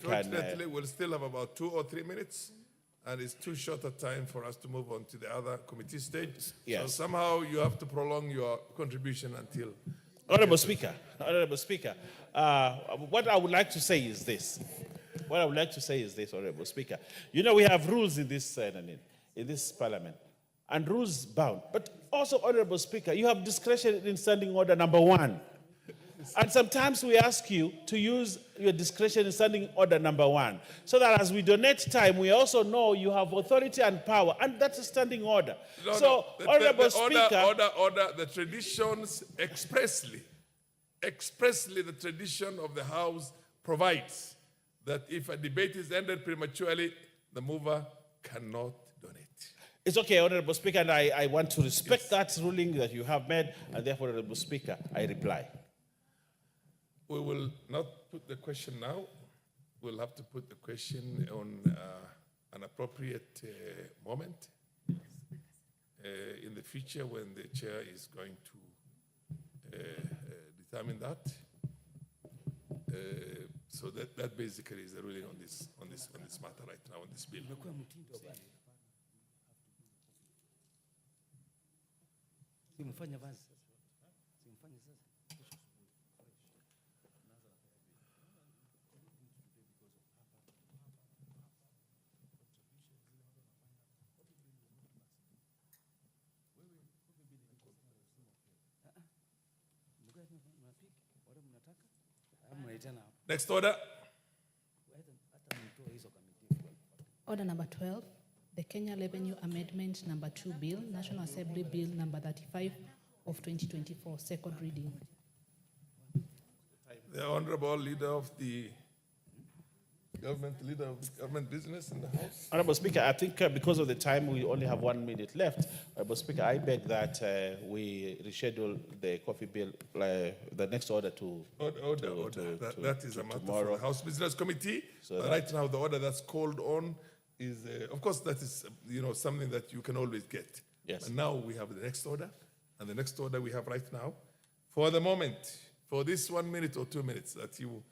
we'll still have about 2 or 3 minutes, and it's too short a time for us to move on to the other committee stage. Yes. So somehow you have to prolong your contribution until... Honorable Speaker, what I would like to say is this. Honorable Speaker. You know, we have rules in this parliament, and rules bound. But also, Honorable Speaker, you have discretion in Standing Order number 1. And sometimes we ask you to use your discretion in Standing Order number 1, so that as we donate time, we also know you have authority and power, and that's a standing order. Honorable Speaker... The traditions expressly, the tradition of the House provides that if a debate is ended prematurely, the mover cannot donate. It's okay, Honorable Speaker, and I want to respect that ruling that you have made, and therefore, Honorable Speaker, I reply. We will not put the question now. We'll have to put the question on an appropriate moment in the future when the chair is going to determine that. So that basically is the ruling on this matter right now, on this bill. Next order. Order number 12, the Kenya Revenue Amendment number 2 Bill, National Assembly Bill number 35 of 2024, second reading. The Honorable Leader of the Government Business in the House. Honorable Speaker, I think because of the time, we only have 1 minute left. Honorable Speaker, I beg that we reschedule the coffee bill, the next order to That is a matter tomorrow. for the House Business Committee. So Right now, the order that's called on is, of course, that is something that you can always get. Yes. And now we have the next order, and the next order we have right now, for the moment, for this 1 minute or 2 minutes that you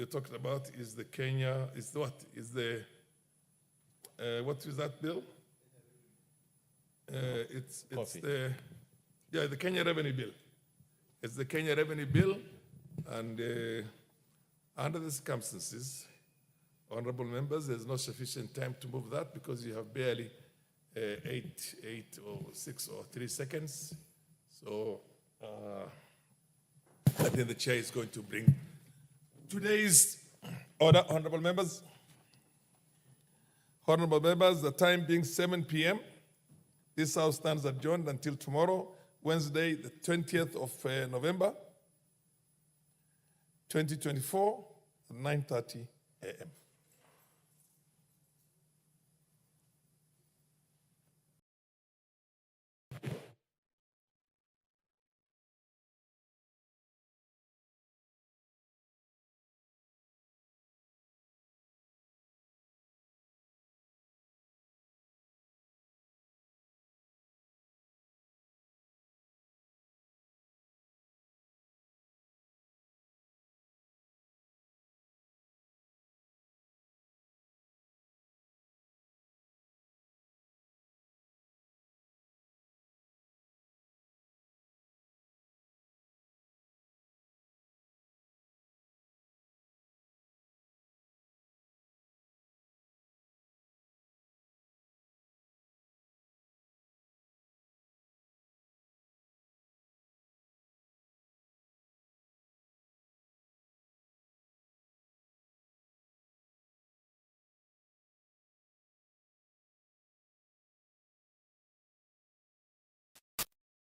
talked about, is the Kenya, is what? Is the, what is that bill? It's Coffee. the Kenya Revenue Bill. It's the Kenya Revenue Bill, and under the circumstances, honorable members, there's not sufficient time to move that because you have barely 8 or 6 or 3 seconds. So I think the chair is going to bring today's order, honorable members. Honorable members, the time being 7 p.m., this House stands adjourned until tomorrow, Wednesday, the 20th of November, 2024, at 9:30 a.m.